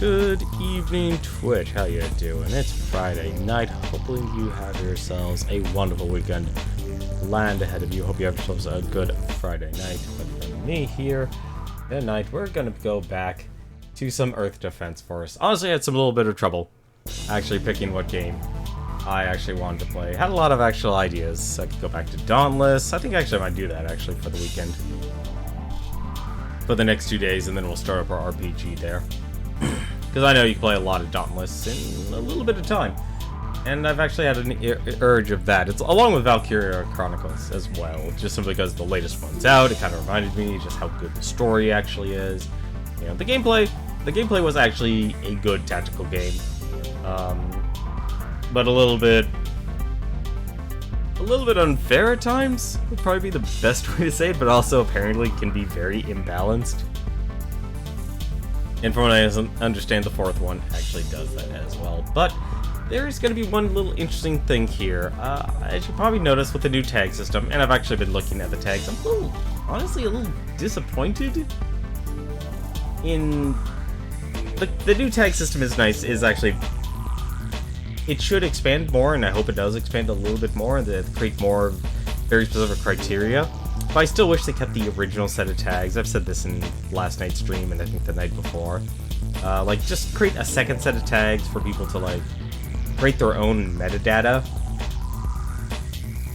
Good evening, Twitch. How you doing? It's Friday night. Hopefully you have yourselves a wonderful weekend planned ahead of you. Hope you have yourselves a good Friday night. But for me here tonight, we're gonna go back to some Earth Defense Force. Honestly, I had some little bit of trouble actually picking what game I actually wanted to play. Had a lot of actual ideas. I could go back to Dauntless. I think actually I might do that actually for the weekend. For the next 2 days, and then we'll start up our RPG there. Because I know you can play a lot of Dauntless in a little bit of time. And I've actually had an urge of that. It's along with Valkyria Chronicles as well. Just simply because the latest one's out, it kind of reminded me just how good the story actually is. You know, the gameplay was actually a good tactical game. But a little bit unfair at times would probably be the best way to say it, but also apparently can be very imbalanced. And from what I understand, the fourth one actually does that as well. But there is going to be one little interesting thing here. As you probably noticed with the new tag system, and I've actually been looking at the tags, I'm honestly a little disappointed in... The new tag system is nice, it should expand more, and I hope it does expand a little bit more, and to create more very specific criteria. But I still wish they kept the original set of tags. I've said this in last night's stream, and I think the night before. Just create a second set of tags for people to, create their own metadata.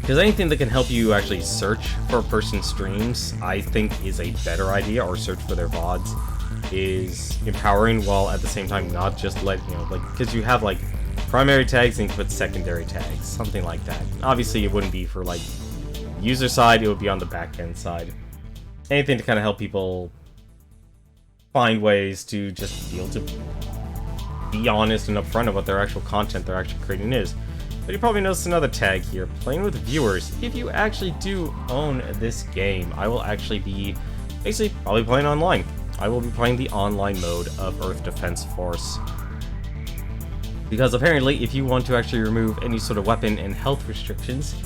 Because anything that can help you actually search for a person's streams, I think is a better idea, or search for their VODs, is empowering, while at the same time not just because you have, primary tags and you can put secondary tags, something like that. Obviously, it wouldn't be for, user side, it would be on the back-end side. Anything to kind of help people find ways to just be able to be honest and upfront of what their actual content they're actually creating is. But you probably noticed another tag here, playing with viewers. If you actually do own this game, I will actually be basically probably playing online. I will be playing the online mode of Earth Defense Force. Because apparently, if you want to actually remove any sort of weapon and health restrictions,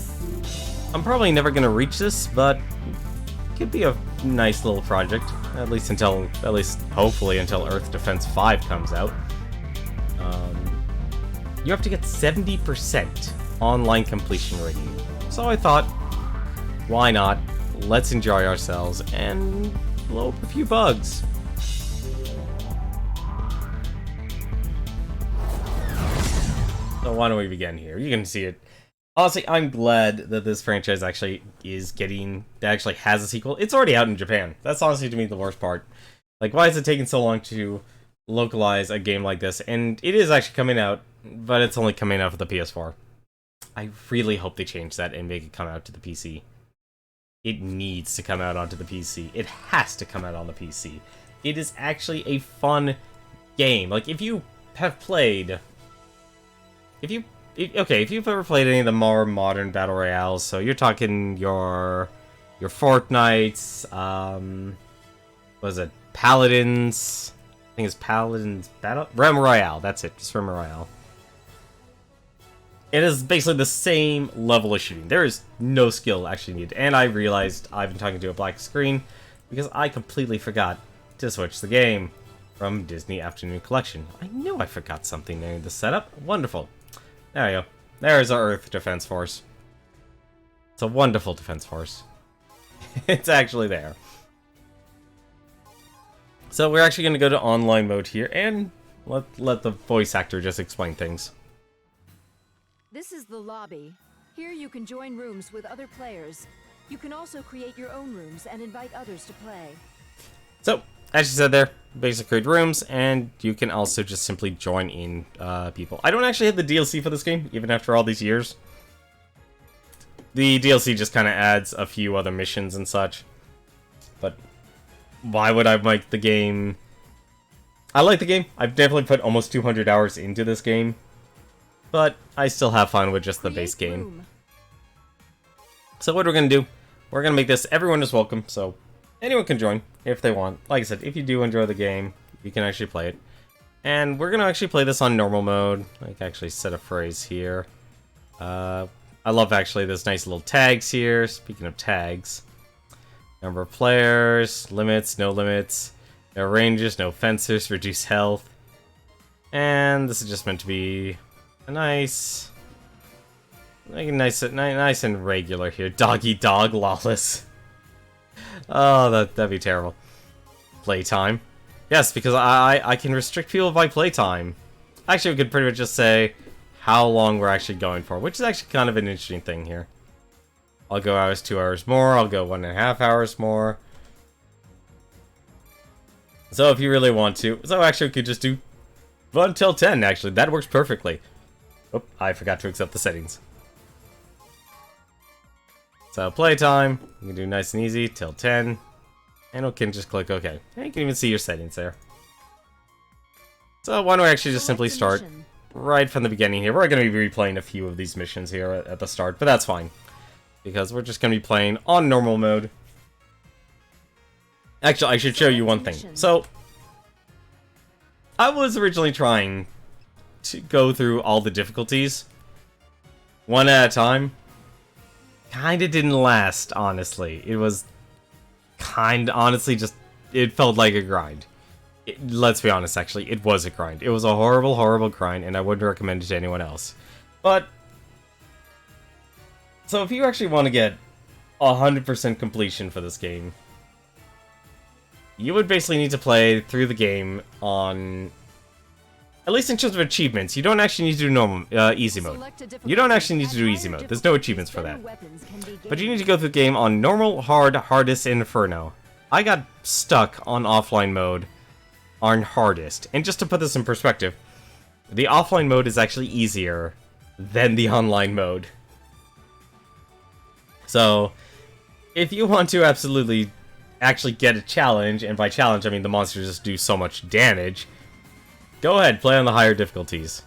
I'm probably never going to reach this, but it could be a nice little project, at least hopefully until Earth Defense 5 comes out. You have to get 70% online completion rating. So I thought, why not? Let's enjoy ourselves and blow up a few bugs. So why don't we begin here? You can see it. Honestly, I'm glad that this franchise actually has a sequel. It's already out in Japan. That's honestly, to me, the worst part. Why is it taking so long to localize a game like this? And it is actually coming out, but it's only coming out for the PS4. I really hope they change that and make it come out to the PC. It needs to come out onto the PC. It has to come out on the PC. It is actually a fun game. If you have played... If you've ever played any of the more modern battle royales, so you're talking your Fortnites, was it Paladins? I think it's Paladins Realm Royale. That's it, just Realm Royale. It is basically the same level of shooting. There is no skill actually needed, and I realized I've been talking to a black screen because I completely forgot to switch the game from Disney Afternoon Collection. I knew I forgot something there in the setup. Wonderful. There we go. There's our Earth Defense Force. It's a wonderful defense force. It's actually there. So we're actually going to go to online mode here, and let the voice actor just explain things. This is the lobby. Here you can join rooms with other players. You can also create your own rooms and invite others to play. So, as you said there, basic create rooms, and you can also just simply join in people. I don't actually have the DLC for this game, even after all these years. The DLC just kind of adds a few other missions and such. But why would I like the game? I like the game. I've definitely put almost 200 hours into this game. But I still have fun with just the base game. So what we're going to do, we're going to make this everyone is welcome, so anyone can join if they want. Like I said, if you do enjoy the game, you can actually play it. And we're going to actually play this on normal mode. I can actually set a phrase here. I love actually this nice little tags here. Speaking of tags. Number of players, limits, no ranges, no fencers, reduce health. And this is just meant to be a nice... Like nice and regular here. Doggy dog lawless. Oh, that'd be terrible. Playtime. Yes, because I can restrict people by playtime. Actually, we could pretty much just say how long we're actually going for, which is actually kind of an interesting thing here. I'll go hours, 2 hours more. I'll go 1.5 hours more. So if you really want to, so actually we could just do until 10. Actually, that works perfectly. Oh, I forgot to accept the settings. So playtime, you can do nice and easy till 10, and we can just click OK. And you can even see your settings there. So why don't we actually just simply start right from the beginning here. We're going to be replaying a few of these missions here at the start, but that's fine. Because we're just going to be playing on normal mode. Actually, I should show you one thing. So, I was originally trying to go through all the difficulties one at a time. Kinda didn't last, honestly. It was honestly, just, it felt like a grind. Let's be honest, actually, it was a grind. It was a horrible, horrible grind, and I wouldn't recommend it to anyone else. But, so if you actually want to get 100% completion for this game, you would basically need to play through the game on, at least in terms of achievements, you don't actually need to do normal, easy mode. You don't actually need to do easy mode. There's no achievements for that. But you need to go through the game on normal, hard, hardest, and inferno. I got stuck on offline mode on hardest. And just to put this in perspective, the offline mode is actually easier than the online mode. So, if you want to absolutely actually get a challenge, and by challenge I mean the monsters just do so much damage, go ahead, play on the higher difficulties.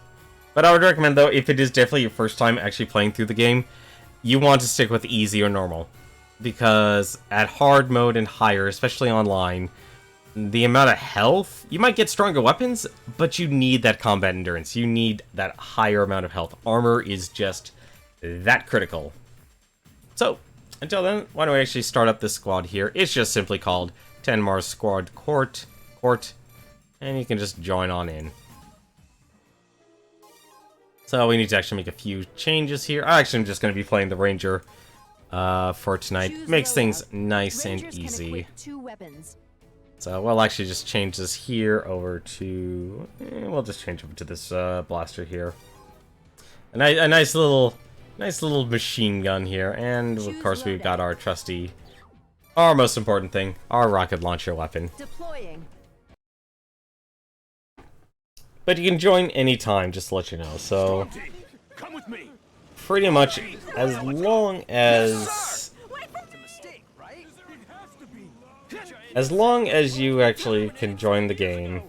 But I would recommend, though, if it is definitely your first time actually playing through the game, you want to stick with easy or normal. Because at hard mode and higher, especially online, the amount of health, you might get stronger weapons, but you need that combat endurance. You need that higher amount of health. Armor is just that critical. So, until then, why don't we actually start up this squad here? It's just simply called Tenmar Squad Court, and you can just join on in. So we need to actually make a few changes here. I actually am just going to be playing the Ranger for tonight. Makes things nice and easy. So we'll actually just change this here over to... we'll just change over to this blaster here. A nice little machine gun here, and of course we've got our trusty, our most important thing, our rocket launcher weapon. Deploying. But you can join anytime, just to let you know. So, pretty much as long as you actually can join the game.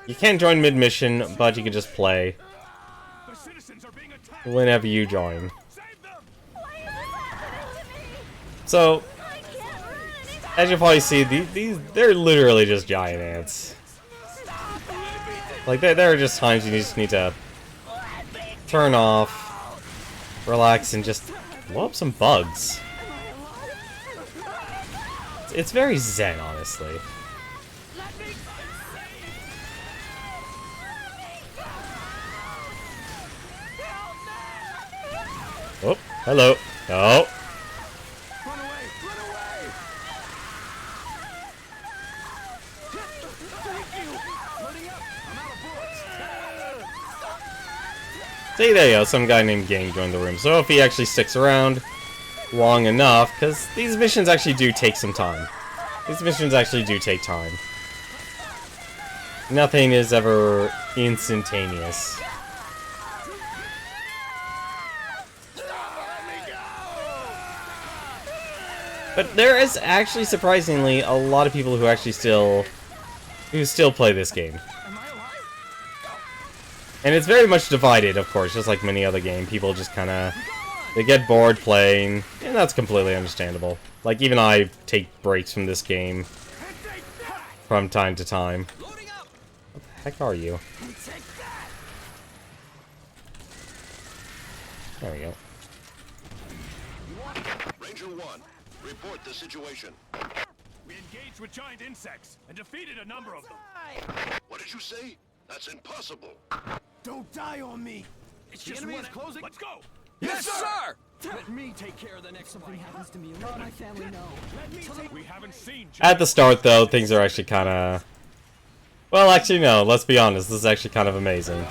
You can't join mid-mission, but you can just play whenever you join. So, as you probably see, they're literally just giant ants. Like, there are just times you just need to turn off, relax, and just blow up some bugs. It's very zen, honestly. Oh, hello. Oh. See, there you go, some guy named Gang joined the room. So if he actually sticks around long enough, because these missions actually do take some time. These missions actually do take time. Nothing is ever instantaneous. But there is actually, surprisingly, a lot of people who actually still play this game. And it's very much divided, of course, just like many other games. People just kind of, they get bored playing, and that's completely understandable. Like, even I take breaks from this game from time to time. What the heck are you? There we go. Ranger 1, report the situation. We engaged with giant insects and defeated a number of them. What did you say? That's impossible. Don't die on me. It's The just enemy one. is closing. Let's go. Yes, sir. Let me take care of the next Something fight. happens to me, let my family know. Let me take. We haven't seen. At the start, though, things are actually kind of... Well, actually, no. Let's be honest. This is actually kind of amazing.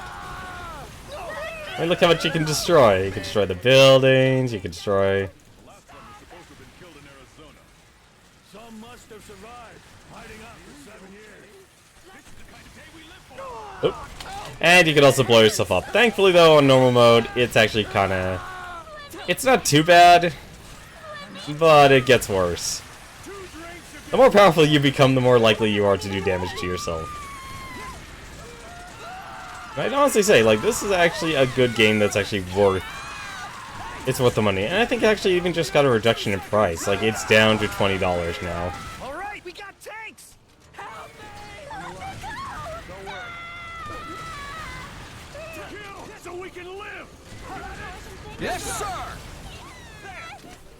I mean, look how much you can destroy. You can destroy the buildings. You can destroy... Some must have survived, hiding out for 7 years. This is the kind of day we live for. Oop. And you can also blow yourself up. Thankfully, though, on normal mode, it's actually kind of... It's not too bad, but it gets worse. The more powerful you become, the more likely you are to do damage to yourself. I'd honestly say, like, this is actually a good game that's actually worth... It's worth the money. And I think it actually even just got a reduction in price. Like, it's down to $20 now. All right, we got tanks. Help me! Don't worry. Kill so we can live. Yes, sir.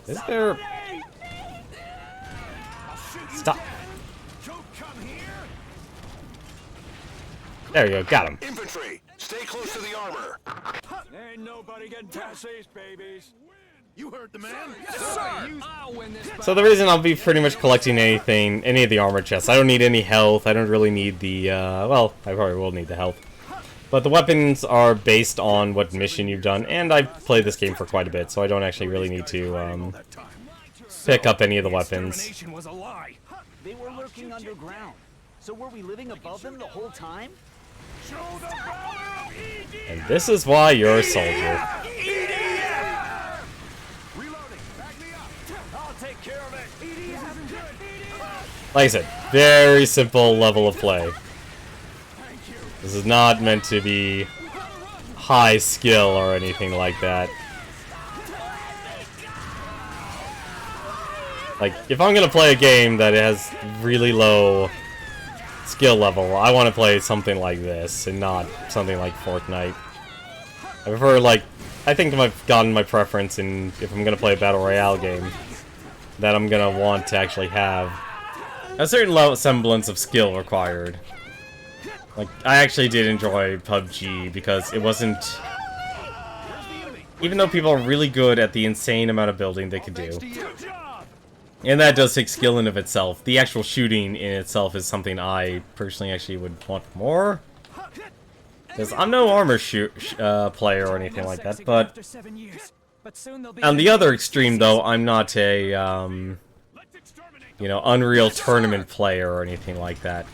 Is there... Stop. Don't come here. There you go, got him. Infantry, stay close to the armor. Ain't nobody getting past these babies. You heard the man. Yes, sir. I'll win this. So the reason I'll be pretty much collecting anything, any of the armor chests, I don't need any health, I don't really need the, well, I probably will need the health. But the weapons are based on what mission you've done, and I've played this game for quite a bit, so I don't actually really need to, pick up any of the weapons. Extermination was a lie. They were lurking underground. So were we living above them the whole time? Show the power of EDF. And this is why you're a soldier. EDF. Reloading. Back me up. I'll take care of it. EDF. Like I said, very simple level of play. This is not meant to be high skill or anything like that. Like, if I'm gonna play a game that has really low skill level, I want to play something like this, and not something like Fortnite. I prefer, like, I think I've gotten my preference in, if I'm gonna play a Battle Royale game, that I'm gonna want to actually have a certain level semblance of skill required. Like, I actually did enjoy PUBG, because it wasn't... Even though people are really good at the insane amount of building they could do, and that does take skill in of itself, the actual shooting in itself is something I personally actually would want more. Because I'm no armor player or anything like that, but... On the other extreme, though, I'm not a, you know, Unreal Tournament player or anything like that.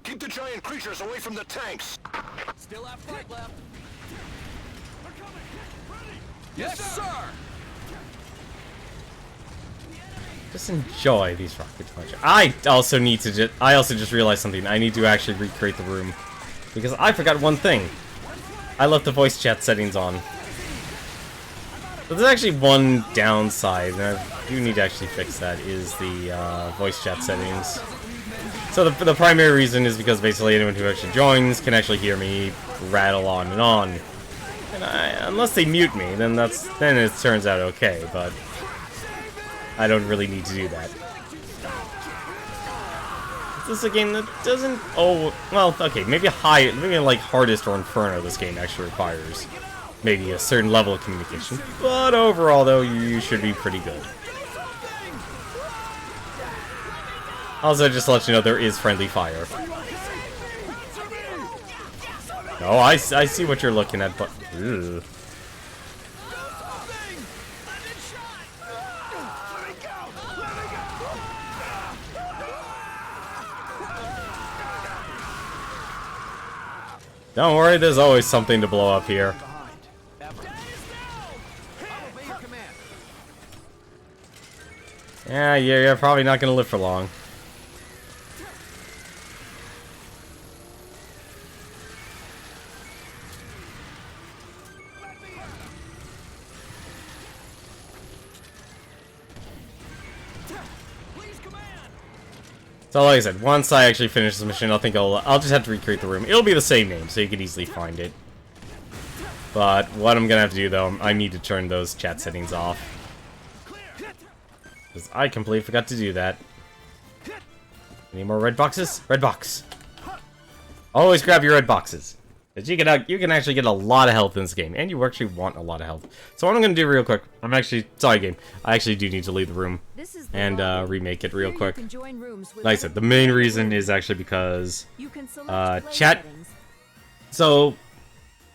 Keep the giant creatures away from the tanks. Still have fight left. Yes, sir. Just enjoy these rocket launchers. I also need to I also just realized something. I need to actually recreate the room. Because I forgot one thing. I left the voice chat settings on. So there's actually one downside, and I do need to actually fix that, is the voice chat settings. So the primary reason is because basically anyone who actually joins can actually hear me rattle on and on. And unless they mute me, then it turns out okay, but I don't really need to do that. This is a game that doesn't... Oh, well, okay, maybe like Hardest or Inferno this game actually requires maybe a certain level of communication. But overall, though, you should be pretty good. Also, just to let you know, there is friendly fire. Oh, I see what you're looking at, but... Ugh. Don't worry, there's always something to blow up here. Yeah, you're probably not gonna live for long. So like I said, once I actually finish this mission, I'll just have to recreate the room. It'll be the same name, so you can easily find it. But what I'm gonna have to do, though, I need to turn those chat settings off. Because I completely forgot to do that. Any more red boxes? Red box! Always grab your red boxes. Because you can actually get a lot of health in this game. And you actually want a lot of health. So what I'm going to do real quick. Sorry game. I actually do need to leave the room. And remake it real quick. Like I said, the main reason is actually because chat. So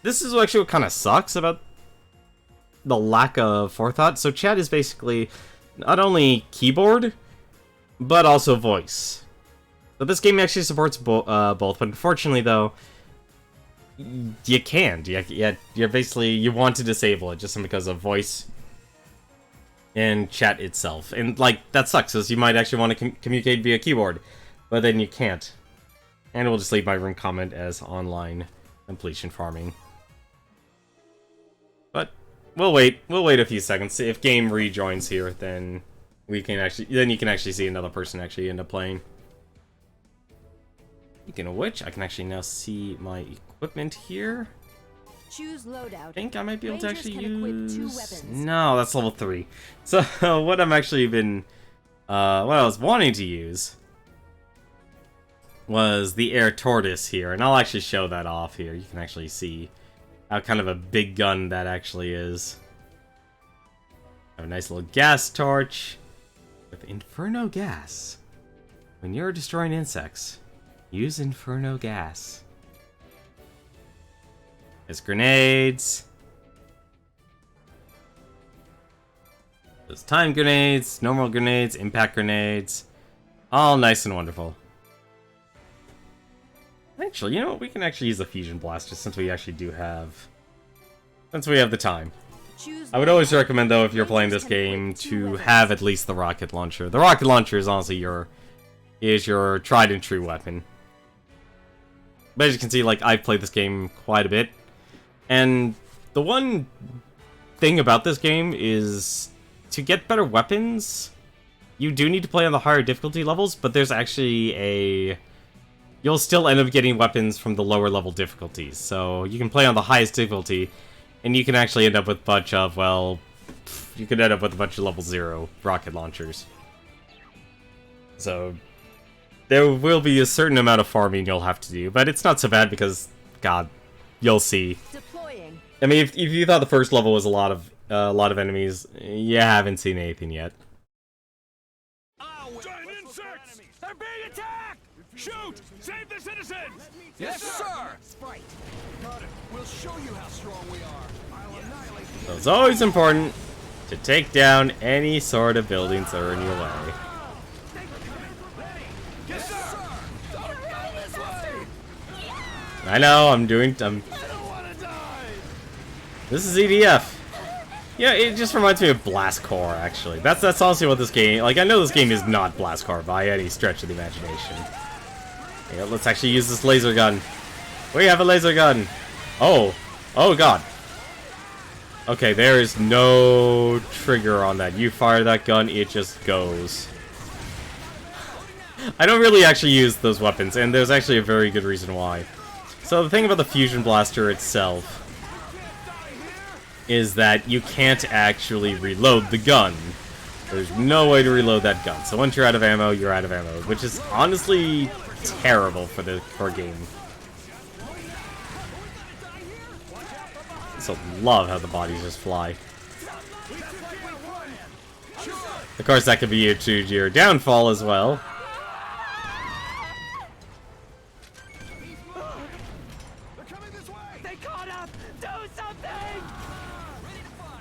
this is actually what kind of sucks about the lack of forethought. So chat is basically not only keyboard, but also voice. So this game actually supports both, but unfortunately though, you can't. You're basically, you want to disable it just because of voice and chat itself. And like, that sucks, because you might actually want to communicate via keyboard, but then you can't. And we'll just leave my room comment as online completion farming. But we'll wait a few seconds. If game rejoins here, then you can actually see another person actually end up playing. Speaking of which, I can actually now see my equipment here. Choose loadout. I think I might be able to actually Rangers can equip 2 use... weapons. No, that's level 3. So, what I'm actually been... what I was wanting to use was the air tortoise here. And I'll actually show that off here. You can actually see how kind of a big gun that actually is. Have a nice little gas torch with inferno gas. When you're destroying insects, use inferno gas. There's grenades. There's time grenades, normal grenades, impact grenades. All nice and wonderful. Actually, you know what? We can actually use the fusion blaster since we actually do have... Since we have the time. I would always recommend, though, if you're playing this game, to have at least the rocket launcher. The rocket launcher is honestly your tried and true weapon. But as you can see, like, I've played this game quite a bit. And the one thing about this game is to get better weapons, you do need to play on the higher difficulty levels, but there's actually a... You'll still end up getting weapons from the lower level difficulties. So you can play on the highest difficulty, and you can actually end up with a bunch of, well... You could end up with a bunch of level 0 rocket launchers. So... There will be a certain amount of farming you'll have to do, but it's not so bad because, God, you'll see. Deploying. I mean, if you thought the first level was a lot of enemies, you haven't seen anything yet. Giant insects! They're being attacked! Shoot! Save the citizens! Yes, sir! Sprite. Got it. We'll show you how strong we are. I'll annihilate the So it's always important to take down any sort of buildings that are in your way. Yes, sir! Don't go this way! I know, I'm... I don't want to die! This is EDF. Yeah, it just reminds me of Blast Core, actually. That's honestly what this game... Like, I know this game is not Blast Core by any stretch of the imagination. Yeah, let's actually use this laser gun. We have a laser gun! Oh. Oh, God. Okay, there is no trigger on that. You fire that gun, it just goes. I don't really actually use those weapons, and there's actually a very good reason why. So the thing about the fusion blaster itself is that you can't actually reload the gun. There's no way to reload that gun. So once you're out of ammo, you're out of ammo, which is honestly terrible for a game. So love how the bodies just fly. Of course, that could be to your downfall as well. They caught up! Do something! Ready to fire!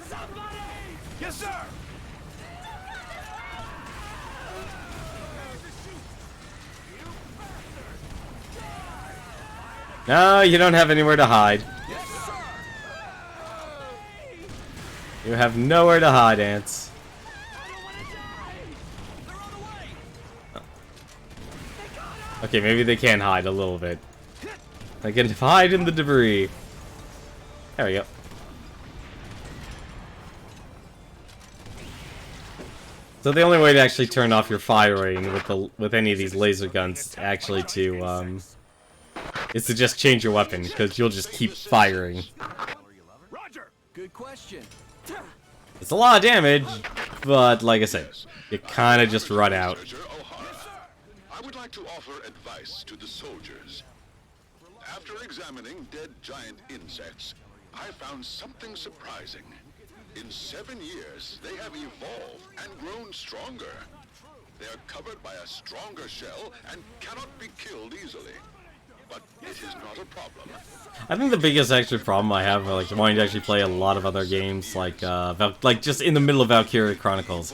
Somebody! Yes, sir! No, you don't have anywhere to hide. Yes, sir! You have nowhere to hide, ants. I don't want to die! They're on the way! They caught up! Okay, maybe they can hide a little bit. They can hide in the debris. There we go. So the only way to actually turn off your firing with any of these laser guns actually is to just change your weapon, because you'll just keep firing. Roger! Good question. It's a lot of damage, but like I said, you kind of just run out. Soldier O'Hara, I would like to offer advice to the soldiers. After examining dead giant insects, I found something surprising. In 7 years, they have evolved and grown stronger. They are covered by a stronger shell and cannot be killed easily. But it is not a problem. I think the biggest actual problem I have, like wanting to actually play a lot of other games, like just in the middle of Valkyria Chronicles.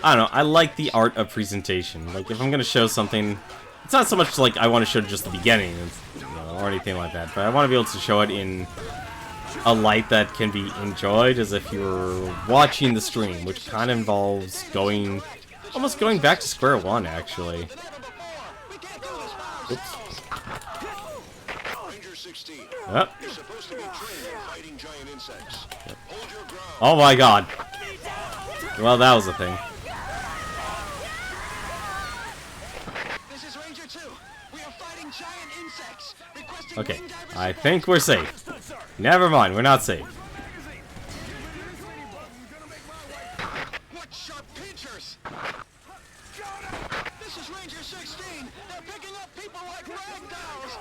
I don't know. I like the art of presentation. Like if I'm gonna show something, it's not so much like I want to show just the beginning, or anything like that. But I want to be able to show it in a light that can be enjoyed, as if you were watching the stream, which kind of involves almost going back to square one, actually. Oops. Ranger 16. Yep. You're supposed to be trained in fighting giant insects. Hold your ground. Oh my god. Well, that was a thing. This is Ranger 2. We are fighting giant insects. Requesting Okay, wing divers I support. think we're safe. Never mind, we're not safe. What sharp pinchers! This is Ranger 16. They're picking up people like ragdolls.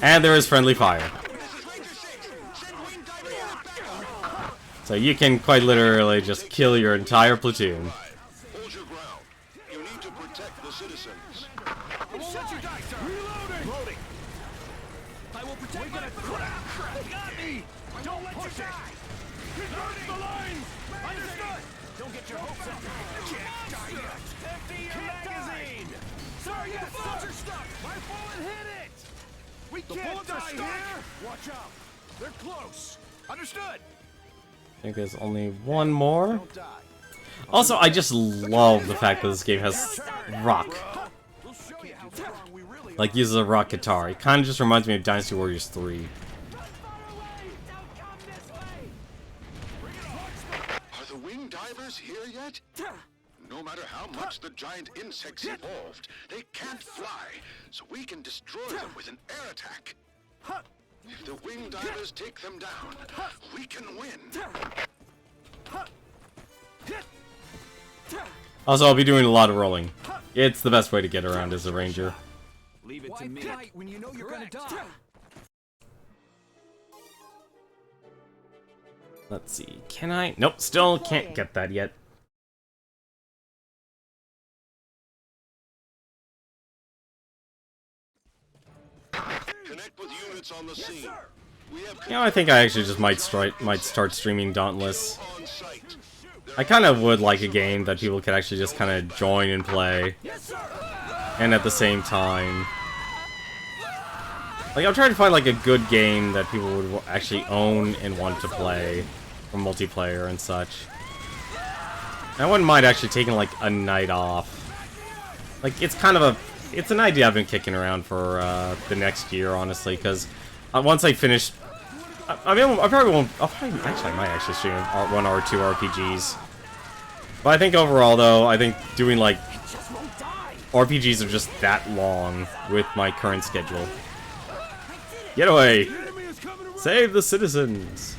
And there is friendly fire. This is Ranger 6. Send wing diver unit back. So you can quite literally just kill your entire platoon. Hold your ground. You need to protect the citizens. Shut your dice, sir. Reloading. I will protect my... They got me. Don't let you die. Reverse the lines. Understood. Don't get your hopes up. Can't die yet. Empty your magazine. Sorry, the bullets are stuck. My bullet hit it. We can't die here. Watch out. They're close. Understood. I think there's only one more. Don't die. Also, I just love the fact that this game has rock. We'll show you how strong we really are. Like, uses a rock guitar. It kind of just reminds me of Dynasty Warriors 3. Are the wing divers here yet? No matter how much the giant insects evolved, they can't fly, so we can destroy them with an air attack. If the wing divers take them down, we can win. Also, I'll be doing a lot of rolling. It's the best way to get around as a ranger. Leave it to me. When you know you're gonna die. Let's see. Can I? Nope, still can't get that yet. Connect with units on the scene. We have You know, I think I actually just might start streaming Dauntless. on site. I kind of would like a game that people could actually just kind of join and play. And at the same time... Like, I'm trying to find, like, a good game that people would actually own and want to play. For multiplayer and such. And I wouldn't mind actually taking, like, a night off. Like, it's kind of a... It's an idea I've been kicking around for the next year, honestly, because once I finish... I mean, I probably won't... actually, I might actually stream one or two RPGs. But I think overall, though, I think doing, like... RPGs are just that long with my current schedule. Get away! Save the citizens!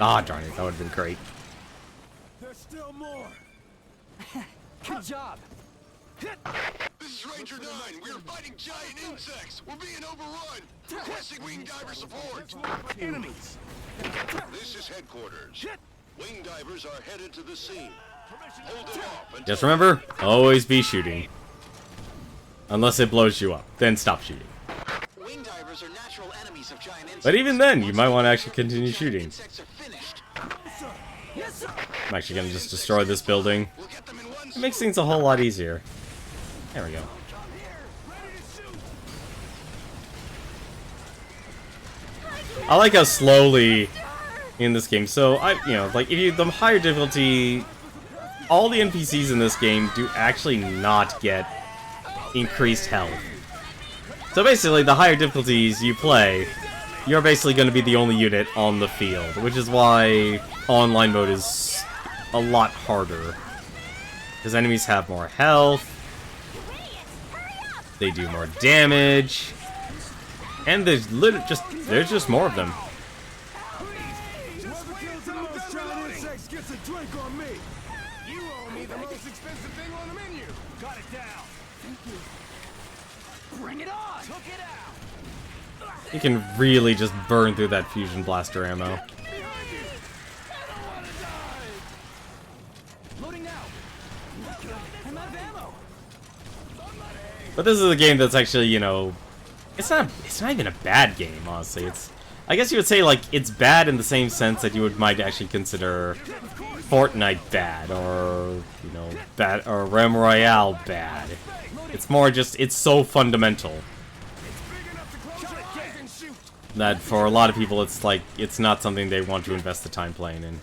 Ah, darn it, that would have been great. There's still more. Good job. This is Ranger 9. We are fighting giant insects. We're being overrun. Requesting wing diver support. Enemies. This is headquarters. Wing divers are headed to the scene. Hold them off until Just remember, always be shooting. Unless it blows you up, then stop shooting. Wing divers are natural enemies of giant insects. But even then, you might want to actually continue shooting. Insects are finished. I'm actually going to just destroy this building. we'll get them in one It makes things a whole lot easier. There we go. I like how slowly in this game. So like the higher difficulty, all the NPCs in this game do actually not get increased health. So basically, the higher difficulties you play, you're basically going to be the only unit on the field, which is why online mode is a lot harder. Because enemies have more health, they do more damage, and there's just more of them. Whoever kills the most giant insects gets a drink on me. You owe me the most expensive thing on the menu. Got it down. Bring it on! Took it out. You can really just burn through that fusion blaster ammo. Behind you. I don't want to die. Loading now. I'm out of ammo. But this is a game that's actually, you know, it's not even a bad game, honestly. I guess you would say, like, it's bad in the same sense that you might actually consider Fortnite bad, or, you know, bad, or Realm Royale bad. It's more just, it's so fundamental that for a lot of people it's like, it's not something they want to invest the time playing in.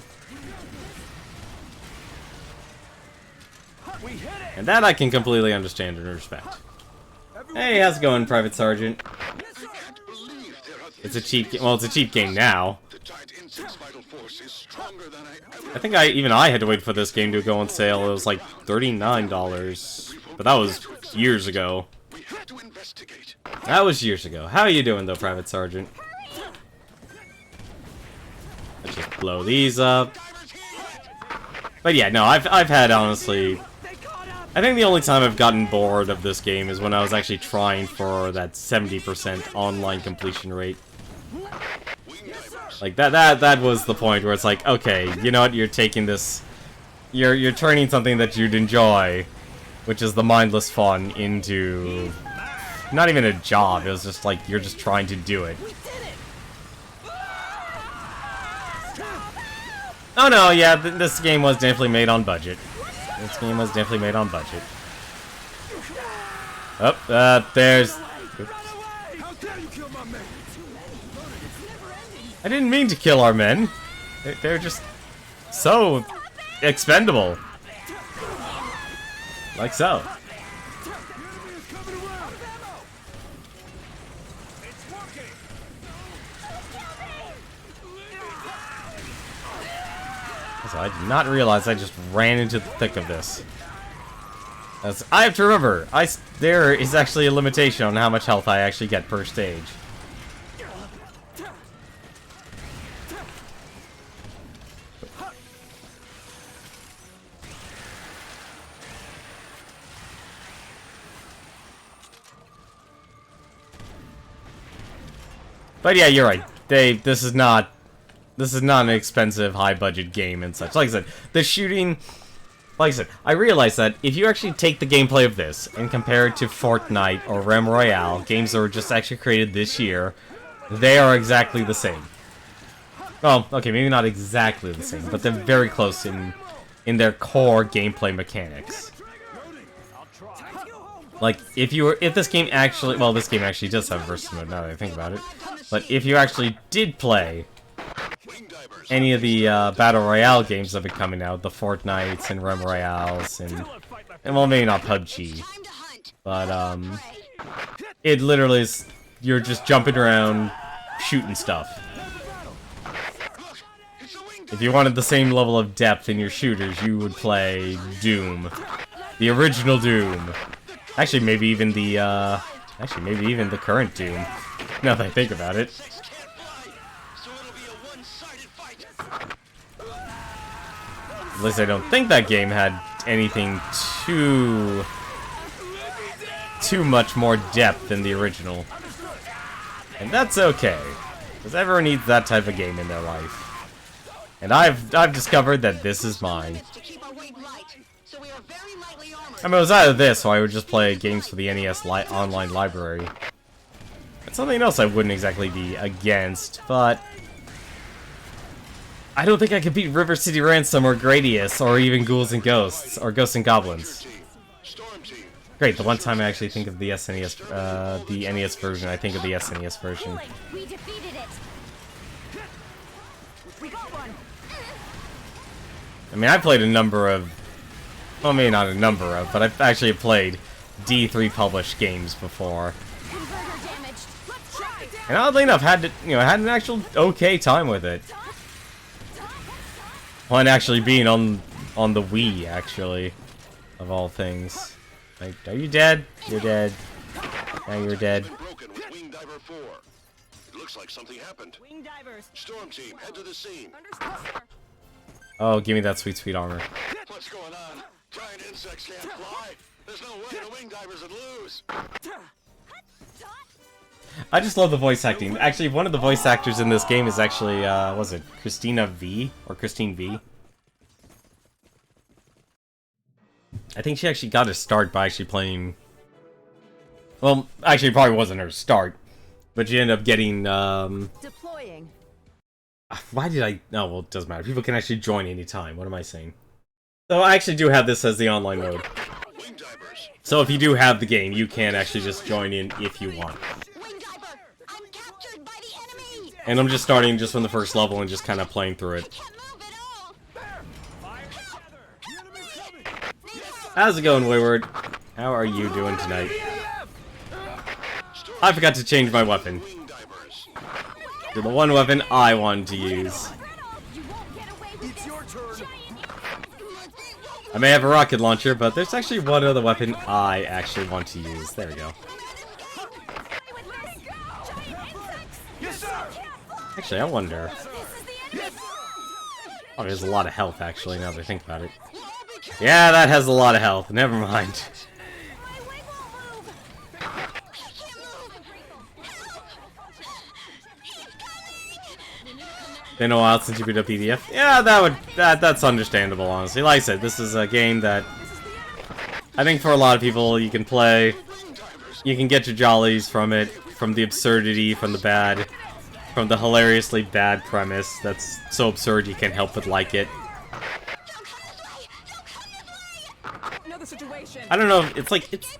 And that I can completely understand and respect. Hey, how's it going, Private Sergeant? It's a cheap game. Well, it's a cheap game now. The giant insect's vital force is stronger than I ever. I think even I had to wait for this game to go on sale. It was like $39, but that was years ago. We have to investigate. That was years ago. How are you doing, though, Private Sergeant? Let's just blow these up. But yeah, no, I've had, honestly, I think the only time I've gotten bored of this game is when I was actually trying for that 70% online completion rate. Like, that was the point where it's like, okay, you know what, you're taking this, you're turning something that you'd enjoy, which is the mindless fun, into not even a job. It was just like, you're just trying to do it. Oh no, yeah, this game was definitely made on budget. This game was definitely made on budget. Oh, there's... Oops. How dare you kill my men? I didn't mean to kill our men. They're just so expendable. Like so. So I did not realize I just ran into the thick of this. I have to remember, there is actually a limitation on how much health I actually get per stage. But yeah, you're right. This is not an expensive, high-budget game and such. Like I said, the shooting... Like I said, I realize that if you actually take the gameplay of this and compare it to Fortnite or Realm Royale, games that were just actually created this year, they are exactly the same. Well, okay, maybe not exactly the same, but they're very close in their core gameplay mechanics. Like, if this game actually... Well, this game actually does have versus mode, now that I think about it. But if you actually did play any of the Battle Royale games that have been coming out, the Fortnites and Realm Royales, and well, maybe not PUBG, but, it literally is, you're just jumping around, shooting stuff. If you wanted the same level of depth in your shooters, you would play Doom. The original Doom. Actually, maybe even the current Doom, now that I think about it. At least I don't think that game had anything too much more depth than the original. And that's okay, because everyone needs that type of game in their life. And I've discovered that this is mine. I mean, it was either this, or I would just play games for the NES online library. It's something else I wouldn't exactly be against, but I don't think I could beat River City Ransom or Gradius or even Ghouls and Ghosts or Ghosts and Goblins. Great, the one time I actually think of the SNES, the NES version, I think of the SNES version. We defeated it. We got one. I mean, I played a number of, well, maybe not a number of, but I've actually played D3 published games before. Converter damaged. Let's try. And oddly enough, had an actual okay time with it. One actually being on the Wii, actually, of all things. Like, are you dead? You're dead. Now you're dead. Broken with Wing Diver 4. It looks like something happened. Wing divers. Storm team, head to the scene. Understood, sir. Oh, give me that sweet, sweet armor. What What's going on? Giant insects can't fly. There's no way the wing divers would lose. I just love the voice acting. Actually, one of the voice actors in this game is actually, was it Christina V? Or Christine V? I think she actually got a start by actually playing... Well, actually, it probably wasn't her start. But she ended up getting, Deploying. Why did I... Oh, well, it doesn't matter. People can actually join anytime. What am I saying? So I actually do have this as the online mode. Wing divers. So if you do have the game, you can actually just join in if you want. Wing diver, I'm captured by the enemy. And I'm just starting just from the first level and just kind of playing through it. Can't move at all. How's it going, Wayward? How are you doing tonight? I forgot to change my weapon. Wing divers. To the one weapon I wanted to use. You won't get away with It's your turn. I may have a rocket launcher, but there's actually one other weapon I actually want to use. There we go. Yes, sir. Actually, I wonder. Oh, there's a lot of health, actually, now that I think about it. Yeah, that has a lot of health. Never mind. Been a while since you beat up EDF. Yeah, that's understandable, honestly. Like I said, this is a game that I think for a lot of people you can play. You can get your jollies from it, from the absurdity, from the bad, from the hilariously bad premise that's so absurd you can't help but like it. Another situation. I don't know, it's like, it's...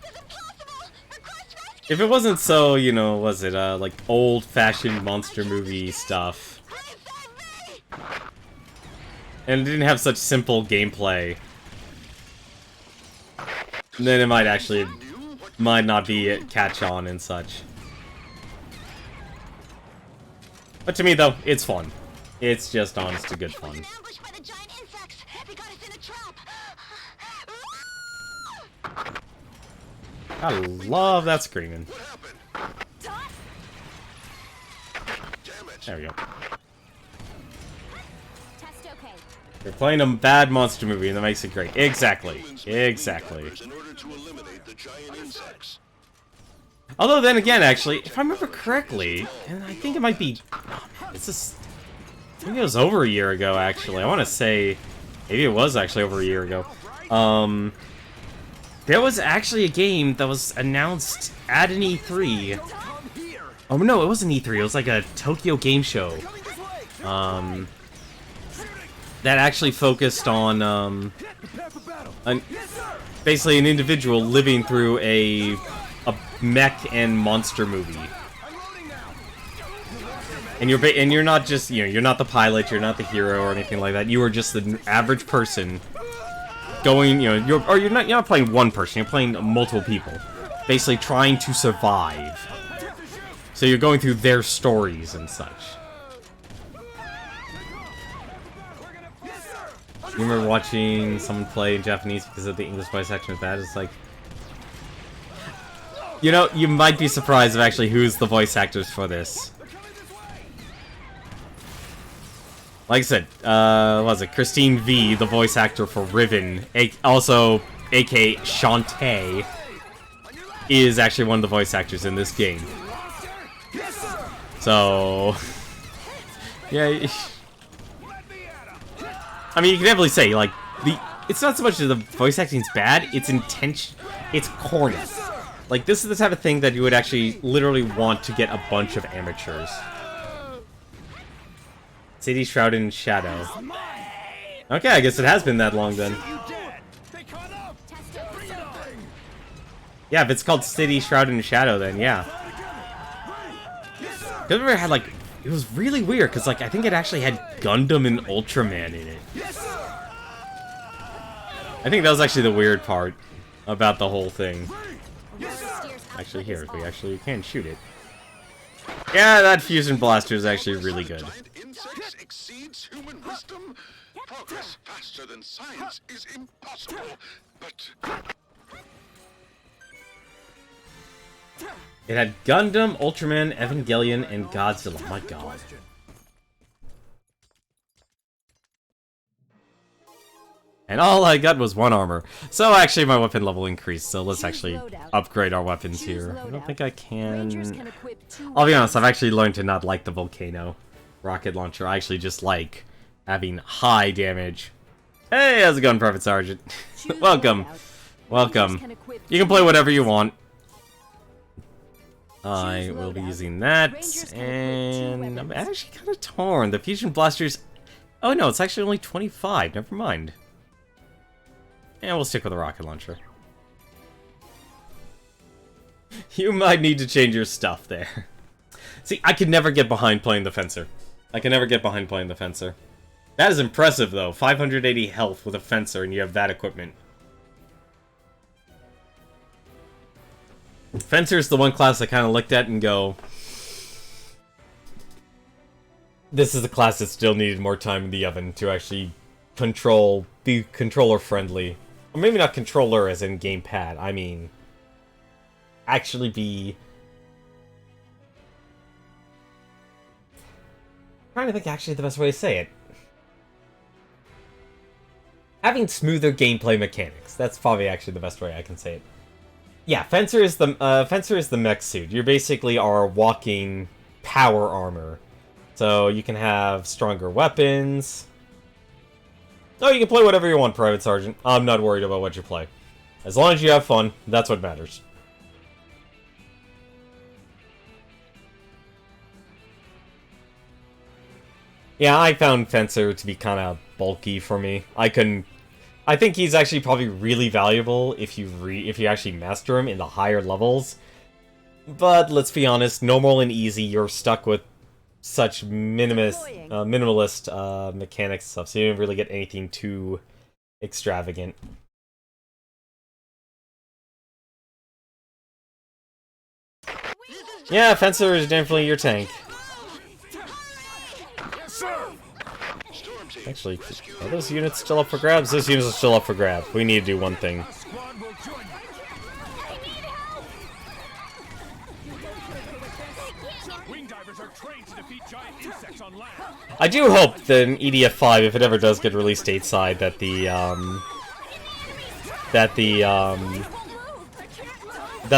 If it wasn't so, you know, was it, like, old-fashioned monster movie stuff, and it didn't have such simple gameplay, then it might actually, might not be a catch-on and such. But to me, though, it's fun. It's just honest to good fun. Ambushed by the giant insects. They got us in a trap. I love that screaming. What happened? Damn it. There we go. Test okay. You're playing a bad monster movie, and that makes it great. Exactly. Exactly. In order to eliminate the giant insects. Although then again, actually, if I remember correctly, and I think it might be... Oh, man, it's just... I think it was over a year ago, actually. I want to say... Maybe it was actually over a year ago. There was actually a game that was announced at an E3. Oh, no, it wasn't E3. It was like a Tokyo Game Show. That actually focused on, basically an individual living through a mech and monster movie. And you're not just, you know, you're not the pilot, you're not the hero or anything like that. You are just an average person going, you know, you're not playing one person, you're playing multiple people, basically trying to survive. So you're going through their stories and such. You remember watching someone play in Japanese because of the English voice acting was bad? It's like, you know, you might be surprised of actually who's the voice actors for this. Like I said, what was it? Christine V, the voice actor for Riven, also aka Shantae, is actually one of the voice actors in this game. So, yeah. I mean, you can definitely say, like, it's not so much that the voice acting's bad, it's it's corny. Like, this is the type of thing that you would actually literally want to get a bunch of amateurs. City shrouded in shadow. Okay, I guess it has been that long then. Yeah, if it's called City Shrouded in Shadow, then yeah. I remember it had, like, it was really weird, because, like, I think it actually had Gundam and Ultraman in it. I think that was actually the weird part about the whole thing. Actually, here, we actually can shoot it. Yeah, that fusion blaster is actually really good. Giant insects exceeds human wisdom. Progress faster than science is impossible. But It had Gundam, Ultraman, Evangelion, and Godzilla. My god. And all I got was 1 armor. So actually my weapon level increased, so let's actually upgrade our weapons here. I don't think I can... I'll be honest, I've actually learned to not like the Volcano rocket launcher. I actually just like having high damage. Hey, how's it going, Private Sergeant? Welcome. Welcome. You can play whatever you want. I will be using that, and I'm actually kind of torn. The fusion blasters... Oh no, it's actually only 25. Never mind. And we'll stick with the rocket launcher. You might need to change your stuff there. See, I could never get behind playing the Fencer. I can never get behind playing the Fencer. That is impressive, though. 580 health with a Fencer, and you have that equipment. Fencer's the one class I kind of looked at and go... This is a class that still needed more time in the oven to actually be controller-friendly. Or maybe not controller as in gamepad, I mean... Actually be... I'm trying to think actually the best way to say it. Having smoother gameplay mechanics. That's probably actually the best way I can say it. Yeah, Fencer is the mech suit. You're basically our walking power armor. So you can have stronger weapons. Oh, you can play whatever you want, Private Sergeant. I'm not worried about what you play. As long as you have fun, that's what matters. Yeah, I found Fencer to be kind of bulky for me. I think he's actually probably really valuable if you actually master him in the higher levels. But let's be honest, normal and easy, you're stuck with such minimalist mechanics stuff, so you don't really get anything too extravagant. Yeah, Fencer is definitely your tank. Actually, are those units still up for grabs? Those units are still up for grabs. We need to do one thing. I do hope that in EDF 5, if it ever does get released stateside, that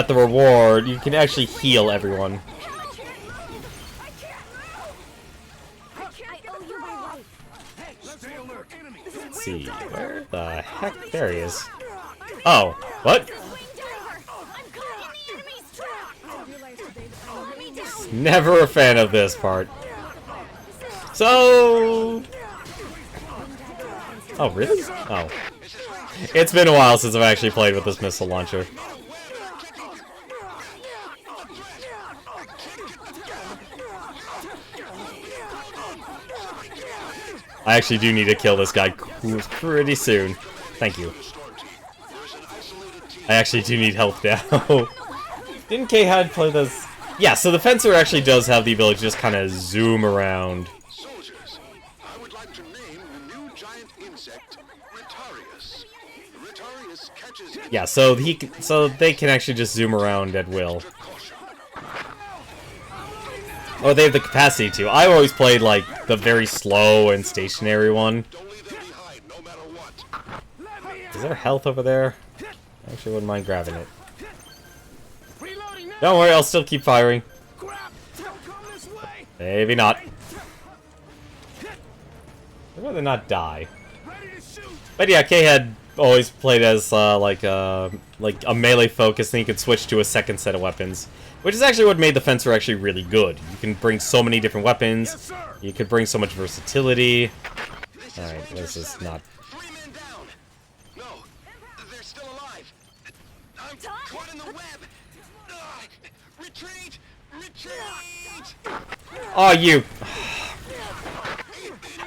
the reward, you can actually heal everyone. Let's see, where the heck? There he is. Oh, what? Never a fan of this part. So... Oh, really? Oh. It's been a while since I've actually played with this missile launcher. I actually do need to kill this guy pretty soon. Thank you. I actually do need help now. Didn't K-Hide play this? Yeah, so the Fencer actually does have the ability to just kind of zoom around. Soldiers, I would like to name the new giant insect, Retarius. Retarius catches... Yeah, so they can actually just zoom around at will. Or they have the capacity to. I always played, like, the very slow and stationary one. Is there health over there? I actually wouldn't mind grabbing it. Don't worry, I'll still keep firing. Maybe not. I'd rather not die. But yeah, K-Head always played as, like a melee focus, then you could switch to a second set of weapons. Which is actually what made the Fencer actually really good. You can bring so many different weapons. You could bring so much versatility. Alright, this is not... 3 men down. No, they're still alive. I'm caught in the web. Retreat! Retreat! Oh, you...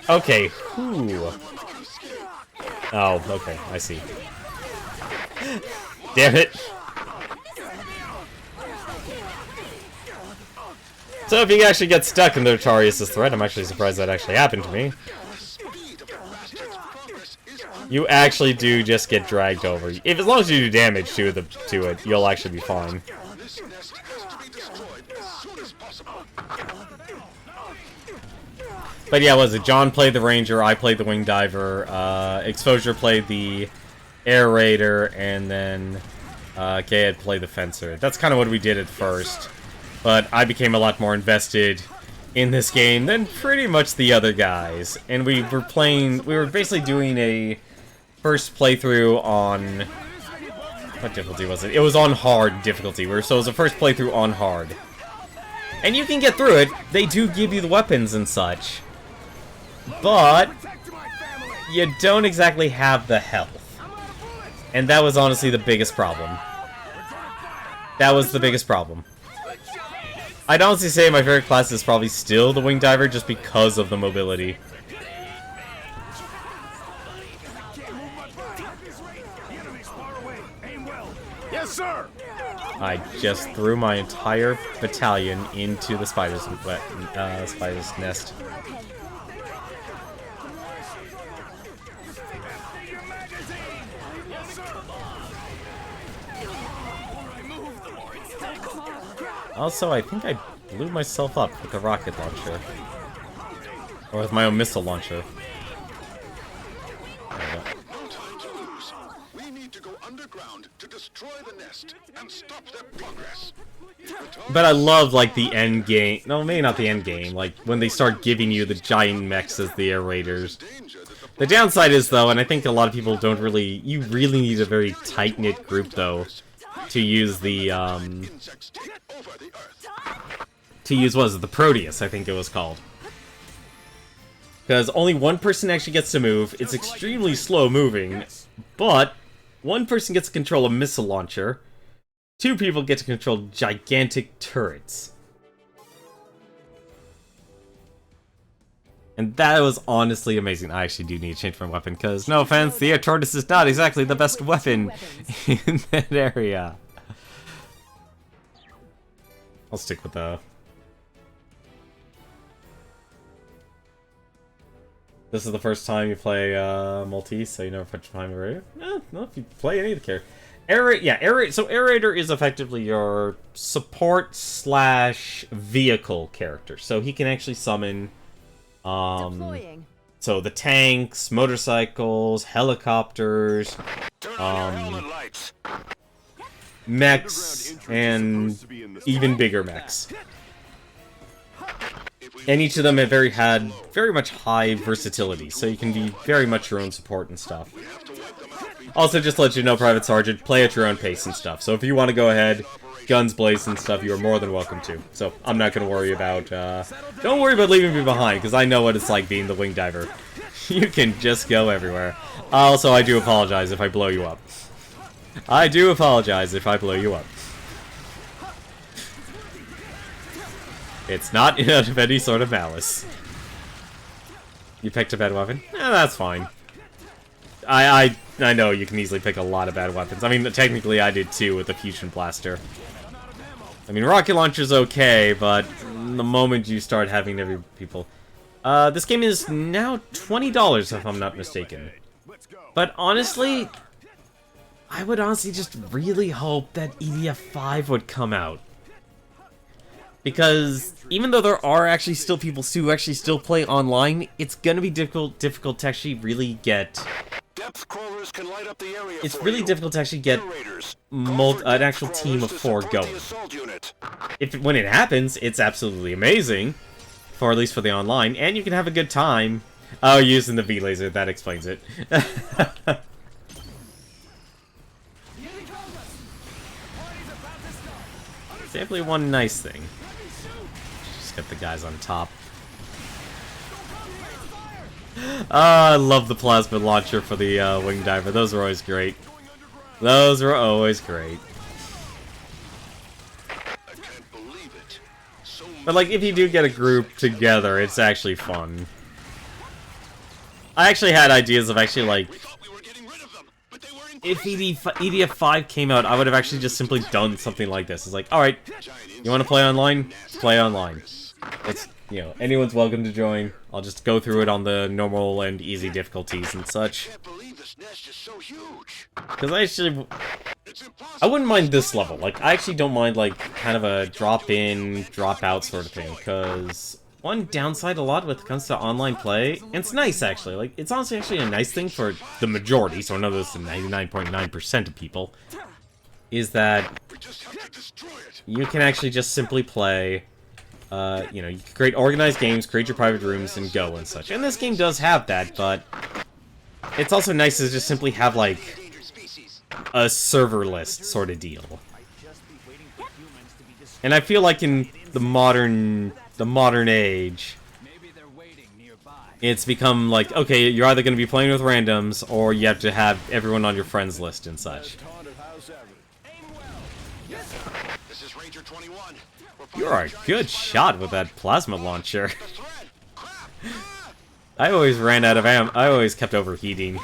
Okay, whew. Oh, okay, I see. Damn it! So if you actually get stuck in the Retarius' threat, I'm actually surprised that actually happened to me. You actually do just get dragged over. If as long as you do damage to it, you'll actually be fine. This nest has to be destroyed as soon as possible. But yeah, was it John played the Ranger, I played the Wing Diver, Exposure played the Air Raider, and then Kay had played the Fencer. That's kind of what we did at first. But I became a lot more invested in this game than pretty much the other guys. And we were basically doing a first playthrough on... What difficulty was it? It was on hard difficulty, so it was a first playthrough on hard. And you can get through it, they do give you the weapons and such. But you don't exactly have the health. And that was honestly the biggest problem. That was the biggest problem. I'd honestly say my favorite class is probably still the Wing Diver, just because of the mobility. Yes, sir. I just threw my entire battalion into the spider's nest. Also, I think I blew myself up with the rocket launcher. Or with my own missile launcher. No time to lose. We need to go underground to destroy the nest and stop their progress. But I love, like, the end game. No, maybe not the end game. Like, when they start giving you the giant mechs as the air raiders. The downside is, though, and I think a lot of people don't really... You really need a very tight-knit group, though, to use the, to use, what was it, the Proteus, I think it was called. Because only one person actually gets to move, it's extremely slow moving, but one person gets to control a missile launcher, 2 people get to control gigantic turrets. And that was honestly amazing. I actually do need to change my weapon, because, no offense, the Air Tortoise is not exactly the best weapon in that area. I'll stick with the... This is the first time you play Maltese, so you never put your time in radio? No, if you play any of the characters. So Air Raider is effectively your support / vehicle character. So he can actually summon... Deploying. So the tanks, motorcycles, helicopters, mechs, and even bigger mechs. And each of them had very much high versatility, so you can be very much your own support and stuff. Also, just to let you know, Private Sergeant, play at your own pace and stuff. So if you want to go ahead, guns blaze and stuff, you are more than welcome to. So I'm not going to worry about, don't worry about leaving me behind, because I know what it's like being the Wing Diver. You can just go everywhere. Also, I do apologize if I blow you up. I do apologize if I blow you up. It's not out of any sort of malice. You picked a bad weapon? That's fine. I know you can easily pick a lot of bad weapons. I mean, technically I did too with the Fusion Blaster. I mean, rocket launcher's okay, but the moment you start having every people... this game is now $20 if I'm not mistaken. But honestly, I would honestly just really hope that EDF 5 would come out. Because even though there are actually still people who actually still play online, it's gonna be difficult to actually really get... Depth crawlers can light up the area. It's really difficult to actually get an actual team of 4 going. When it happens, it's absolutely amazing, for at least for the online, and you can have a good time. Oh, using the V-laser, that explains it. Definitely one nice thing. Just get the guys on top. I love the plasma launcher for the Wing Diver. Those were always great. Those were always great. But like, if you do get a group together, it's actually fun. I actually had ideas of actually like, if EDF 5 came out, I would have actually just simply done something like this. It's like, alright, you want to play online? Play online. It's, you know, anyone's welcome to join. I'll just go through it on the normal and easy difficulties and such. Because I wouldn't mind this level. Like, I actually don't mind, like, kind of a drop-in, drop-out sort of thing. Because one downside a lot when it comes to online play, and it's nice actually, like, it's honestly actually a nice thing for the majority, so in other words, the 99.9% of people, is that We just have to destroy it. you can actually just simply play, you know, you can create organized games, create your private rooms, and go and such. And this game does have that, but it's also nice to just simply have, like, a server list sort of deal. And I feel like in the modern age, it's become like, okay, you're either going to be playing with randoms, or you have to have everyone on your friends list and such. This is Ranger 21. You're a good shot with that plasma launcher. I always ran out of ammo. I always kept overheating.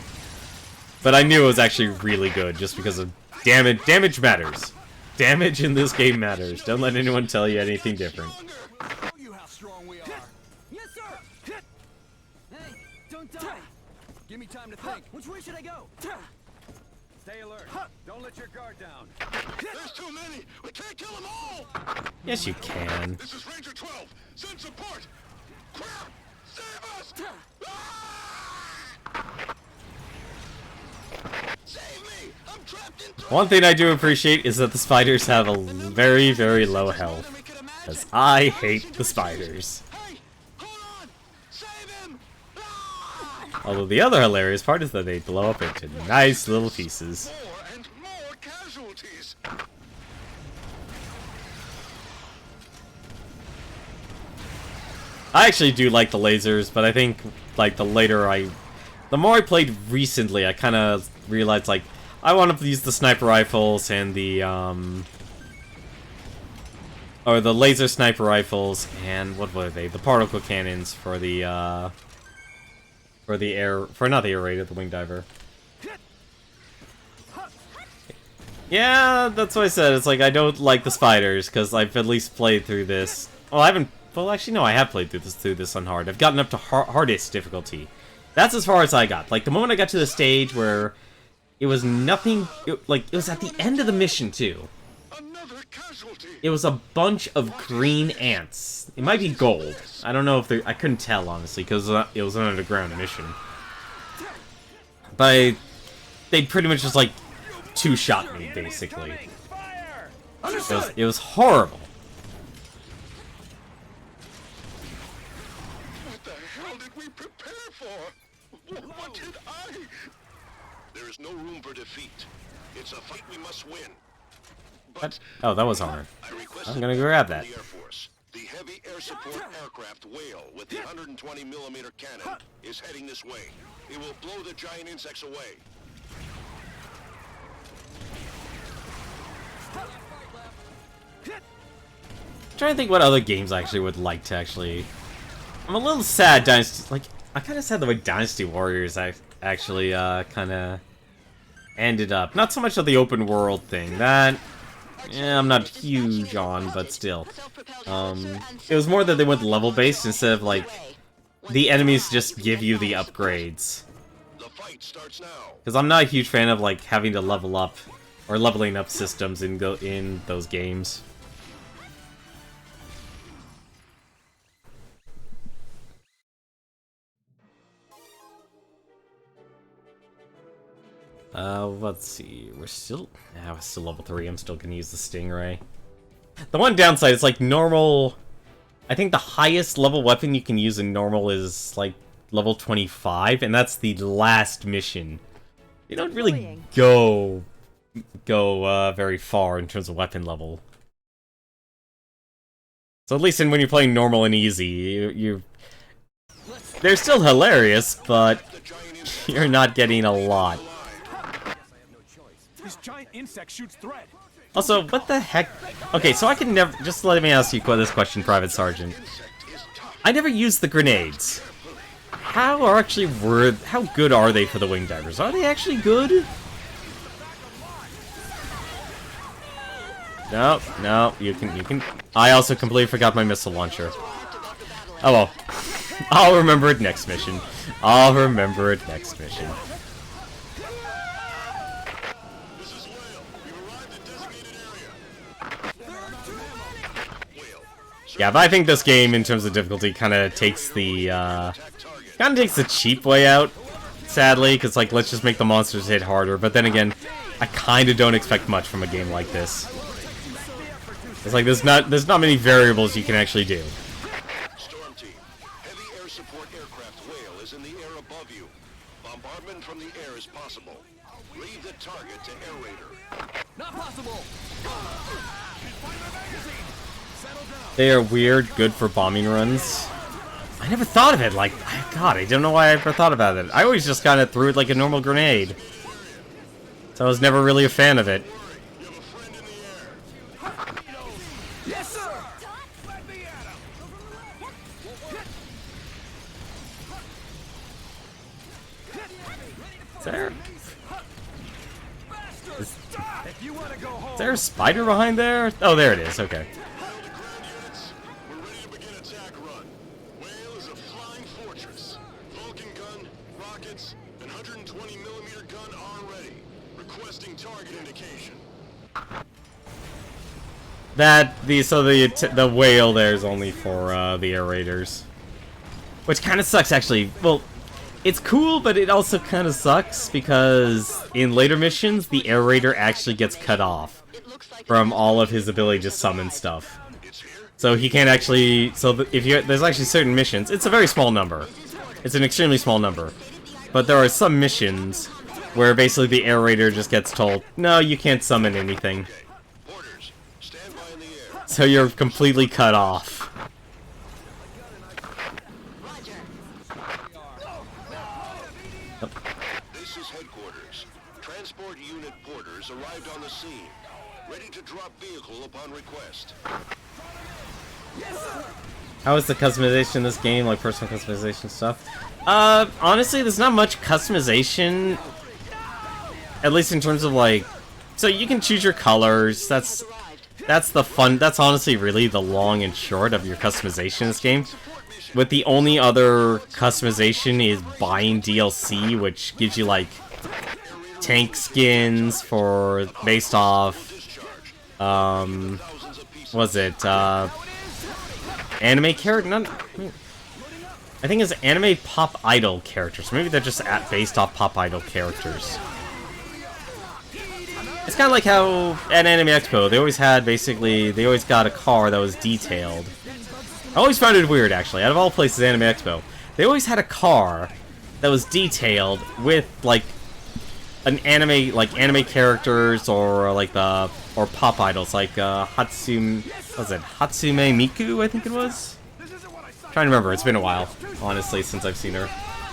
But I knew it was actually really good, just because of damage. Damage matters. Damage in this game matters. Don't let anyone tell you anything different. Show you how strong we are. Yes, sir! Hey, don't die! Give me time to think. Which way should I go? Stay alert. Don't let your guard down. There's too many. We can't kill them all. Yes, you can. This is Ranger 12. Send support. Crap! Save us! Ah! Save me! I'm trapped in. One thing I do appreciate is that the spiders have a very, very low health. Because I hate the spiders. Hey, hold on! Save him! Ah! Although the other hilarious part is that they blow up into nice little pieces. More and more casualties. I actually do like the lasers, but I think, like, the more I played recently, I kind of realized, like, I want to use the sniper rifles and the, or the laser sniper rifles, and what were they? The particle cannons for the, not the air raider, the wing diver. Yeah, that's what I said. It's like, I don't like the spiders, because I've at least played through this. Well, I haven't, well, actually, no, I have played through this on hard. I've gotten up to hardest difficulty. That's as far as I got. Like, the moment I got to the stage where it was nothing, like, it was at the end of the mission, too. Another casualty. It was a bunch of green ants. It might be gold. I don't know if I couldn't tell, honestly, because it was an underground mission. But they pretty much just, like, two-shot me, basically. It was horrible. What the hell did we prepare for? What did I? There is no room for defeat. It's a fight we must win. But Oh, that was armor. I requested I'm gonna grab that. the Air Force. The heavy air support aircraft Whale with the 120mm cannon is heading this way. It will blow the giant insects away. I'm trying to think what other games I actually would like to actually... I'm a little sad Dynasty... Like, I'm kind of sad the way Dynasty Warriors actually, kind of ended up. Not so much of the open world thing. That... Yeah, I'm not huge on, but still. It was more that they went level-based instead of, like, the enemies just give you the upgrades. The fight starts now. Because I'm not a huge fan of, like, having to level up, or leveling up systems in those games. Let's see. We're still level 3. I'm still gonna use the Stingray. The one downside is, like, normal... I think the highest level weapon you can use in normal is, like, level 25, and that's the last mission. You don't really go very far in terms of weapon level. So at least when you're playing normal and easy, they're still hilarious, but you're not getting a lot. This giant insect shoots thread. Also, what the heck? Okay, so I can never... Just let me ask you this question, Private Sergeant. I never used the grenades. How good are they for the wing divers? Are they actually good? No, you can... I also completely forgot my missile launcher. Oh well. I'll remember it next mission. This is Whale. We've arrived at designated area. Whale, Yeah, but I think this game, in terms of difficulty, kind of takes the cheap way out, sadly, because, like, let's just make the monsters hit harder. But then again, I kind of don't expect much from a game like this. It's like there's not many variables you can actually do. Storm team, heavy air support aircraft Whale is in the air above you. Bombardment from the air is possible. Leave the target to Air Raider. Not possible. They are weird, good for bombing runs. I never thought of it like, God, I don't know why I ever thought about it. I always just kind of threw it like a normal grenade. So I was never really a fan of it. You have a friend in the air. Yes, sir. Let me at him. Is there, If you want to go home, is there a spider behind there? Oh, there it is, okay. Ground units, we're ready to begin attack run. Whale is a flying fortress. Vulcan gun, rockets, and 120mm gun are ready. Requesting target indication. The whale there is only for the air raiders, which kind of sucks actually. Well, it's cool, but it also kind of sucks because in later missions the air raider actually gets cut off from all of his ability to summon stuff. So he can't actually. So if you there's actually certain missions, it's a very small number. It's an extremely small number, but there are some missions where basically the air raider just gets told, no, you can't summon anything. Orders, stand by in the air. So you're completely cut off. This is headquarters. Transport unit porters arrived on the scene. Ready to drop vehicle upon request. How is the customization in this game, like personal customization stuff? Honestly, there's not much customization. At least in terms of like, so you can choose your colors. That's the fun. That's honestly really the long and short of your customization in this game. With the only other customization is buying DLC, which gives you like tank skins for based off was it anime character? I think it's anime pop idol characters. Maybe they're just based off pop idol characters. It's kind of like how at Anime Expo they always got a car that was detailed. I always found it weird, actually. Out of all places, Anime Expo, they always had a car that was detailed with like an anime characters or like or pop idols like Hatsume Miku, I think it was. I'm trying to remember. It's been a while, honestly, since I've seen her.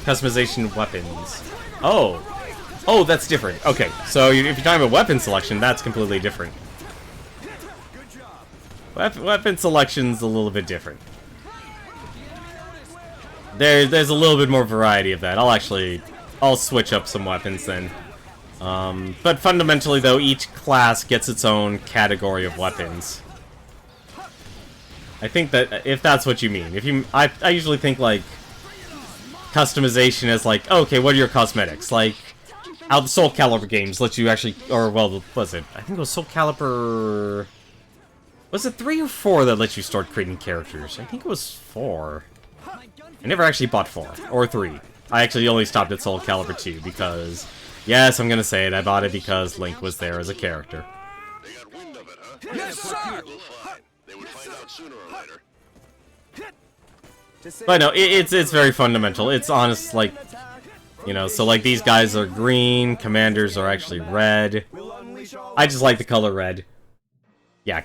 Customization weapons. Oh, that's different. Okay, so if you're talking about weapon selection, that's completely different. Weapon selection's a little bit different. There's a little bit more variety of that. I'll switch up some weapons then. But fundamentally, though, each class gets its own category of weapons. I think that if that's what you mean, I usually think like customization is like, okay, what are your cosmetics? Like how the Soul Calibur games let you actually, or well, was it? I think it was Soul Calibur. Was it 3 or 4 that let you start creating characters? I think it was 4. I never actually bought 4 or 3. I actually only stopped at Soul Calibur 2 because, yes, I'm gonna say it. I bought it because Link was there as a character. They got wind of it, huh? Yes, sir. We'll find. They would find out sooner or later. But no, it's very fundamental. It's honest, like, you know, so like these guys are green, commanders are actually red. I just like the color red. Yeah,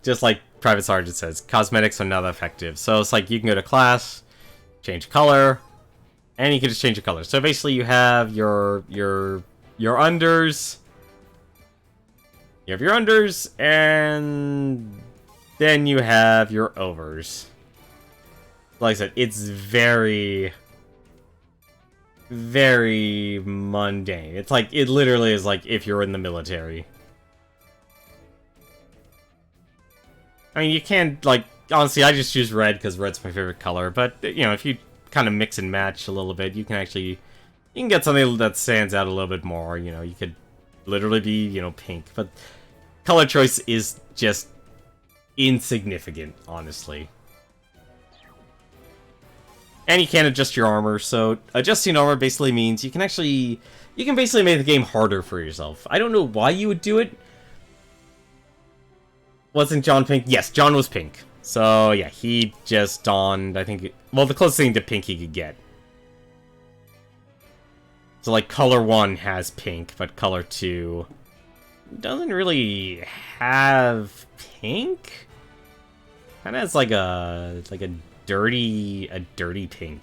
just like Private Sergeant says, cosmetics are not effective. So it's like you can go to class, change color, and you can just change your color. So basically you have your unders. You have your unders, and then you have your overs. Like I said, it's very, very mundane. It's like, it literally is like if you're in the military. I mean, you can, like, honestly, I just choose red because red's my favorite color, but, you know, if you kind of mix and match a little bit, you can get something that stands out a little bit more, you know, you could literally be, you know, pink, but color choice is just insignificant, honestly. And you can't adjust your armor, so adjusting armor basically means you can basically make the game harder for yourself. I don't know why you would do it. Wasn't John pink? Yes, John was pink. So, yeah, he just donned, I think, well, the closest thing to pink he could get. So, like, color 1 has pink, but color 2 doesn't really have pink? Kinda has, like a dirty pink.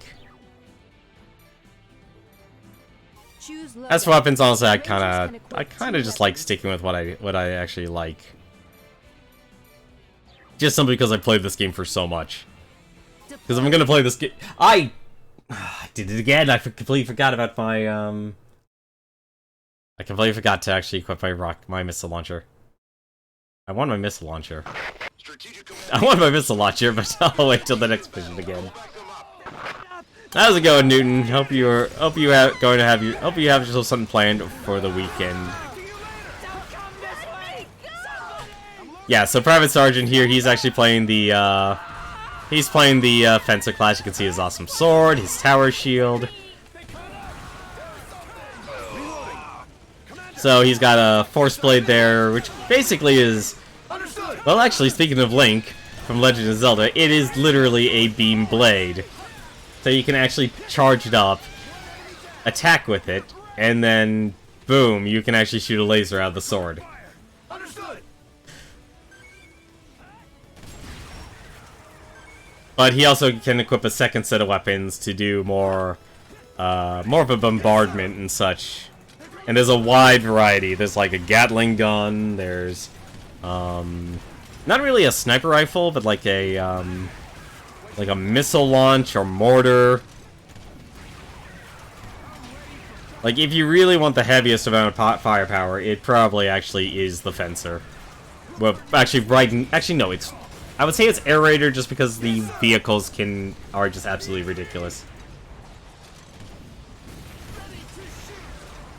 As for weapons, honestly, I kinda just like sticking with what I actually like. Just simply because I played this game for so much. Because if I'm gonna play this game, I did it again. I completely forgot about my I completely forgot to actually equip my missile launcher. I want my missile launcher. I want my missile launcher, but I'll wait till the next mission again. How's it going, Newton? Hope you have yourself something planned for the weekend. Yeah, so Private Sergeant here, he's actually playing the Fencer class. You can see his awesome sword, his tower shield. So he's got a Force Blade there, which basically is, well, actually, speaking of Link from Legend of Zelda, it is literally a beam blade. So you can actually charge it up, attack with it, and then, boom, you can actually shoot a laser out of the sword. But he also can equip a second set of weapons to do more of a bombardment and such. And there's a wide variety. There's like a Gatling gun. There's not really a sniper rifle, but like a missile launch or mortar. Like if you really want the heaviest amount of firepower, it probably actually is the Fencer. Well, actually, no, it's. I would say it's Air Raider just because the vehicles are just absolutely ridiculous.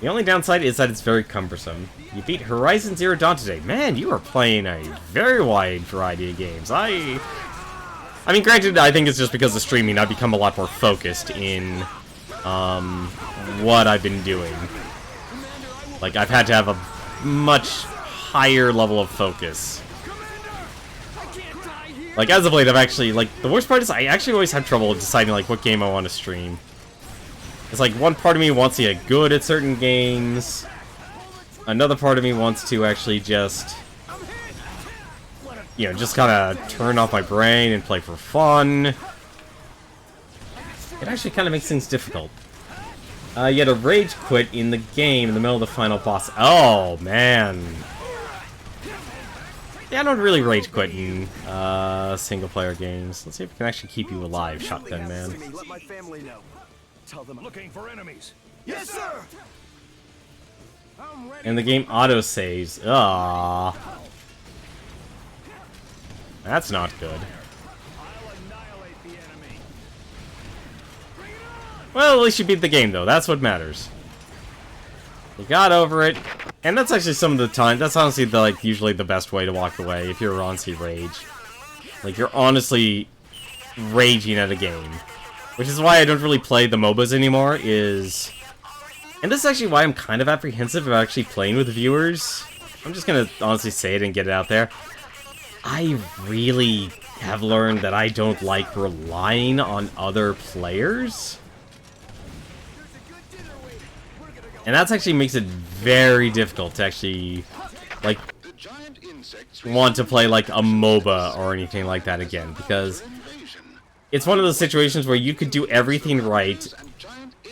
The only downside is that it's very cumbersome. You beat Horizon Zero Dawn today. Man, you are playing a very wide variety of games. I mean, granted, I think it's just because of streaming, I've become a lot more focused in what I've been doing. Like, I've had to have a much higher level of focus. Like, as of late, I've actually, like, the worst part is I actually always have trouble deciding, like, what game I want to stream. It's like, one part of me wants to get good at certain games. Another part of me wants to actually just, you know, just kind of turn off my brain and play for fun. It actually kind of makes things difficult. You had a rage quit in the game in the middle of the final boss. Oh, man. Yeah, I don't really rage quit in single-player games. Let's see if we can actually keep you alive, Shotgun Man. Let my family know. Tell them Looking for enemies. yes, sir. And the game auto-saves. Ah, that's not good. Well, at least you beat the game, though. That's what matters. You got over it. And that's actually some of the time. That's honestly, usually the best way to walk away if you're honestly rage. Like, you're honestly raging at a game. Which is why I don't really play the MOBAs anymore, is... And this is actually why I'm kind of apprehensive about actually playing with viewers. I'm just gonna honestly say it and get it out there. I really have learned that I don't like relying on other players. And that actually makes it very difficult to actually, like, want to play, like, a MOBA or anything like that again. Because it's one of those situations where you could do everything right,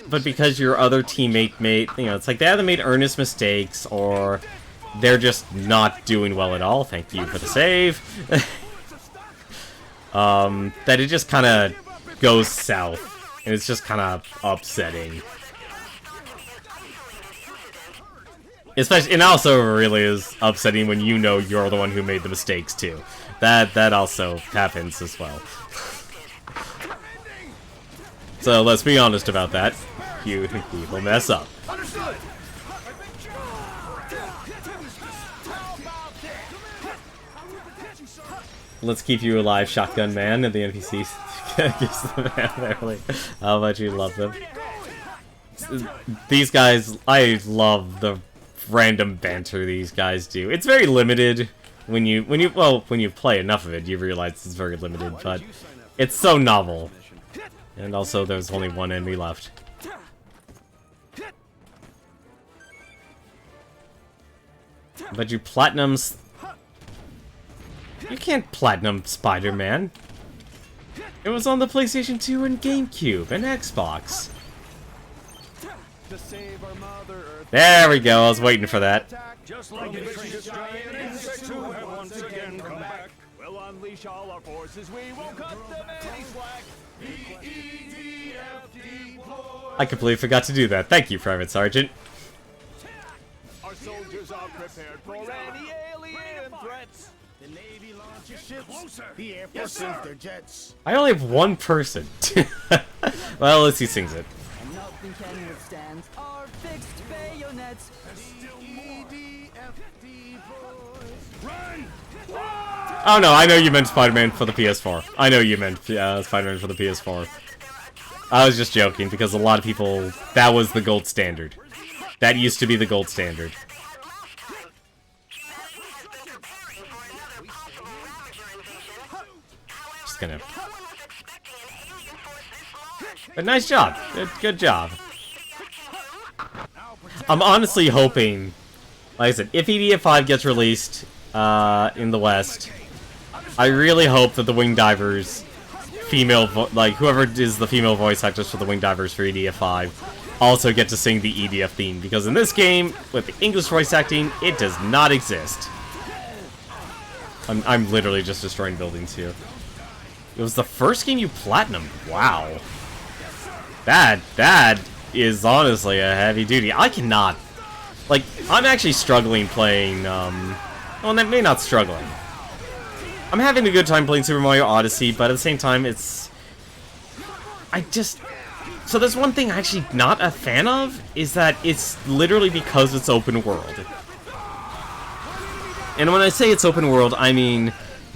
but because your other teammate made, you know, it's like they either made earnest mistakes or they're just not doing well at all. Thank you for the save. That it just kind of goes south, and it's just kind of upsetting. Especially, and also really is upsetting when you know you're the one who made the mistakes too. That also happens as well. So let's be honest about that. You people mess up. let's keep you alive, shotgun man, and the NPCs gives them barely. How much you love them. These guys, I love the random banter these guys do. It's very limited when you play enough of it, you realize it's very limited, but it's so novel. And also, there's only one enemy left. But you platinums... You can't platinum Spider-Man. It was on the PlayStation 2 and GameCube and Xbox. There we go, I was waiting for that. Just like giant insects who have once again come back. We'll unleash all our forces. We won't cut them any slack. The EDF deploy. I completely forgot to do that. Thank you, Private Sergeant. Our soldiers are prepared for any alien threats. The Navy launches ships. The Air Force sends their jets. I only have one person. Well, let's see, sings it. And nothing can withstand our fixed bayonets. Run! Oh no, I know you meant Spider-Man for the PS4. I know you meant Spider-Man for the PS4. I was just joking, because a lot of people... That was the gold standard. That used to be the gold standard. Just gonna... But nice job. Good job. I'm honestly hoping... Like I said, if EDF 5 gets released in the West, I really hope that the Wing Divers female, whoever is the female voice actress for the Wing Divers for EDF 5, also get to sing the EDF theme, because in this game, with the English voice acting, it does not exist. I'm literally just destroying buildings here. It was the first game you platinumed. Wow. That is honestly a heavy duty. I cannot... Like, I'm actually struggling playing, well, maybe not struggling. I'm having a good time playing Super Mario Odyssey, but at the same time, it's... So there's one thing I'm actually not a fan of, is that it's literally because it's open world. And when I say it's open world, I mean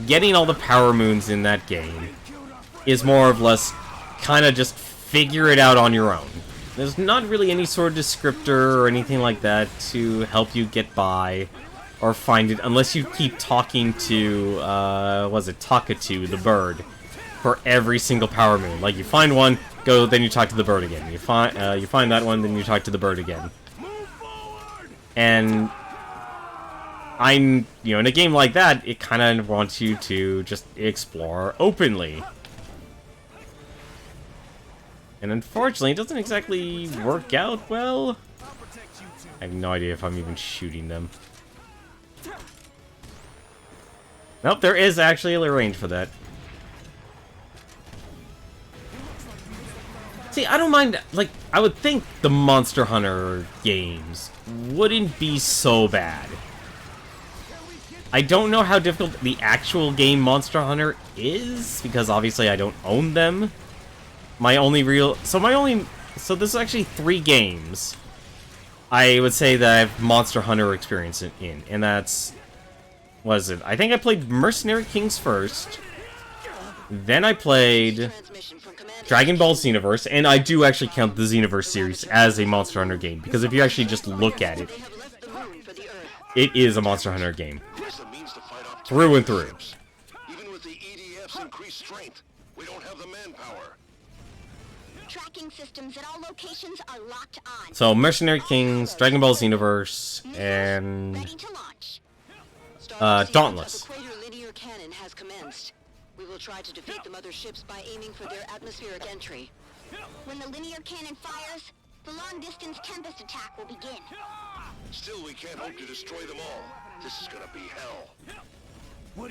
getting all the power moons in that game is more or less kind of just figure it out on your own. There's not really any sort of descriptor or anything like that to help you get by or find it, unless you keep talking to, Takatu, the bird, for every single power moon. Like, you find one, go, then you talk to the bird again. You find that one, then you talk to the bird again. And in a game like that, it kind of wants you to just explore openly. And unfortunately, it doesn't exactly work out well. I have no idea if I'm even shooting them. Nope, there is actually a range for that. See, I don't mind, like, I would think the Monster Hunter games wouldn't be so bad. I don't know how difficult the actual game Monster Hunter is, because obviously I don't own them. So there's actually 3 games I would say that I have Monster Hunter experience in, and that's... What is it? I think I played Mercenary Kings first, then I played Dragon Ball Xenoverse, and I do actually count the Xenoverse series as a Monster Hunter game, because if you actually just look at it, it is a Monster Hunter game. Through and through. Even with the EDF's increased strength, we don't have the manpower. Tracking systems at all locations are locked on. So, Mercenary Kings, Dragon Ball Xenoverse, and... Ready to launch. Dauntless. The Equator linear cannon has commenced. We will try to defeat the mother ships by aiming for their atmospheric entry. When the linear cannon fires, the long-distance Tempest attack will begin. Still, we can't hope to destroy them all. This is gonna be hell.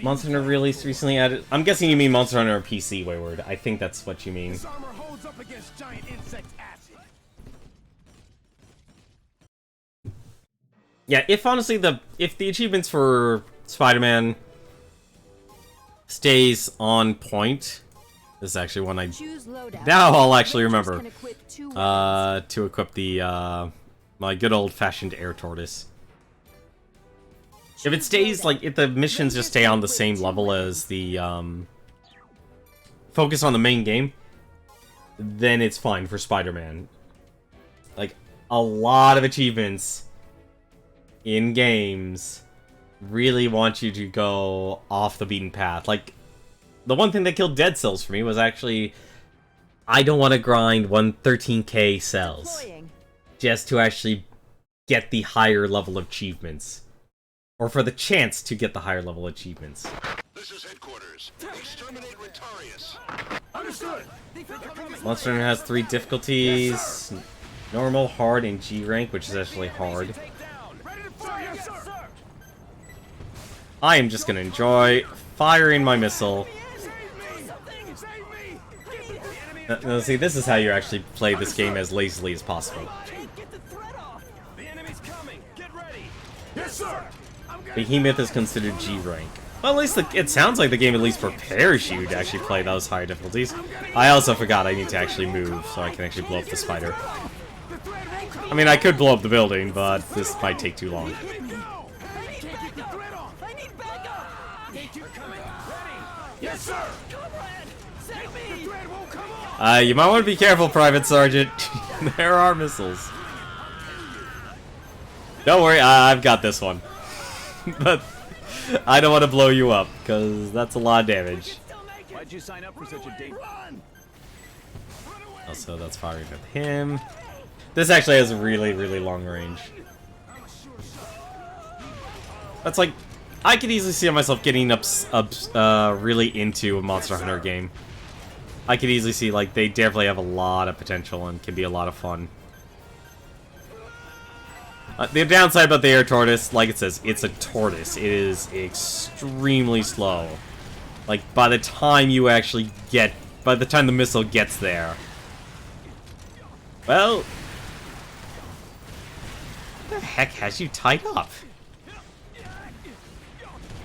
Monster Hunter released recently added... I'm guessing you mean Monster Hunter PC, Wayward. I think that's what you mean. This armor holds up against giant insect acid. Yeah, if honestly if the achievements for Spider-Man stays on point, this is actually one I... Choose loadout. Now I'll actually Rangers remember can equip 2 weapons. to equip the my good old-fashioned air tortoise. If it stays, like, if the missions just stay on the same level as the, focus on the main game, then it's fine for Spider-Man. Like, a lot of achievements in games really want you to go off the beaten path. Like, the one thing that killed Dead Cells for me was actually, I don't want to grind 113k cells just to actually get the higher level achievements. Or for the chance to get the higher level achievements. This is headquarters. Exterminate Retarius. Understood. Monster Hunter has 3 difficulties. Normal, hard, and G rank, which is actually hard. I am just gonna enjoy firing my missile. Now, see, this is how you actually play this game as lazily as possible. The enemy's coming. Get ready. Yes, sir. Behemoth is considered G rank. Well, at least it sounds like the game at least prepares you to actually play those higher difficulties. I also forgot I need to actually move so I can actually blow up the spider. I mean, I could blow up the building, but this might take too long. Yes, sir. You might want to be careful, Private Sergeant. There are missiles. Don't worry, I've got this one. But I don't want to blow you up, because that's a lot of damage. Why'd you sign up for such a date? Also, that's firing at him. This actually has a really, really long range. That's like, I could easily see myself getting really into a Monster Hunter game. I could easily see, like, they definitely have a lot of potential and can be a lot of fun. The downside about the air tortoise, like it says, it's a tortoise. It is extremely slow. Like, by the time you actually get... By the time the missile gets there... Well... What the heck has you tied up?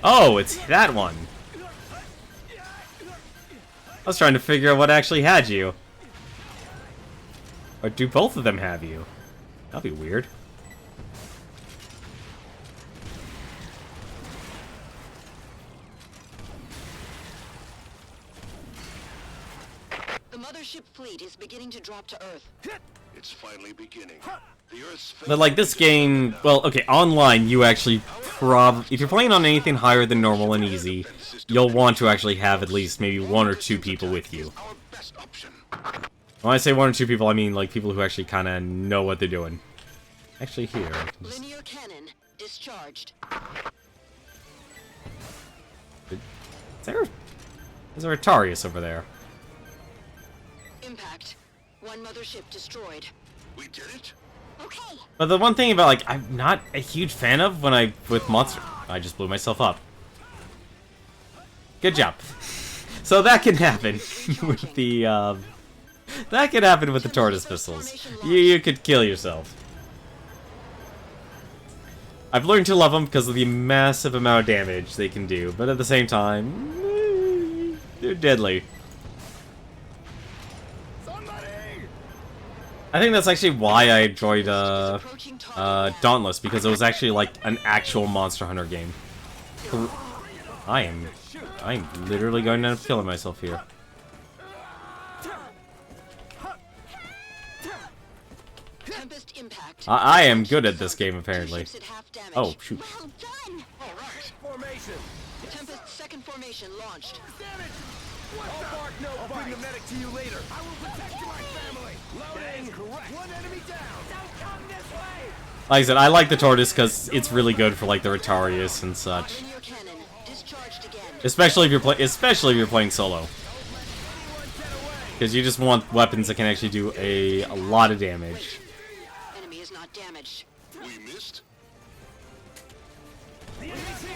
Oh, it's that one. I was trying to figure out what actually had you. Or do both of them have you? That'd be weird. The mothership fleet is beginning to drop to Earth. It's finally beginning. The Earth's But like this game, well, okay, online you actually if you're playing on anything higher than normal and easy, you'll want to actually have at least maybe 1 or 2 people with you. our best option. When I say 1 or 2 people, I mean like people who actually kind of know what they're doing. Actually, here. I can just... Linear cannon discharged. There's a Retarius over there. Impact. 1 mothership destroyed. We did it? Okay. But the one thing about, like, I'm not a huge fan of when with Monster... I just blew myself up. Good job. So that can happen with the, that can happen with the tortoise missiles. You could kill yourself. I've learned to love them because of the massive amount of damage they can do, but at the same time, they're deadly. I think that's actually why I enjoyed Dauntless, because it was actually like an actual Monster Hunter game. I'm literally going to end up killing myself here. Tempest impact. I am good at this game, apparently. Ships at half damage. Oh, shoot. Well done. All right. Formation. Tempest second formation launched. I'll bark no I'll bring the medic to you later. I will protect my family. Loading. Correct. 1 enemy down. Don't come this way. Like I said, I like the tortoise because it's really good for like the Retarius and such. Linear cannon discharged again. Especially if you're playing solo. Because you just want weapons that can actually do a lot of damage. Enemy is not damaged. We missed? The enemy's here.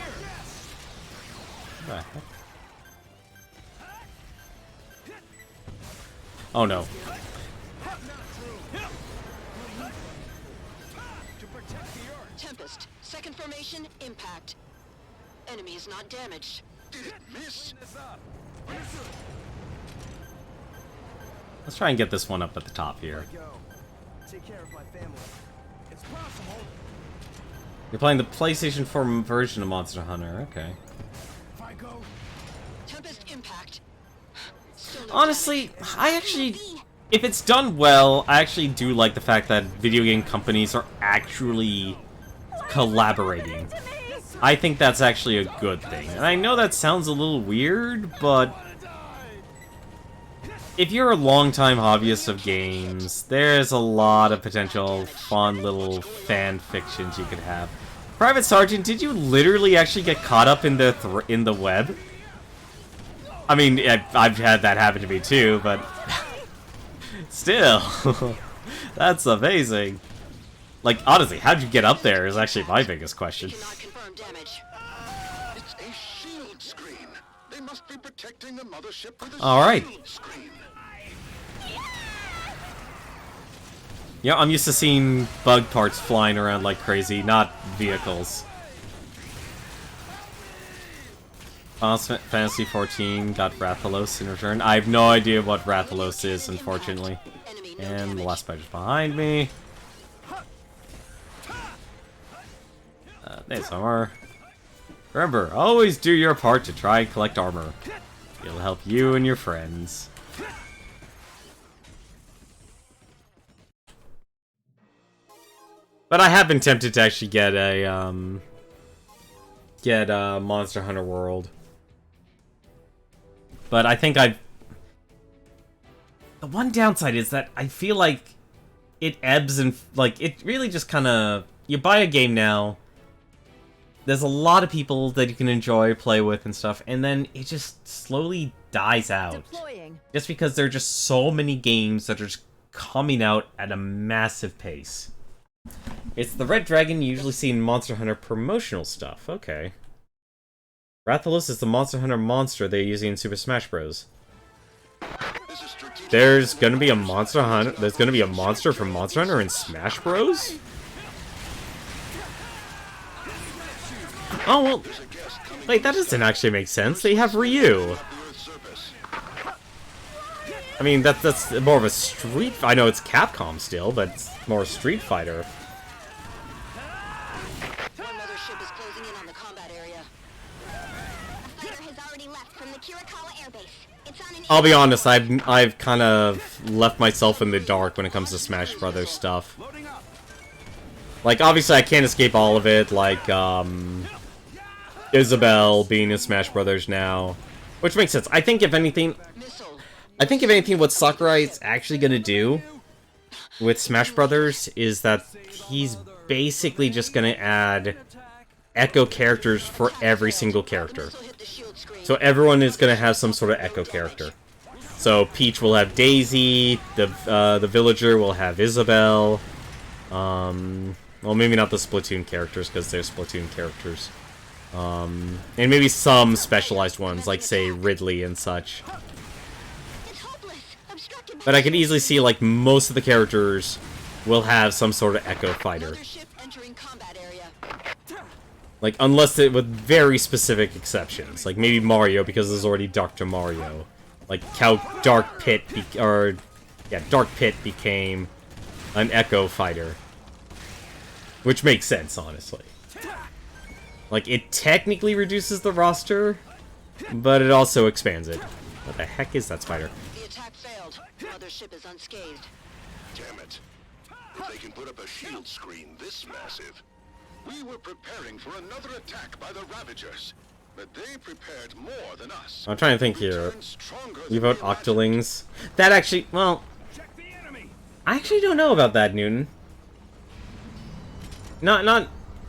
What the heck? Oh no. Tempest second formation impact. Enemy is not damaged. Did it miss? Let's try and get this one up at the top here. Go. Take care of my family. It's possible. You're playing the PlayStation 4 version of Monster Hunter, okay. If I go, Tempest impact. Still no Honestly, damage. I actually... If it's done well, I actually do like the fact that video game companies are actually collaborating. I think that's actually a good thing. And I know that sounds a little weird, but... if you're a longtime hobbyist of games, there's a lot of potential fun little fan fictions you could have. Private Sergeant, did you literally actually get caught up in the web? I mean, I've had that happen to me too, but... still, that's amazing. Like, honestly, how'd you get up there is actually my biggest question. Cannot confirm damage. It's a shield screen. They must be protecting the mothership with a Alright. shield screen. Yeah, I'm used to seeing bug parts flying around like crazy, not vehicles. Final Fantasy 14 got Rathalos in return. I have no idea what Rathalos is, unfortunately. Enemy no And the damage. last fighter's behind me. There's armor. Remember, always do your part to try and collect armor. It'll help you and your friends. But I have been tempted to actually get a Monster Hunter World. But I think the one downside is that I feel like it ebbs and, like, it really just kind of... You buy a game now, there's a lot of people that you can enjoy, play with and stuff, and then it just slowly dies out. Deploying. Just because there are just so many games that are just coming out at a massive pace. It's the Red Dragon you usually see in Monster Hunter promotional stuff. Okay. Rathalos is the Monster Hunter monster they're using in Super Smash Bros. There's gonna be a Monster Hunter. There's gonna be a monster from Monster Hunter in Smash Bros. Oh well. Wait, that doesn't actually make sense. They have Ryu. I mean, that's more of a Street. I know it's Capcom still, but it's more Street Fighter. One mothership is closing in on the combat area. A fighter has already left from the Kirikawa Air Base. It's on an I'll be honest, I've kind of left myself in the dark when it comes to Smash Brothers stuff. Like, obviously I can't escape all of it, like, Isabelle being in Smash Brothers now. Which makes sense. I think if anything, what Sakurai is actually gonna do with Smash Brothers is that he's basically just gonna add echo characters for every single character. Also hit the shield screen. So everyone is gonna have some sort of echo character. So Peach will have Daisy, the villager will have Isabelle. Well, maybe not the Splatoon characters because they're Splatoon characters. And maybe some specialized ones, like say Ridley and such. It's hopeless. Obstructed by But I can easily see like most of the characters will have some sort of echo fighter. Mothership entering combat area. Like, unless it with very specific exceptions. Like, maybe Mario, because there's already Dr. Mario. Like, how Dark Pit became an Echo fighter. Which makes sense, honestly. Like, it technically reduces the roster, but it also expands it. What the heck is that spider? The attack failed. Mothership is unscathed. Damn it. If they can put up a shield screen this massive. We were preparing for another attack by the Ravagers, but they prepared more than us. I'm trying to think here. Returned stronger You than vote we imagined. Octolings. That actually, well, I actually don't know about that, Newton. Not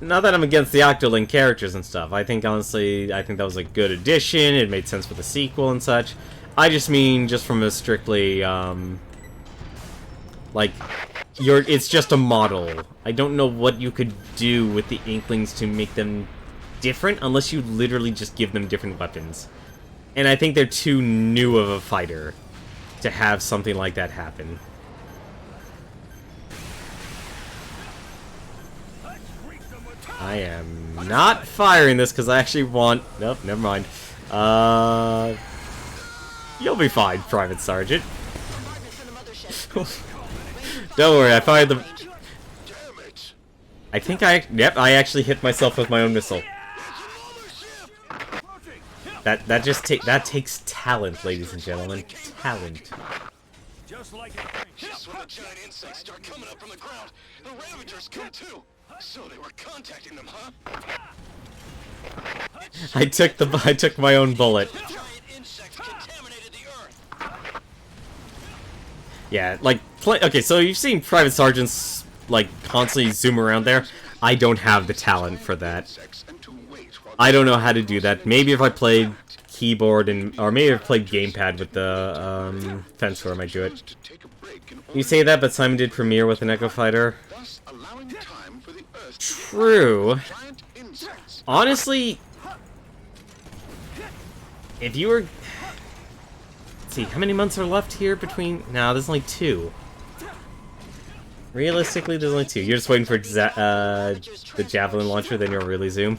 that I'm against the Octoling characters and stuff. I think, honestly, I think that was a good addition. It made sense for the sequel and such. I just mean, just from a strictly, like, it's just a model. I don't know what you could do with the Inklings to make them different, unless you literally just give them different weapons. And I think they're too new of a fighter to have something like that happen. I am not firing this because I actually want... Nope, never mind. You'll be fine, Private Sergeant. Target for the mothership. Don't worry, I fired the... Damn it. I think yep, I actually hit myself with my own missile. That takes talent, ladies and gentlemen. Talent. Just like it. Just when the giant insects start coming up from the ground, the Ravagers come too. So they were contacting them, huh? I took my own bullet. Giant insects contaminated the Earth. Yeah, like okay, so you've seen private sergeants like constantly zoom around there. I don't have the talent for that. I don't know how to do that. Maybe if I played keyboard or maybe if I played gamepad with the fence where I might do it. You say that, but Simon did Premiere with an Echo Fighter. True. Honestly, if you were... Let's see, how many months are left here between... No, there's only 2. Realistically, there's only 2. You're just waiting for the Javelin launcher, then you'll really zoom.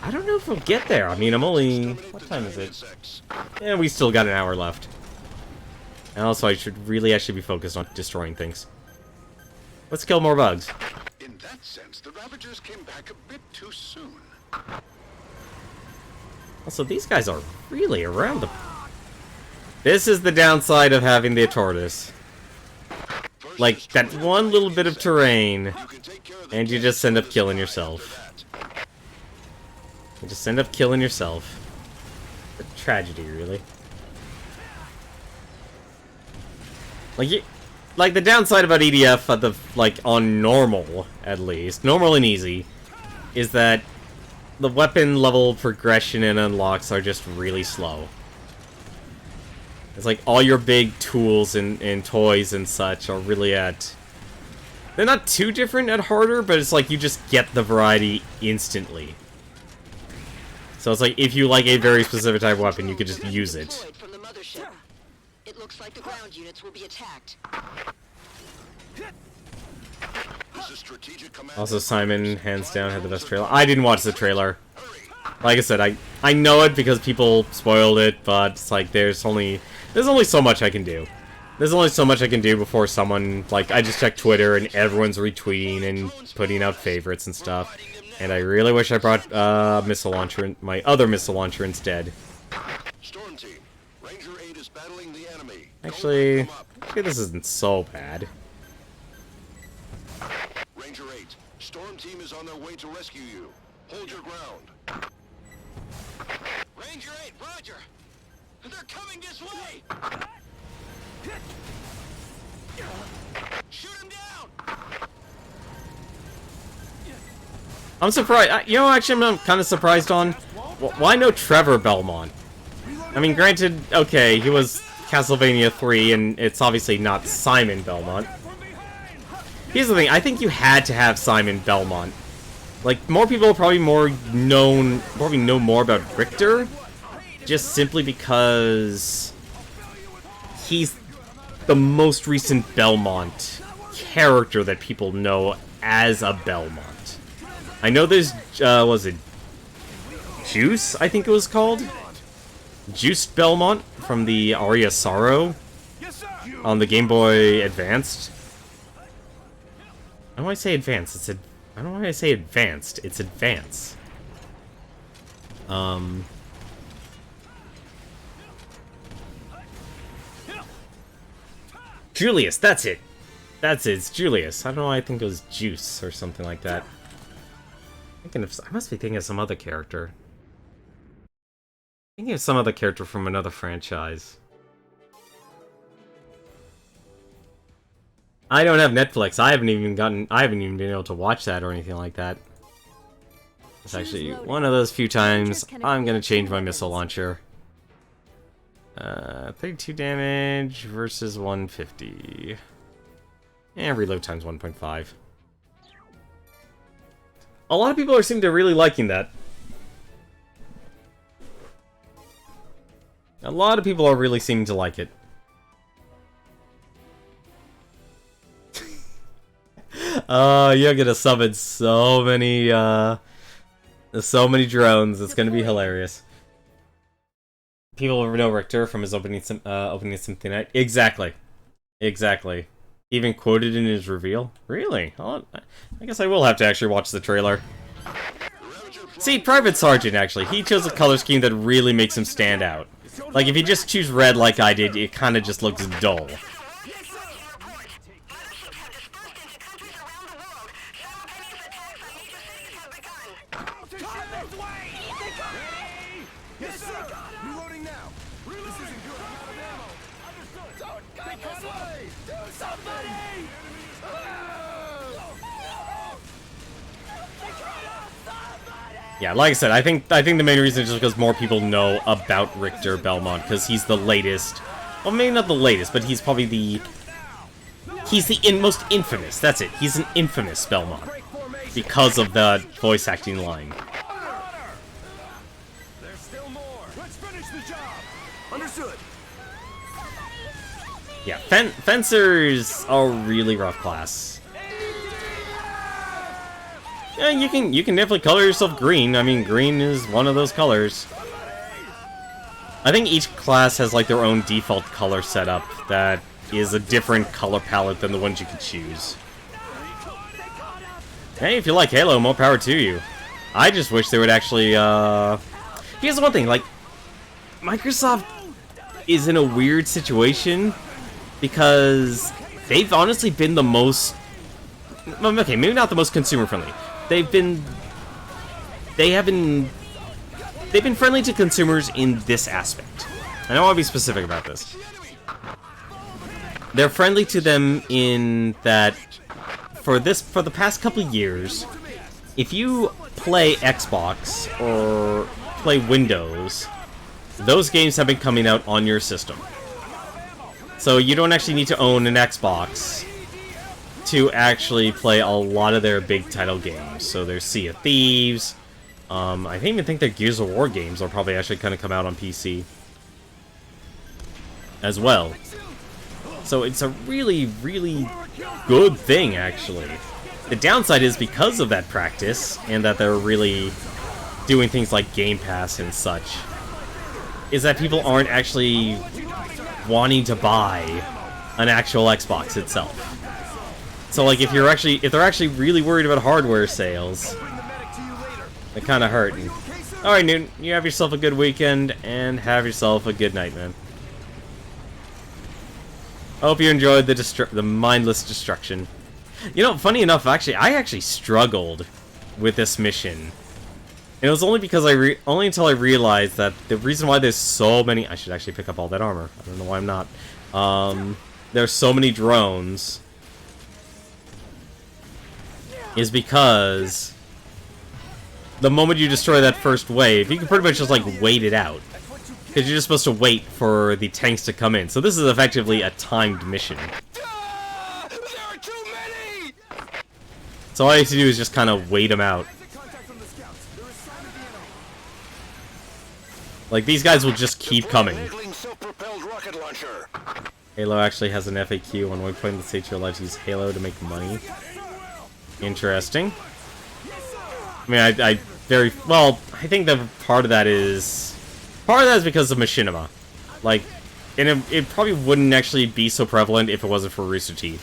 I don't know if we'll get there. I mean, I'm only... What time is it? Yeah, we still got an hour left. And also, I should really actually be focused on destroying things. Let's kill more bugs. In that sense, the Ravagers came back a bit too soon. Also, these guys are really around the... This is the downside of having the tortoise. Like, that one little bit of terrain, and you just end up killing yourself. You just end up killing yourself. A tragedy, really. Like the downside about EDF, on normal, at least, normal and easy, is that the weapon level progression and unlocks are just really slow. It's like all your big tools and toys and such are really at... They're not too different at harder, but it's like you just get the variety instantly. So it's like if you like a very specific type of weapon, you could just use it. From the mothership. It looks like the ground units will be attacked. Also, Simon, hands down, had the best trailer. I didn't watch the trailer. Like I said, I know it because people spoiled it, but it's like there's only so much I can do. There's only so much I can do before someone, like, I just checked Twitter and everyone's retweeting and putting out favorites and stuff. And I really wish I brought missile launcher, my other missile launcher instead. Storm team, Ranger 8 is battling the enemy. Actually, this isn't so bad. Ranger 8, Storm team is on their way to rescue you. Hold your ground. Ranger 8, roger. They're coming this way. Shoot him down. I'm surprised. You know, actually, I'm kind of surprised on why no Trevor Belmont. I mean, granted, okay, he was Castlevania 3, and it's obviously not Simon Belmont. Here's the thing: I think you had to have Simon Belmont. Like, more people probably know more about Richter, just simply because he's the most recent Belmont character that people know as a Belmont. I know there's, was it Juice, I think it was called? Juiced Belmont from the Aria Sorrow on the Game Boy Advanced. I don't want to say Advanced, I don't want to say Advanced, it's Advance. Julius, that's it! That's it, it's Julius. I don't know why I think it was Juice or something like that. I must be thinking of some other character. Thinking of some other character from another franchise. I don't have Netflix. I haven't even been able to watch that or anything like that. It's actually one of those few times I'm gonna change my missile launcher. 32 damage versus 150. And reload times 1.5. A lot of people seem to really liking that. A lot of people are really seeming to like it. You're gonna summon so many drones. It's gonna be hilarious. People know Richter from his opening Symphony Night. Exactly. Exactly. Even quoted in his reveal? Really? I guess I will have to actually watch the trailer. See, Private Sergeant, actually, he chose a color scheme that really makes him stand out. Like, if you just choose red like I did, it kind of just looks dull. Yes, sir! Reloading now! This isn't good, I'm out of ammo! Understood! Don't go this way! Do something! Yeah, like I said, I think the main reason is just because more people know about Richter Belmont, because he's the latest. Well, maybe not the latest, but he's probably the... He's the most infamous, that's it. He's an infamous Belmont. Because of the voice acting line. There's still more! Let's finish the job! Understood! Yeah, Fencers are a really rough class. Yeah, you can definitely color yourself green. I mean, green is one of those colors. I think each class has like their own default color setup that is a different color palette than the ones you can choose. Hey, if you like Halo, more power to you. I just wish they would actually, Here's one thing, like, Microsoft is in a weird situation because they've honestly been the most... Okay, maybe not the most consumer-friendly. They've been friendly to consumers in this aspect. And I want to be specific about this. They're friendly to them in that for the past couple years, if you play Xbox or play Windows, those games have been coming out on your system. So you don't actually need to own an Xbox to actually play a lot of their big title games. So there's Sea of Thieves. I even think their Gears of War games will probably actually kind of come out on PC as well. So it's a really, really good thing, actually. The downside is because of that practice, and that they're really doing things like Game Pass and such, is that people aren't actually wanting to buy an actual Xbox itself. So, like, if they're actually really worried about hardware sales, they kind of hurt. Alright, Newton, you have yourself a good weekend, and have yourself a good night, man. I hope you enjoyed the mindless destruction. You know, funny enough, I actually struggled with this mission. And it was only because only until I realized that the reason why there's so many... I should actually pick up all that armor. I don't know why I'm not. There's so many drones is because the moment you destroy that first wave, you can pretty much just, like, wait it out. Because you're just supposed to wait for the tanks to come in. So this is effectively a timed mission. There are too many! So all you have to do is just kind of wait them out. Like, these guys will just keep coming. Halo actually has an FAQ on what point in the stage of your life to use Halo to make money. Interesting. I mean, I think that part of that is because of machinima. Like, and it probably wouldn't actually be so prevalent if it wasn't for Rooster Teeth.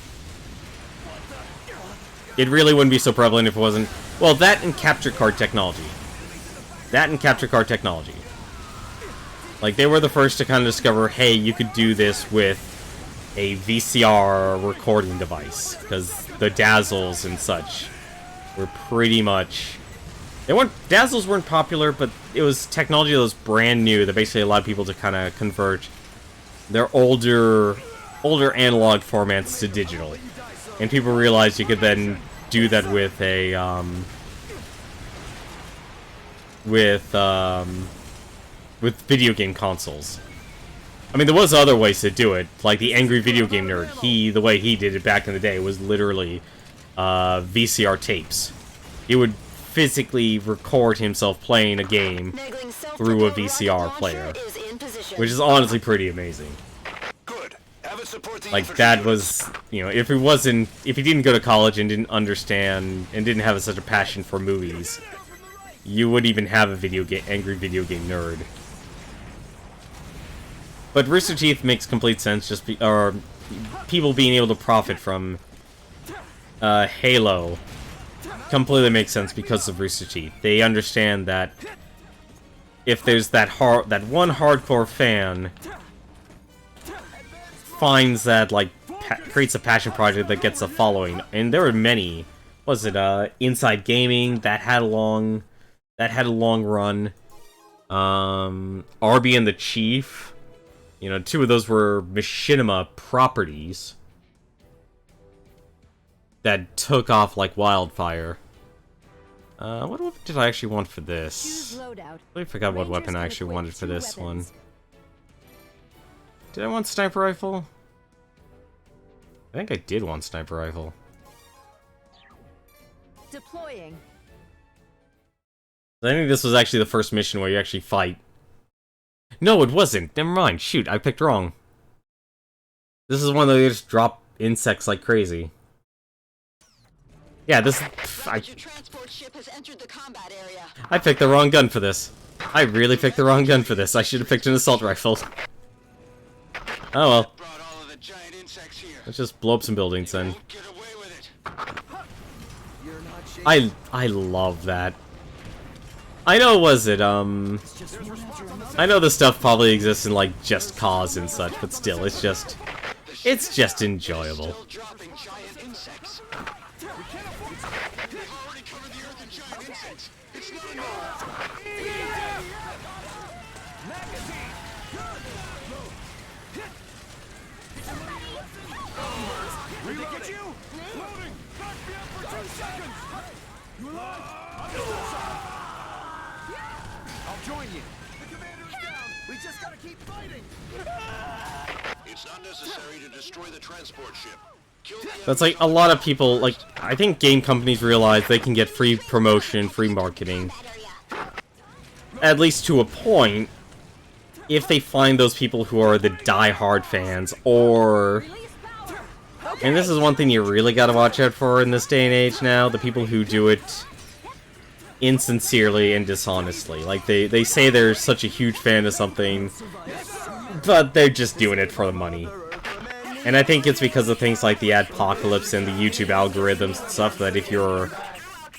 It really wouldn't be so prevalent if it wasn't... Well, that and capture card technology. Like, they were the first to kind of discover, hey, you could do this with a VCR recording device. Because the Dazzles and such were pretty much... Dazzles weren't popular, but it was technology that was brand new that basically allowed people to kind of convert their older analog formats to digital. And people realized you could then do that with a, with video game consoles. I mean, there was other ways to do it, like the Angry Video Game Nerd. The way he did it back in the day was literally VCR tapes. He would physically record himself playing a game through a VCR player, which is honestly pretty amazing. Like, that was, you know, if he didn't go to college and didn't understand and didn't have such a passion for movies, you wouldn't even have a Angry Video Game Nerd. But Rooster Teeth makes complete sense, people being able to profit from Halo completely makes sense because of Rooster Teeth. They understand that if there's that one hardcore fan finds that, like, creates a passion project that gets a following, and there were many. Was it Inside Gaming that had a long run? Arby and the Chief, you know, 2 of those were machinima properties that took off like wildfire. What weapon did I actually want for this? I forgot what weapon I actually wanted for this one. Did I want sniper rifle? I think I did want sniper rifle. Deploying. I think this was actually the first mission where you actually fight. No, it wasn't. Never mind. Shoot, I picked wrong. This is one that they just drop insects like crazy. Yeah, this... I picked the wrong gun for this. I really picked the wrong gun for this. I should have picked an assault rifle. Oh well. Let's just blow up some buildings then. I love that. I know, I know this stuff probably exists in, like, Just Cause and such, but still, it's just enjoyable. Join you. The commander's down. We just gotta keep fighting. It's not necessary to destroy the transport ship. That's like a lot of people, like, I think game companies realize they can get free promotion, free marketing. At least to a point, if they find those people who are the die-hard fans, or... And this is one thing you really gotta watch out for in this day and age now, the people who do it insincerely and dishonestly. Like, they say they're such a huge fan of something, but they're just doing it for the money. And I think it's because of things like the adpocalypse and the YouTube algorithms and stuff, that if you're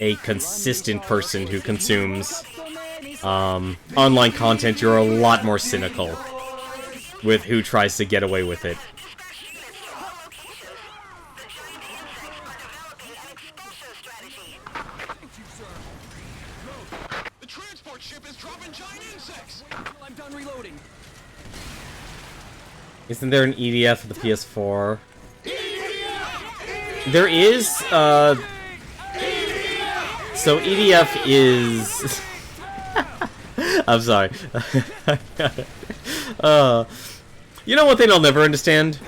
a consistent person who consumes online content, you're a lot more cynical with who tries to get away with it. The transport ship is dropping giant insects. I'm done reloading. Isn't there an EDF for the PS4? There is, so EDF is... I'm sorry. You know one thing I'll never understand?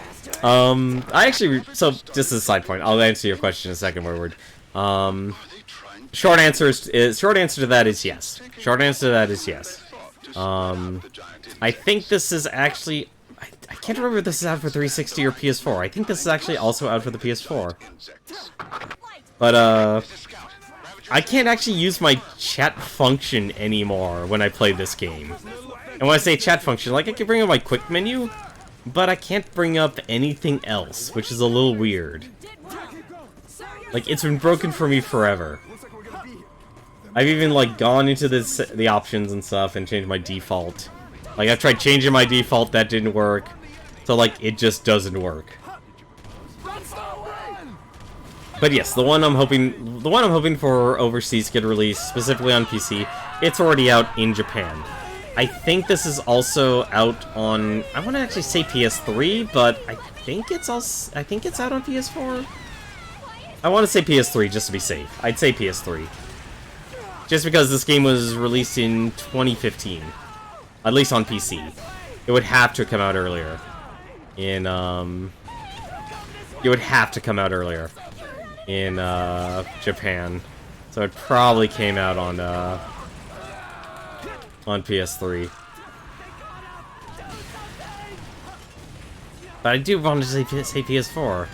I actually... So, just as a side point, I'll answer your question in a second, Word. Short answer to that is yes. Short answer to that is yes. I think this is actually... I can't remember if this is out for 360 or PS4. I think this is actually also out for the PS4. But, I can't actually use my chat function anymore when I play this game. And when I say chat function, like, I can bring up my quick menu, but I can't bring up anything else, which is a little weird. Like, it's been broken for me forever. I've even, like, gone into the options and stuff and changed my default. Like, I've tried changing my default, that didn't work. So, like, it just doesn't work. But yes, the one I'm hoping for overseas to get released, specifically on PC, it's already out in Japan. I think this is also out on, I want to actually say PS3, but I think it's out on PS4. I want to say PS3 just to be safe. I'd say PS3. Just because this game was released in 2015. At least on PC. It would have to come out earlier. It would have to come out earlier in Japan. So it probably came out on PS3. But I do want to say PS4.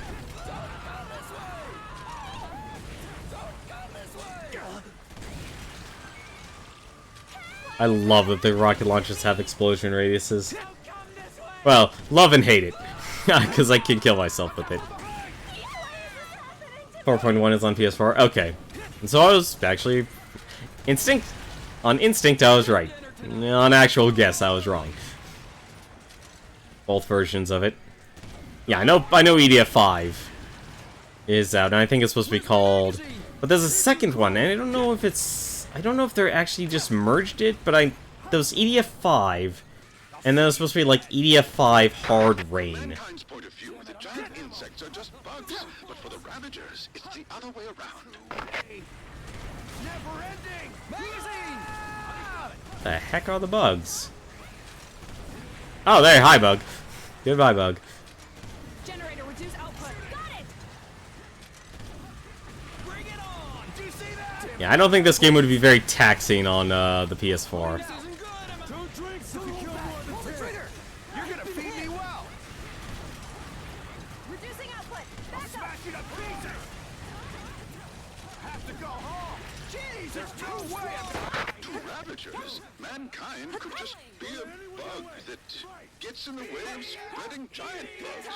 I love that the rocket launchers have explosion radiuses. Well, love and hate it. Because I can kill myself with it. 4.1 is on PS4. Okay. And so I was actually... On instinct, I was right. On actual guess, I was wrong. Both versions of it. Yeah, I know EDF 5 is out, and I think it's supposed to be called... But there's a second one, and I don't know if it's... I don't know if they're actually just merged it, but there was EDF 5, and then it was supposed to be like EDF 5 Hard Rain. Mankind's point of view, the giant insects are just bugs, but for the Ravagers, it's the other way around. Never ending! Magazine! The heck are the bugs? Oh, there, hi, bug. Goodbye, bug. Generator, reduce output. Got it! Bring it on! Do you see that? Yeah, I don't think this game would be very taxing on the PS4. This isn't good! Two drinks if you kill more than 10. Trigger! You're gonna feed me well! Reducing output. I'll Back up. smash you to pieces! Have to go home! Jeez, there's no way I'm... To Ravagers, mankind could just be a bug that gets in the way of spreading giant bugs.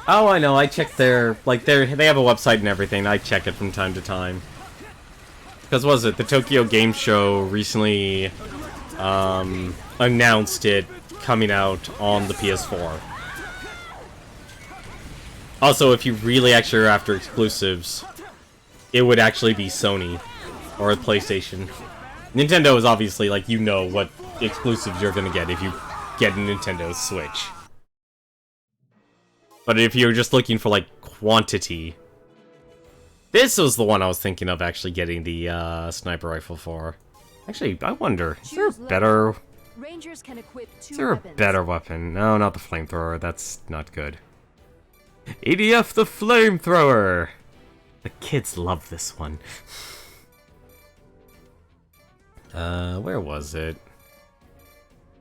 Oh, I know. I checked their they have a website and everything. I check it from time to time. Because what was it? The Tokyo Game Show recently announced it coming out on the PS4. Also, if you really actually are after exclusives, it would actually be Sony or PlayStation. Nintendo is obviously like, you know what exclusives you're gonna get if you get a Nintendo Switch. But if you're just looking for like quantity, this was the one I was thinking of actually getting the sniper rifle for. Actually, I wonder, is there a better? Rangers can equip 2 Is there a weapons. better weapon? No, not the flamethrower. That's not good. EDF the flamethrower. The kids love this one. Where was it?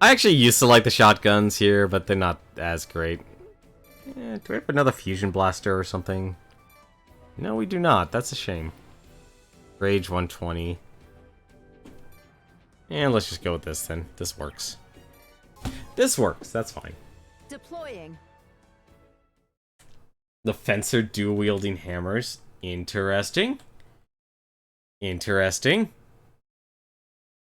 I actually used to like the shotguns here, but they're not as great. Do we have another fusion blaster or something? No, we do not. That's a shame. Rage 120. And let's just go with this then. This works. This works. That's fine. Deploying. The Fencer dual-wielding hammers. Interesting. Interesting.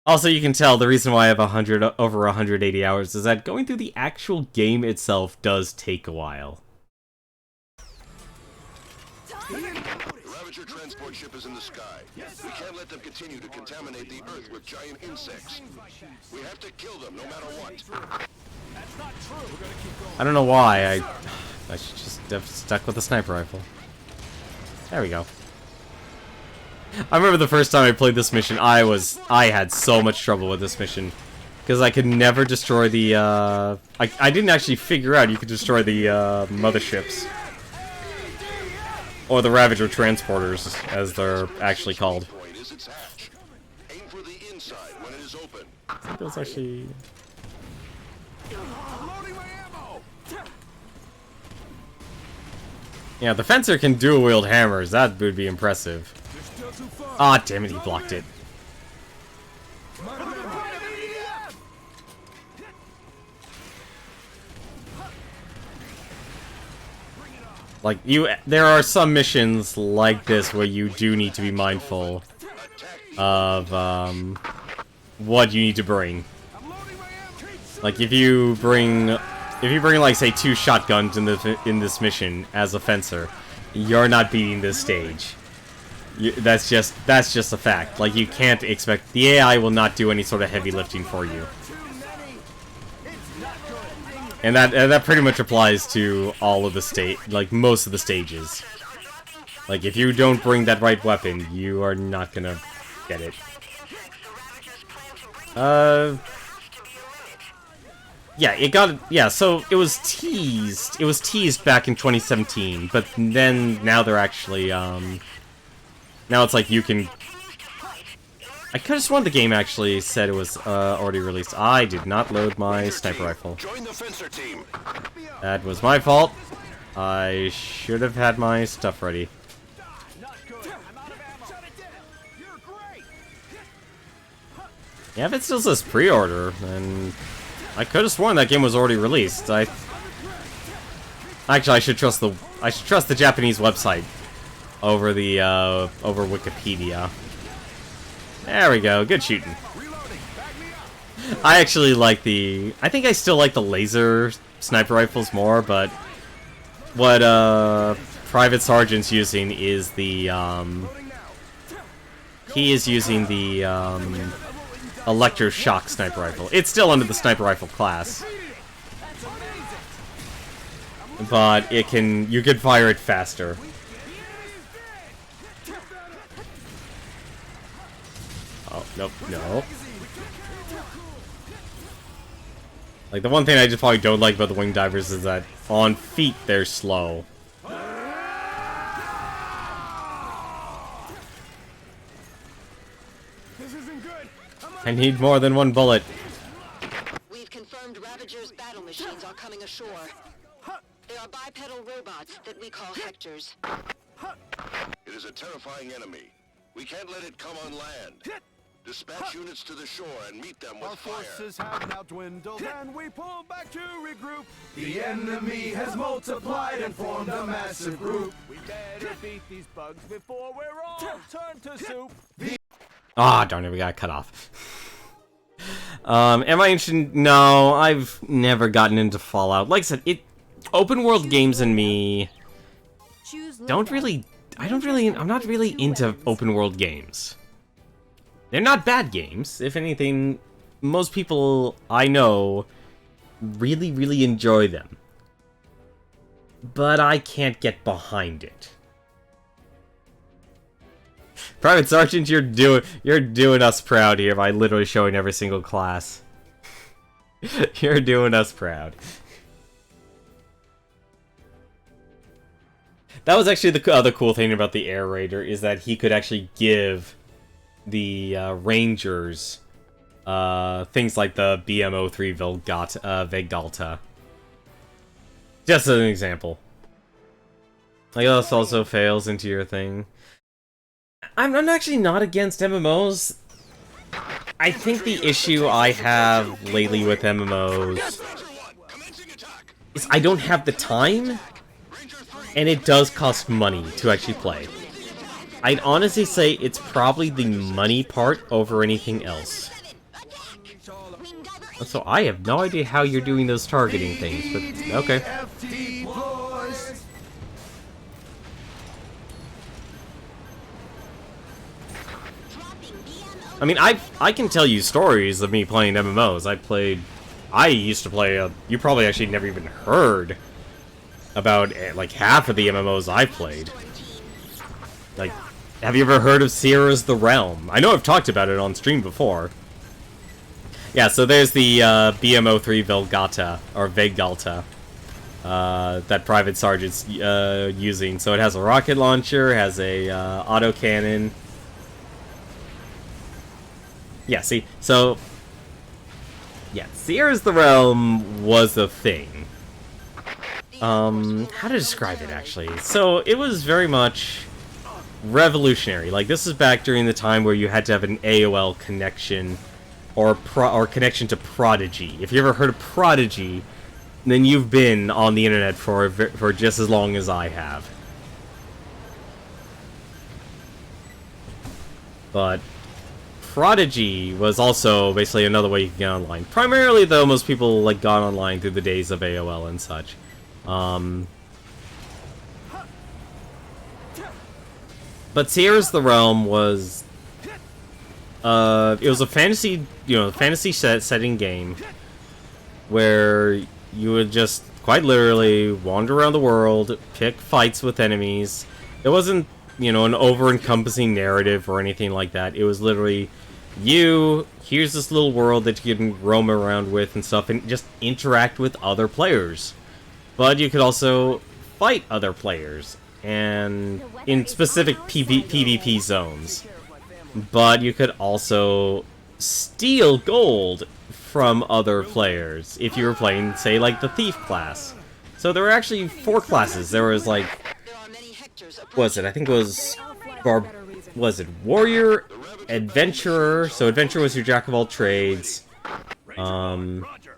Also, you can tell the reason why I have over 180 hours is that going through the actual game itself does take a while. The Ravager transport ship is in the sky. We can't let them continue to contaminate the Earth with giant insects. We have to kill them no matter what. That's not true! We're gonna keep going. I don't know why. I should just have stuck with the sniper rifle. There we go. I remember the first time I played this mission, I had so much trouble with this mission. Because I could never destroy the, I didn't actually figure out you could destroy the, motherships. Or the Ravager transporters, as they're actually called. Aim for the inside when it is open. I think those actually... loading my ammo! Yeah, the Fencer can dual-wield hammers. That would be impressive. You're still too far. Ah, damn it, he blocked it. Like, there are some missions like this where you do need to be mindful of, what you need to bring. Like, if you bring, like, say, 2 shotguns in this mission as a Fencer, you're not beating this stage. That's just a fact. Like, you can't expect, the AI will not do any sort of heavy lifting for you. And that pretty much applies to all of the like most of the stages. Like, if you don't bring that right weapon, you are not gonna get it. Yeah, so it was teased. It was teased back in 2017, but then now they're actually now it's like you can. I could have sworn the game actually said it was already released. I did not load my sniper rifle. Join the Fencer team. That was my fault. I should have had my stuff ready. Not good. I'm out of ammo. Shut it down. You're great. Yeah, if it still says pre-order, then I could have sworn that game was already released. Actually, I should trust the Japanese website over the over Wikipedia. There we go. Good shooting. I actually like I think I still like the laser sniper rifles more, but what Private Sergeant's using is the he is using the electroshock sniper rifle. It's still under the sniper rifle class, but you can fire it faster. Oh, nope, no. Like, the one thing I just probably don't like about the wing divers is that on feet they're slow. I need more than one bullet. We've confirmed Ravager's battle machines are coming ashore. They are bipedal robots that we call Hectors. It is a terrifying enemy. We can't let it come on land. Dispatch units to the shore and meet them with fire. Our forces have now dwindled and we pull back to regroup. The enemy has multiplied and formed a massive group. We better beat these bugs before we're all turned to soup. Ah, darn it, we got cut off. Am I interested? No, I've never gotten into Fallout. Like I said, open world games and me I'm not really into open world games. They're not bad games. If anything, most people I know really, really enjoy them. But I can't get behind it. Private Sergeant, you're doing us proud here by literally showing every single class. You're doing us proud. That was actually the other cool thing about the Air Raider, is that he could actually give the Rangers things like the BM-03 Vegdalta. Just as an example. Like, this also fails into your thing. I'm actually not against MMOs. I think the issue I have lately with MMOs is I don't have the time, and it does cost money to actually play. I'd honestly say it's probably the money part over anything else. So I have no idea how you're doing those targeting things, but okay. I mean, I can tell you stories of me playing MMOs. I used to play, you probably actually never even heard about, like, half of the MMOs I played. Like, have you ever heard of Sierra's The Realm? I know I've talked about it on stream before. Yeah, so there's the BM-03 Vegdalta, that Private Sergeant's using. So it has a rocket launcher, has a autocannon. Yeah, see, so yeah, Sierra's The Realm was a thing. How to describe it, actually? So it was very much revolutionary. Like, this is back during the time where you had to have an AOL connection or connection to Prodigy. If you ever heard of Prodigy, then you've been on the internet for just as long as I have. But Prodigy was also basically another way you could get online. Primarily, though, most people like got online through the days of AOL and such. But Sierra's The Realm was it was a fantasy, fantasy setting game where you would just quite literally wander around the world, pick fights with enemies. It wasn't, an over-encompassing narrative or anything like that. It was literally, here's this little world that you can roam around with and stuff, and just interact with other players. But you could also fight other players, and in specific PvP zones. But you could also steal gold from other players if you were playing, say, like the Thief class. So there were actually 4 classes. There was, like, what was it? I think it was was it Warrior, adventurer. So adventurer was your jack of all trades. Roger.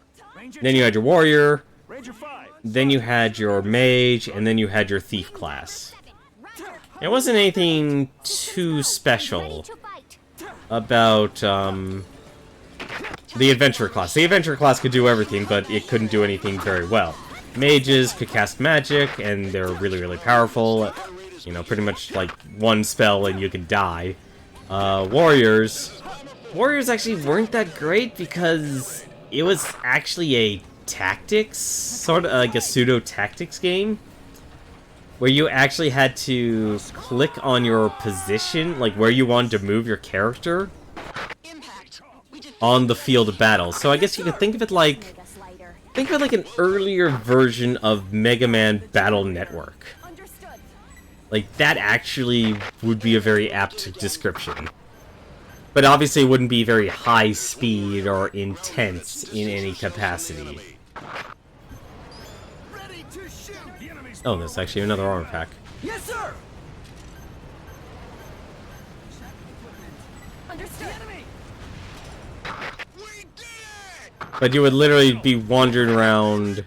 Then you had your warrior. Ranger 5. Then you had your mage, and then you had your thief class. It wasn't anything too special about the adventurer class. The adventurer class could do everything, but it couldn't do anything very well. Mages could cast magic, and they're really, really powerful. You know, pretty much like one spell and you could die. Warriors actually weren't that great because it was actually a tactics, sort of like a pseudo-tactics game, where you actually had to click on your position, like where you wanted to move your character on the field of battle. So I guess you could think of it like an earlier version of Mega Man Battle Network. Like, that actually would be a very apt description. But obviously it wouldn't be very high speed or intense in any capacity. Oh, there's actually another armor pack. Yes, sir! But you would literally be wandering around,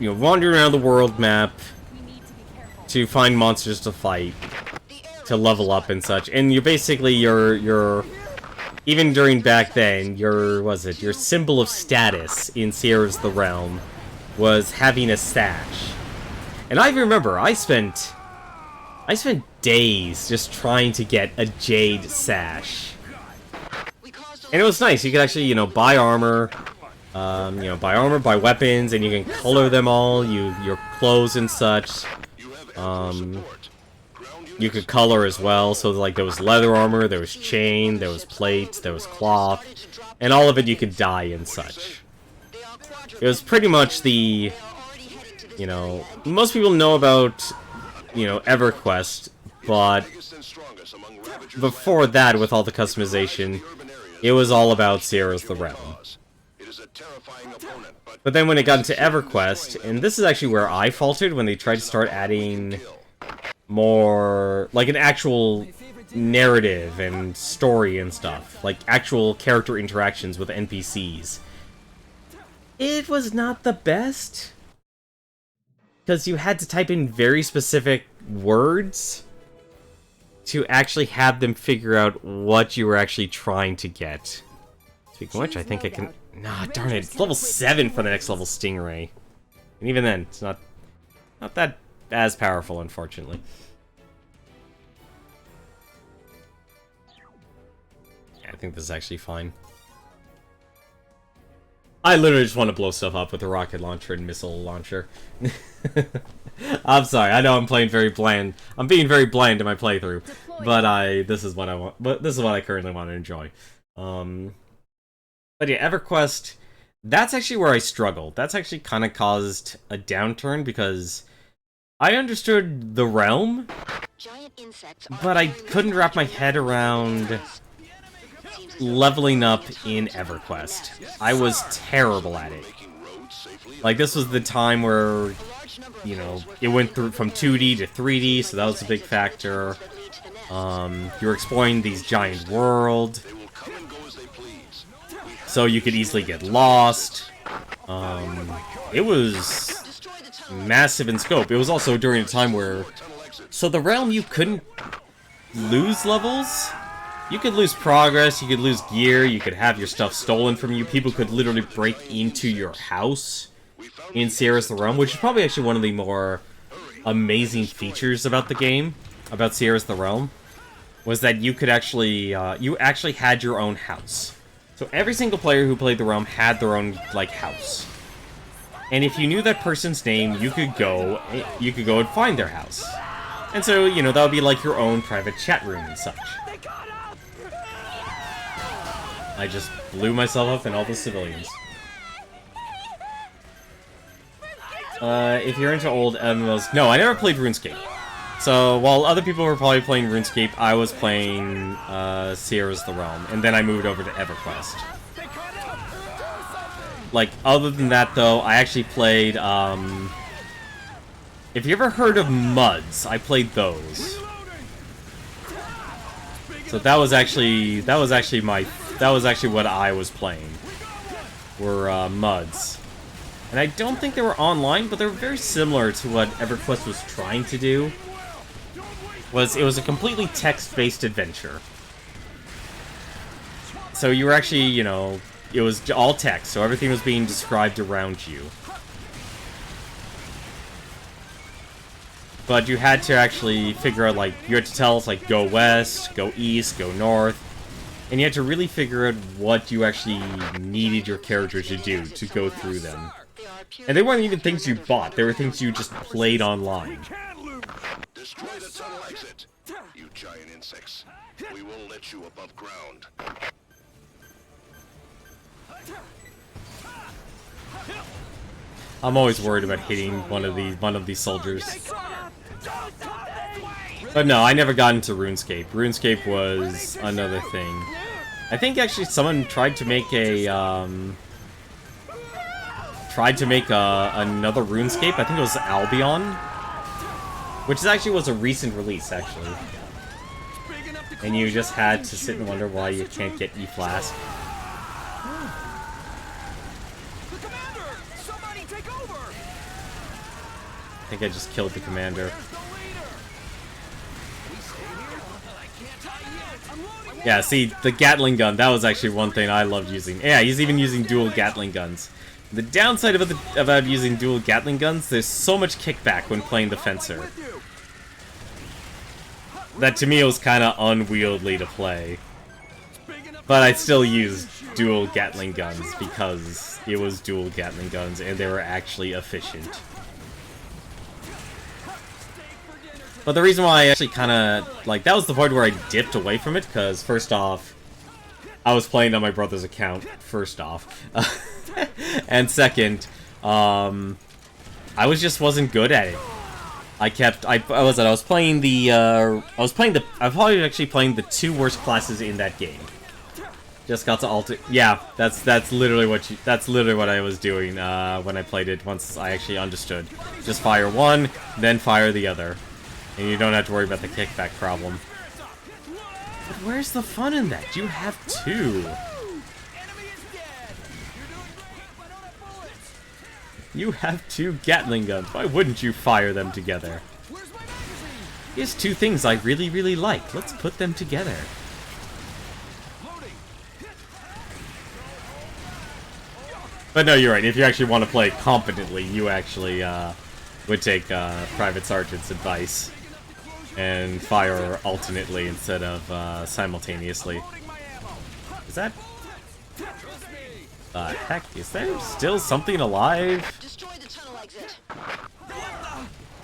wandering around the world map to find monsters to fight, to level up and such. And you're basically, even during back then, your symbol of status in Sierra's the Realm was having a sash. And I remember, I spent days just trying to get a jade sash. And it was nice. You could actually, buy armor, buy weapons, and you can color them all, your clothes and such. You could color as well, so like there was leather armor, there was chain, there was plate, there was cloth, and all of it you could dye and such. It was pretty much the, most people know about, EverQuest, but before that, with all the customization, it was all about Sierra's the Realm. But then when it got into EverQuest, and this is actually where I faltered when they tried to start adding more, like an actual narrative and story and stuff, like actual character interactions with NPCs. It was not the best, because you had to type in very specific words to actually have them figure out what you were actually trying to get. Speaking of which, I think I can... Nah, darn it, it's level 7 for the next level Stingray. And even then, it's not that as powerful, unfortunately. Yeah, I think this is actually fine. I literally just want to blow stuff up with a rocket launcher and missile launcher. I'm sorry, I know I'm playing very bland. I'm being very bland in my playthrough, but this is what I want. But this is what I currently want to enjoy. But yeah, EverQuest, that's actually where I struggled. That's actually kind of caused a downturn because I understood the realm, but I couldn't wrap my head around leveling up in EverQuest. I was terrible at it. Like, this was the time where, it went through from 2D to 3D, so that was a big factor. You were exploring these giant worlds, so you could easily get lost. It was massive in scope. It was also during a time where... So the realm, you couldn't lose levels. You could lose progress, you could lose gear, you could have your stuff stolen from you. People could literally break into your house in Sierra's the Realm, which is probably actually one of the more amazing features about the game, about Sierra's the Realm, was that you could actually, you actually had your own house. So every single player who played the Realm had their own, house. And if you knew that person's name, you could go and find their house. And so, that would be like your own private chat room and such. I just blew myself up and all the civilians. If you're into old MMOs... No, I never played RuneScape. So, while other people were probably playing RuneScape, I was playing Sierra's the Realm. And then I moved over to EverQuest. Like, other than that, though, I actually played, If you ever heard of MUDs, I played those. So that was actually what I was playing. Were MUDs. And I don't think they were online, but they were very similar to what EverQuest was trying to do. It was a completely text-based adventure. So you were actually, you know, it was all text, so everything was being described around you. But you had to actually figure out, like, you had to tell us, like, go west, go east, go north. And you had to really figure out what you actually needed your character to do to go through them. And they weren't even things you bought, they were things you just played online. Destroy the tunnel exit, you giant insects. We will let you above ground. I'm always worried about hitting one of these soldiers. But no, I never got into RuneScape. RuneScape was another thing. I think actually someone tried to make a another RuneScape. I think it was Albion, which actually was a recent release actually. And you just had to sit and wonder why you can't get E-Flask. I think I just killed the commander. Yeah, see, the Gatling gun, that was actually one thing I loved using. Yeah, he's even using dual Gatling guns. The downside about using dual Gatling guns, there's so much kickback when playing the Fencer. That to me it was kind of unwieldy to play. But I still used dual Gatling guns because it was dual Gatling guns and they were actually efficient. But the reason why I actually kind of, like, that was the point where I dipped away from it, because, first off, I was playing on my brother's account, first off. And second, I wasn't good at it. I was playing the, I'm probably actually playing the two worst classes in that game. Just got to alter, yeah, that's literally what I was doing, when I played it, once I actually understood. Just fire one, then fire the other. And you don't have to worry about the kickback problem. But where's the fun in that? You have two. You have two Gatling guns. Why wouldn't you fire them together? Here's two things I really, really like. Let's put them together. But no, you're right. If you actually want to play competently, you actually would take Private Sergeant's advice. And fire alternately instead of simultaneously. Is that... the heck? Is there still something alive? Destroy the tunnel exit.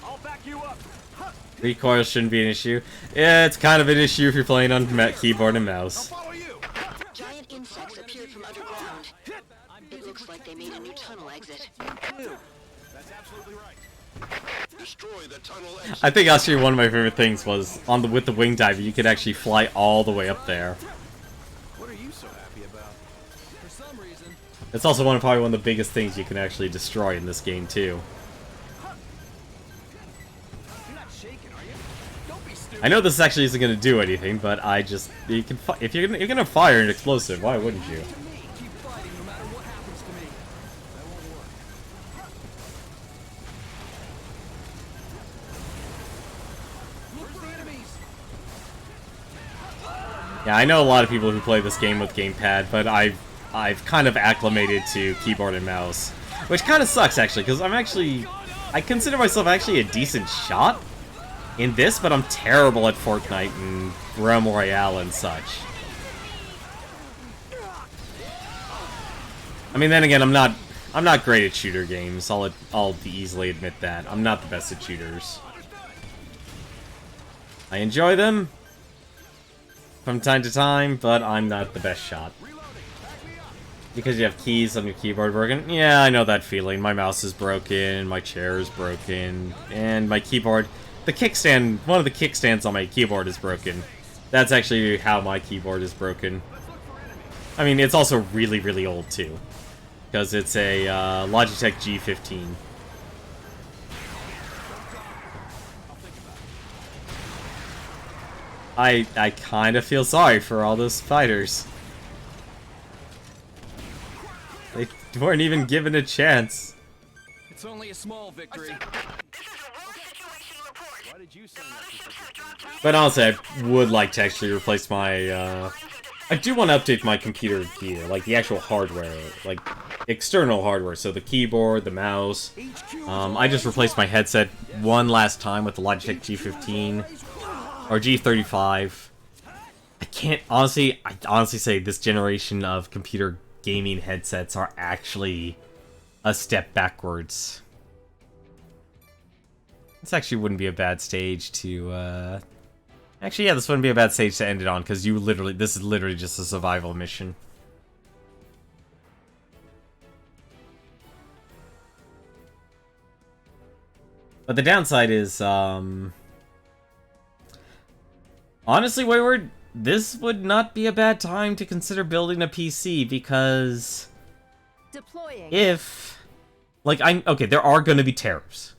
I'll back you up. Recoil shouldn't be an issue. Yeah, it's kind of an issue if you're playing on keyboard and mouse. Giant insects appeared from underground. It looks like they made a new tunnel exit. That's absolutely right. Destroy the tunnel exit. I think actually one of my favorite things was with the wing diver, you could actually fly all the way up there. What are you so happy about? For some reason. It's also probably one of the biggest things you can actually destroy in this game too. You're not shaking, are you? Don't be stupid. I know this actually isn't going to do anything, but if you're gonna fire an explosive, why wouldn't you? Keep fighting no matter what happens to me. That won't work. Look for enemies. Yeah, I know a lot of people who play this game with gamepad, but I've kind of acclimated to keyboard and mouse, which kind of sucks actually, because I consider myself actually a decent shot in this, but I'm terrible at Fortnite and Realm Royale and such. I mean, then again, I'm not great at shooter games. I'll easily admit that. I'm not the best at shooters. I enjoy them from time to time, but I'm not the best shot. Because you have keys on your keyboard broken? Yeah, I know that feeling. My mouse is broken, my chair is broken, and my keyboard... the kickstand, one of the kickstands on my keyboard is broken. That's actually how my keyboard is broken. I mean, it's also really, really old, too. Because it's a Logitech G15. I kind of feel sorry for all those fighters. They weren't even given a chance. It's only a small victory. Why did you sign up? But honestly, I would like to actually replace my, I do want to update my computer gear, like the actual hardware, like external hardware, so the keyboard, the mouse. I just replaced my headset one last time with the Logitech G15, or G35. I honestly say this generation of computer gaming headsets are actually a step backwards. This actually wouldn't be a bad stage to, actually, yeah, this wouldn't be a bad stage to end it on, because this is literally just a survival mission. But the downside is, honestly, Wayward, this would not be a bad time to consider building a PC, because Deploying. if, like, okay, there are going to be tariffs.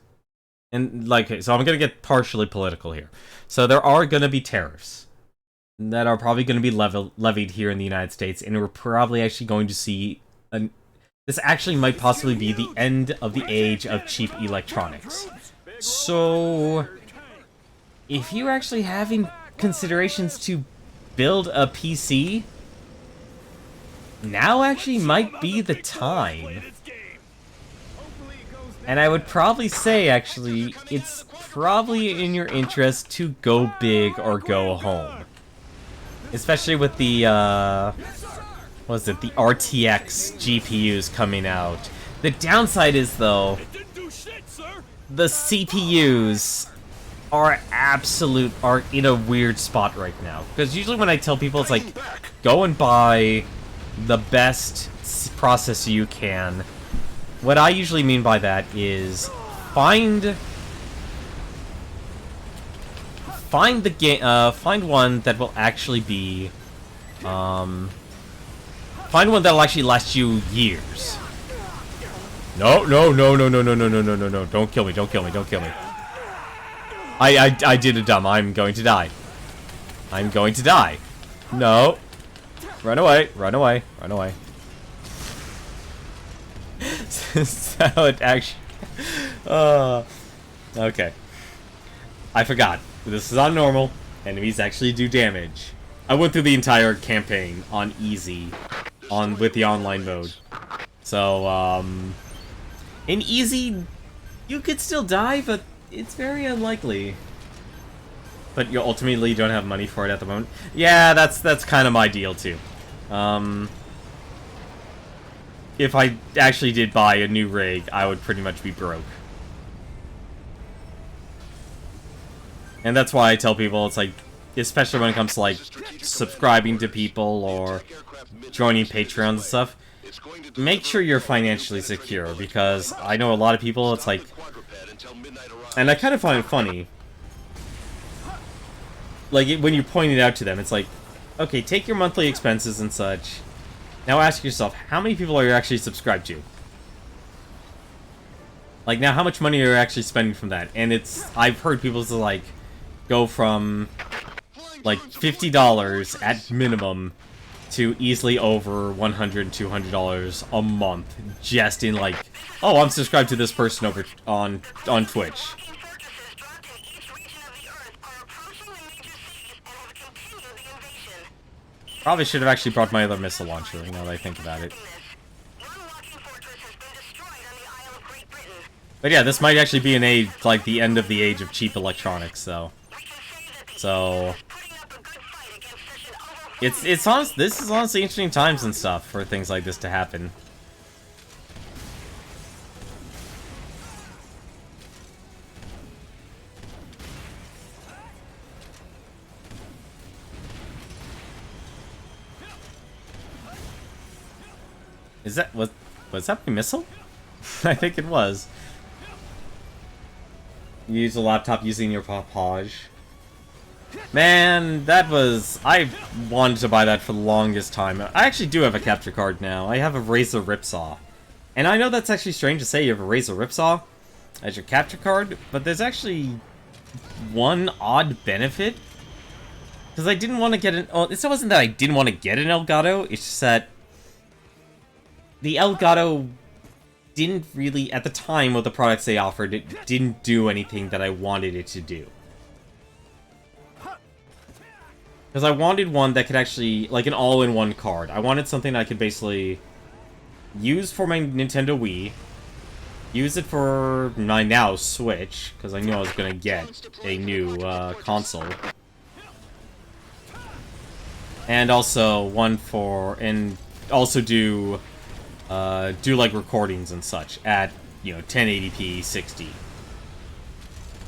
And, like, so I'm going to get partially political here. So there are going to be tariffs that are probably going to be levied here in the United States, and we're probably actually going to see this actually might possibly be the end of the age of cheap electronics. So if you're actually having considerations to build a PC, now actually might be the time. And I would probably say, actually, it's probably in your interest to go big or go home. Especially with the, what is it, the RTX GPUs coming out. The downside is, though, the CPUs are in a weird spot right now. Because usually when I tell people, it's like, go and buy the best processor you can. What I usually mean by that is find one that will actually be find one that'll actually last you years. No, don't kill me, don't kill me, don't kill me. I did a dumb. I'm going to die. I'm going to die. No. Run away, run away, run away. So it actually... okay. I forgot. This is on normal. Enemies actually do damage. I went through the entire campaign on easy with the online mode. So, in easy, you could still die, but it's very unlikely. But you ultimately don't have money for it at the moment. Yeah, that's kind of my deal, too. If I actually did buy a new rig, I would pretty much be broke. And that's why I tell people, it's like, especially when it comes to, like, subscribing to people or joining Patreon and stuff, make sure you're financially secure, because I know a lot of people, it's like, and I kind of find it funny, like, when you point it out to them, it's like, okay, take your monthly expenses and such. Now ask yourself, how many people are you actually subscribed to? Like, now how much money are you actually spending from that? And I've heard people to, like, go from, like, $50 at minimum to easily over $100, $200 a month just in, like, oh, I'm subscribed to this person over on Twitch. Probably should have actually brought my other missile launcher, now that I think about it. But yeah, this might actually be an age, like, the end of the age of cheap electronics, so... So... this is honestly interesting times and stuff for things like this to happen. Was that my missile? I think it was. You use a laptop using your Papage. Man, I wanted to buy that for the longest time. I actually do have a capture card now. I have a Razor Ripsaw. And I know that's actually strange to say you have a Razor Ripsaw as your capture card, but there's actually one odd benefit Because I didn't want to get an... Oh, it wasn't that I didn't want to get an Elgato, it's just that... The Elgato didn't really, at the time of the products they offered, it didn't do anything that I wanted it to do. Because I wanted one that could actually, like an all-in-one card. I wanted something I could basically use for my Nintendo Wii, use it for my now Switch, because I knew I was going to get a new console. And also one for, and also do like recordings and such at, you know, 1080p 60.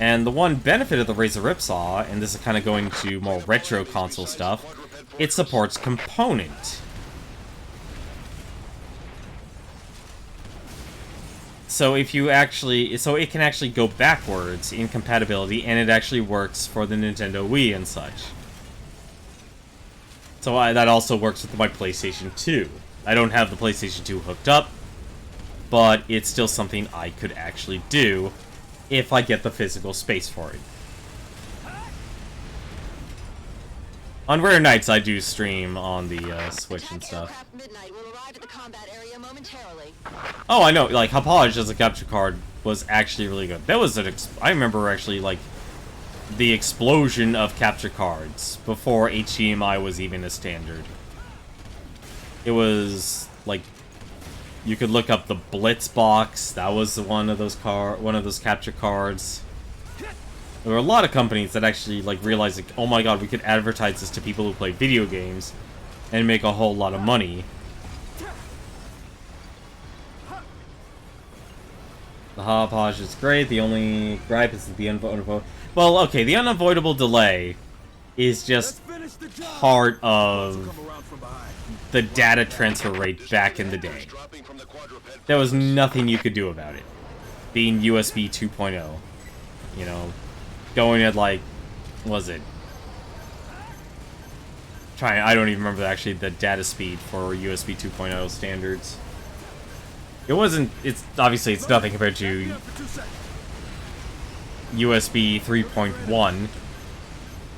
And the one benefit of the Razer Ripsaw, and this is kind of going to more retro console stuff, it supports Component. So if you actually, so it can actually go backwards in compatibility, and it actually works for the Nintendo Wii and such. So that also works with my PlayStation 2. I don't have the PlayStation 2 hooked up, but it's still something I could actually do if I get the physical space for it. On rare nights, I do stream on the Switch and stuff. Oh, I know, like, Hauppauge as a capture card was actually really good. That was I remember actually, like, the explosion of capture cards before HDMI was even a standard. It was like you could look up the Blitz box. That was one of those capture cards. There were a lot of companies that actually like realized, like, oh my god, we could advertise this to people who play video games and make a whole lot of money. The Hauppauge is great. The only gripe is the unavoidable. Well, okay, the unavoidable delay is just part of the data transfer rate back in the day. There was nothing you could do about it. Being USB 2.0. You know, going at like, what was it? I don't even remember actually the data speed for USB 2.0 standards. It wasn't, it's obviously it's nothing compared to USB 3.1.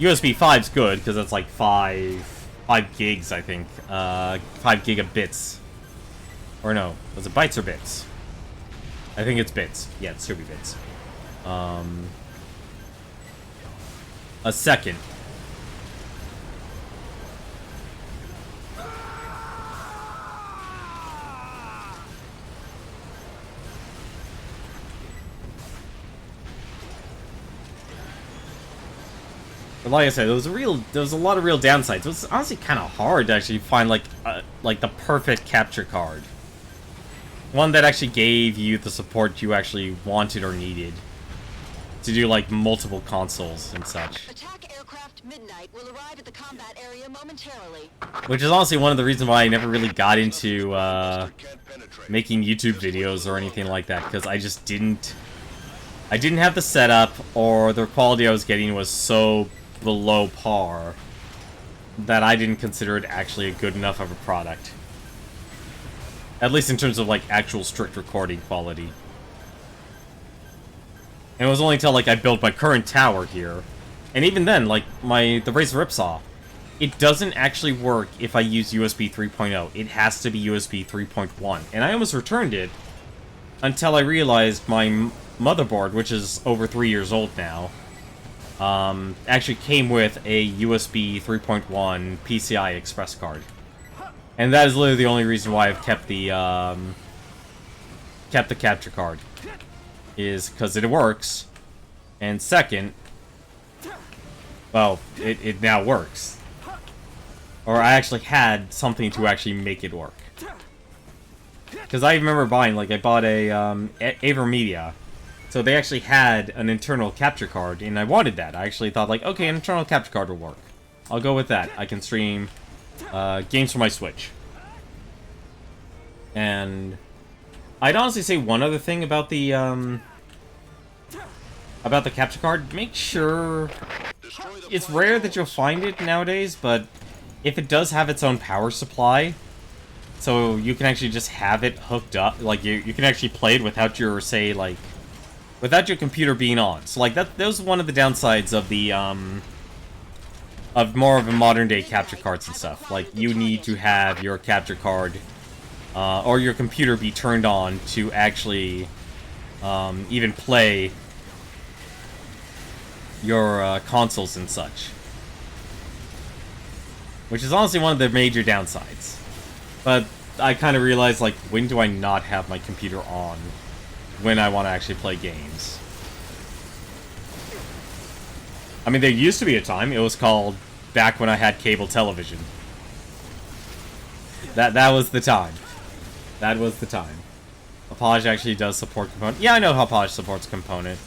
USB 5's good, because that's like 5 gigs, I think. 5 gigabits. Or no, was it bytes or bits? I think it's bits. Yeah, it should be bits. A second. But like I said, there was a lot of real downsides. It was honestly kind of hard to actually find like the perfect capture card, one that actually gave you the support you actually wanted or needed to do like multiple consoles and such. Attack aircraft Midnight will arrive at the combat area momentarily. Which is honestly one of the reasons why I never really got into making YouTube videos or anything like that, because I just didn't. I didn't have the setup, or the quality I was getting was so below par that I didn't consider it actually a good enough of a product. At least in terms of like actual strict recording quality. And it was only until like I built my current tower here, and even then, like the Razer Ripsaw, it doesn't actually work if I use USB 3.0. It has to be USB 3.1, and I almost returned it until I realized my motherboard, which is over 3 years old now, actually came with a USB 3.1 PCI Express card. And that is literally the only reason why I've kept the capture card. Is because it works. And second, well, it now works. Or I actually had something to actually make it work. Because I remember buying, like, I bought a AverMedia. So they actually had an internal capture card, and I wanted that. I actually thought, like, okay, an internal capture card will work. I'll go with that. I can stream games for my Switch. And I'd honestly say one other thing about the capture card. Make sure... It's rare that you'll find it nowadays, but if it does have its own power supply, so you can actually just have it hooked up, like, you can actually play it without your, say, like... without your computer being on. So, like, that was one of the downsides of the of more of a modern day capture cards and stuff. Like, you need to have your capture card or your computer be turned on to actually even play your consoles and such. Which is honestly one of the major downsides. But I kind of realized, like, when do I not have my computer on when I want to actually play games? I mean, there used to be a time. It was called back when I had cable television. That was the time. That was the time. Hauppauge actually does support Component. Yeah, I know Hauppauge supports Component.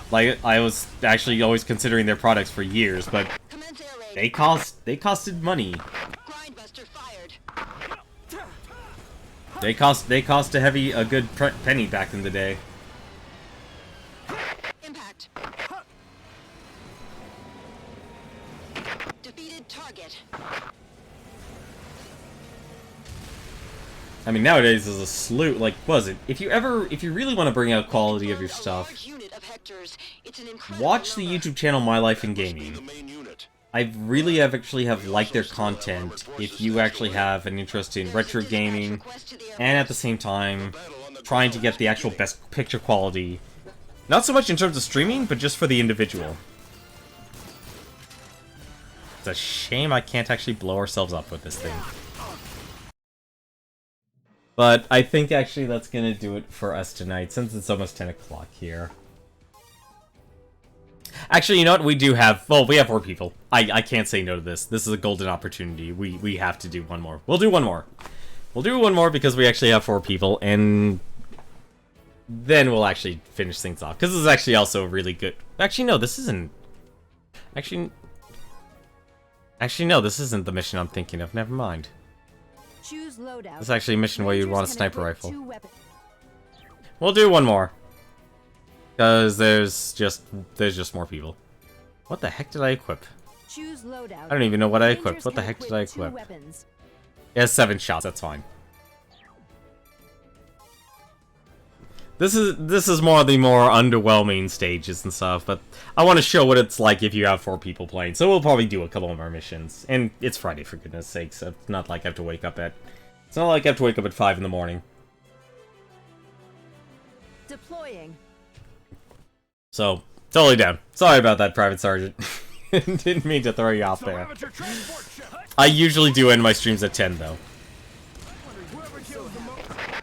Like, I was actually always considering their products for years, but they costed money. They cost a good penny back in the day. Impact. Defeated target. I mean, nowadays there's a slew. Like, was it? If you really want to bring out quality of your stuff, watch the YouTube channel My Life in Gaming. I really actually have liked their content if you actually have an interest in retro gaming, and at the same time, trying to get the actual best picture quality. Not so much in terms of streaming, but just for the individual. It's a shame I can't actually blow ourselves up with this thing. But I think actually that's gonna do it for us tonight, since it's almost 10 o'clock here. Actually, you know what? We do have... Well, we have 4 people. I can't say no to this. This is a golden opportunity. We have to do one more. We'll do one more. We'll do one more because we actually have 4 people, and then we'll actually finish things off. Because this is actually also really good... Actually, no, this isn't... Actually, no, this isn't the mission I'm thinking of. Never mind. Choose loadout. This is actually a mission where you'd want a sniper rifle. We'll do one more. Because there's just more people. What the heck did I equip? Choose loadout. I don't even know what I equipped. What the heck did I equip? It has 7 shots, that's fine. This is more of the more underwhelming stages and stuff, but I want to show what it's like if you have 4 people playing. So we'll probably do a couple more missions. And it's Friday, for goodness sakes. So it's not like I have to wake up at... It's not like I have to wake up at 5 in the morning. Deploying. So, totally down. Sorry about that, Private Sergeant. Didn't mean to throw you off there. I usually do end my streams at 10, though.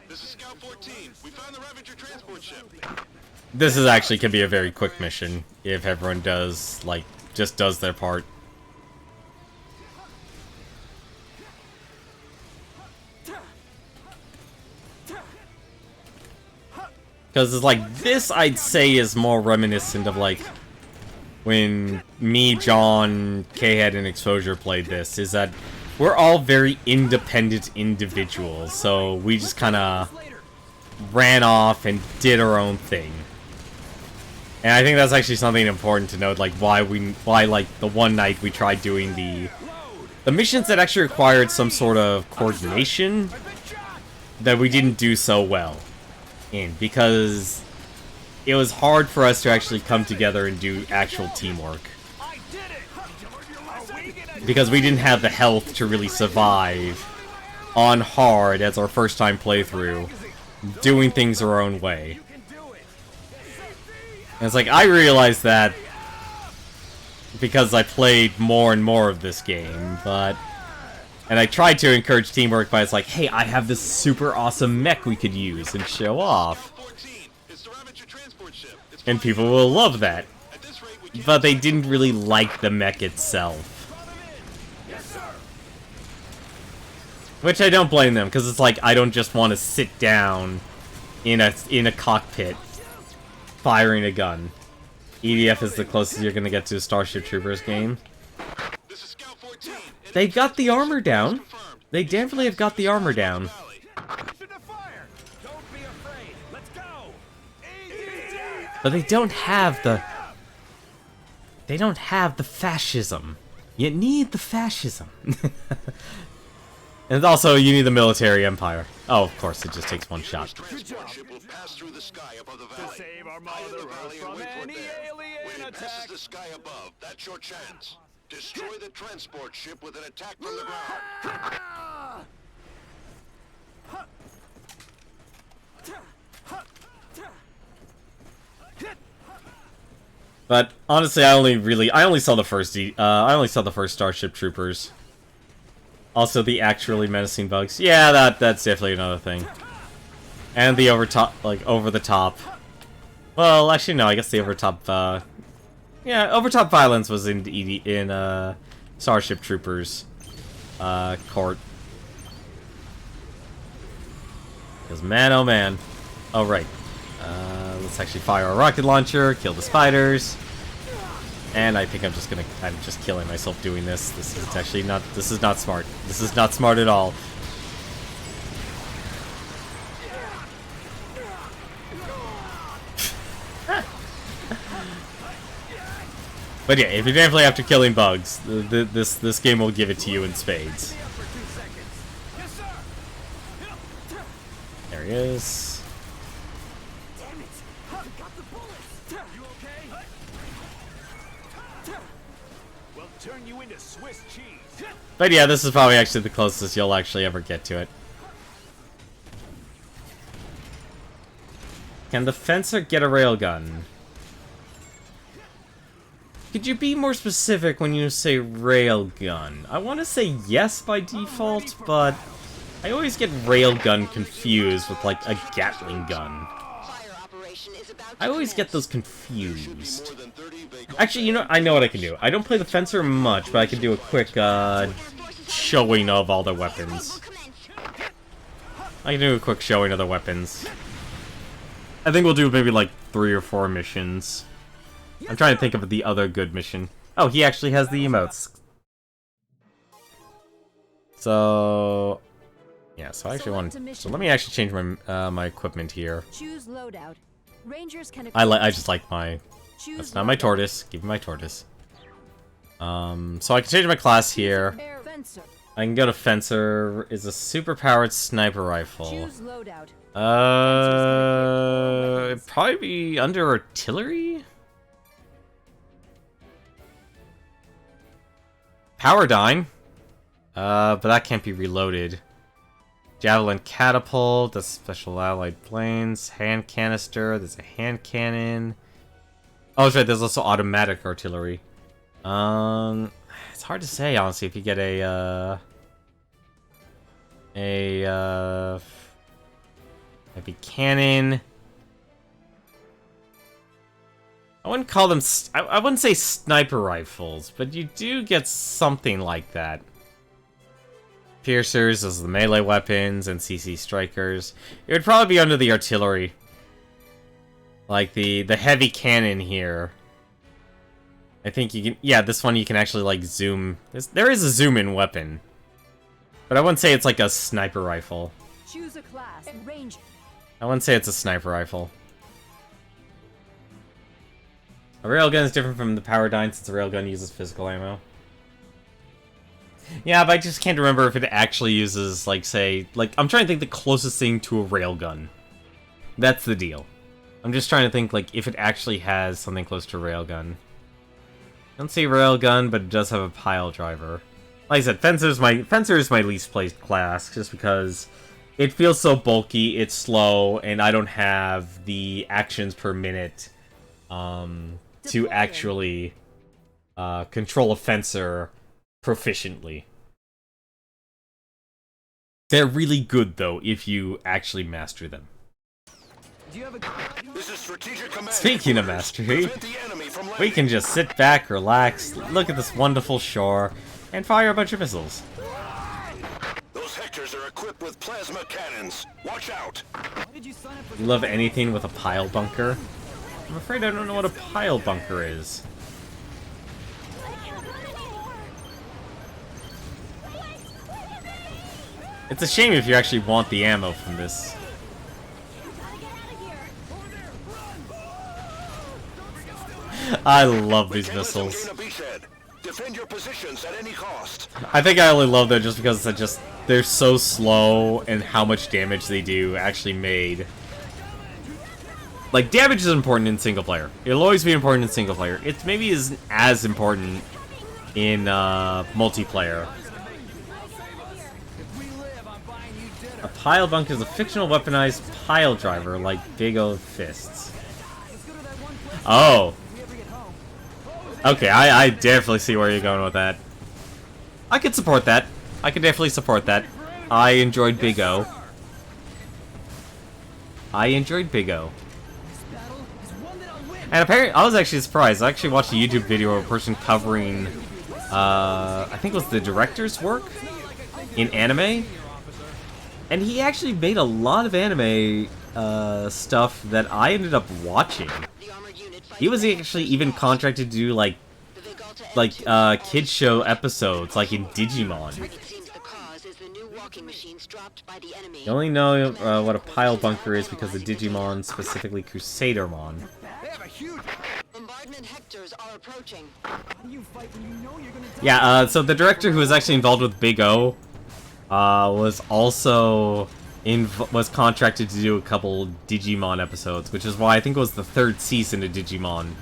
This is Scout 14. We found the Ravager transport ship. This is actually can be a very quick mission if everyone does, like, just does their part. Because it's like, this I'd say is more reminiscent of like, when me, John, K-Head, and Exposure played this, is that we're all very independent individuals, so we just kind of ran off and did our own thing. And I think that's actually something important to note, like why like the one night we tried doing the missions that actually required some sort of coordination that we didn't do so well in, because it was hard for us to actually come together and do actual teamwork. Because we didn't have the health to really survive on hard as our first time playthrough, doing things our own way. And it's like, I realized that because I played more and more of this game, and I tried to encourage teamwork, but it's like, hey, I have this super awesome mech we could use and show off. And people will love that. But they didn't really like the mech itself. Which I don't blame them, because it's like, I don't just want to sit down in a cockpit firing a gun. EDF is the closest you're gonna get to a Starship Troopers game. They got the armor down. They definitely have got the armor down. But they don't have the... They don't have the fascism. You need the fascism. And also, you need the military empire. Oh, of course, it just takes one shot. Transport will pass through the sky above the valley. Save our Hide in the mother valley and from wait for it any there. alien When it passes attack. the sky above, that's your chance. Destroy the transport ship with an attack from the ground. But honestly, I only saw the first I only saw the first Starship Troopers. Also, the actually menacing bugs. Yeah, that's definitely another thing. And the over the top. Well, actually, no. I guess the over top. Yeah, over top violence was in Starship Troopers court. Because man, oh man. Oh right. Let's actually fire a rocket launcher, kill the spiders. And I think I'm just killing myself doing this. This is not smart. This is not smart at all. But yeah, if you're definitely after killing bugs, this game will give it to you in spades. There he is. But yeah, this is probably actually the closest you'll actually ever get to it. Can the fencer get a railgun? Could you be more specific when you say railgun? I want to say yes by default, but I always get railgun confused with like a Gatling gun. I always get those confused. Actually, you know, I know what I can do. I don't play the fencer much, but I can do a quick showing of all their weapons. I can do a quick showing of their weapons. I think we'll do maybe like 3 or 4 missions. I'm trying to think of the other good mission. Oh, he actually has the emotes. So yeah, so I actually want. So let me actually change my my equipment here. Choose loadout. Rangers can I just like my. That's not my tortoise. Give me my tortoise. So I can change my class here. I can go to fencer. Is a super-powered sniper rifle. Choose loadout. It'd probably be under artillery. Powerdyne. But that can't be reloaded. Javelin catapult, that's special allied planes, hand canister, there's a hand cannon. Oh, that's right, there's also automatic artillery. It's hard to say, honestly, if you get maybe cannon. I wouldn't call them, I wouldn't say sniper rifles, but you do get something like that. Piercers as the melee weapons and CC strikers. It would probably be under the artillery. Like the heavy cannon here. I think you can, yeah, this one you can actually like zoom. There is a zoom in weapon. But I wouldn't say it's like a sniper rifle. Choose a class. Range. I wouldn't say it's a sniper rifle. A railgun is different from the Powerdyne since a railgun uses physical ammo. Yeah, but I just can't remember if it actually uses, like, say... Like, I'm trying to think the closest thing to a railgun. That's the deal. I'm just trying to think, like, if it actually has something close to a railgun. I don't see railgun, but it does have a pile driver. Like I said, Fencer is my least played class, just because it feels so bulky, it's slow, and I don't have the actions per minute to actually control a Fencer proficiently. They're really good, though, if you actually master them. This is strategic command. Speaking of mastery, we can just sit back, relax, look at this wonderful shore, and fire a bunch of missiles. Those Hectors are equipped with plasma cannons. Watch out! You love anything with a pile bunker? I'm afraid I don't know what a pile bunker is. It's a shame if you actually want the ammo from this. I love these missiles. Defend your positions at any cost. I think I only love them just because they're so slow and how much damage they do actually made. Like, damage is important in single player. It'll always be important in single player. It's maybe isn't as important in multiplayer. A pile bunk is a fictional weaponized pile driver like Big O fists. Oh. Okay, I definitely see where you're going with that. I could support that. I could definitely support that. I enjoyed Big O. I enjoyed Big O. And apparently, I was actually surprised. I actually watched a YouTube video of a person covering, I think it was the director's work in anime. And he actually made a lot of anime stuff that I ended up watching. He was actually even contracted to do like kids show episodes, like in Digimon. You only know what a pile bunker is because of Digimon, specifically Crusadermon. Yeah, so the director who was actually involved with Big O was also was contracted to do a couple Digimon episodes, which is why I think it was the 3rd season of Digimon.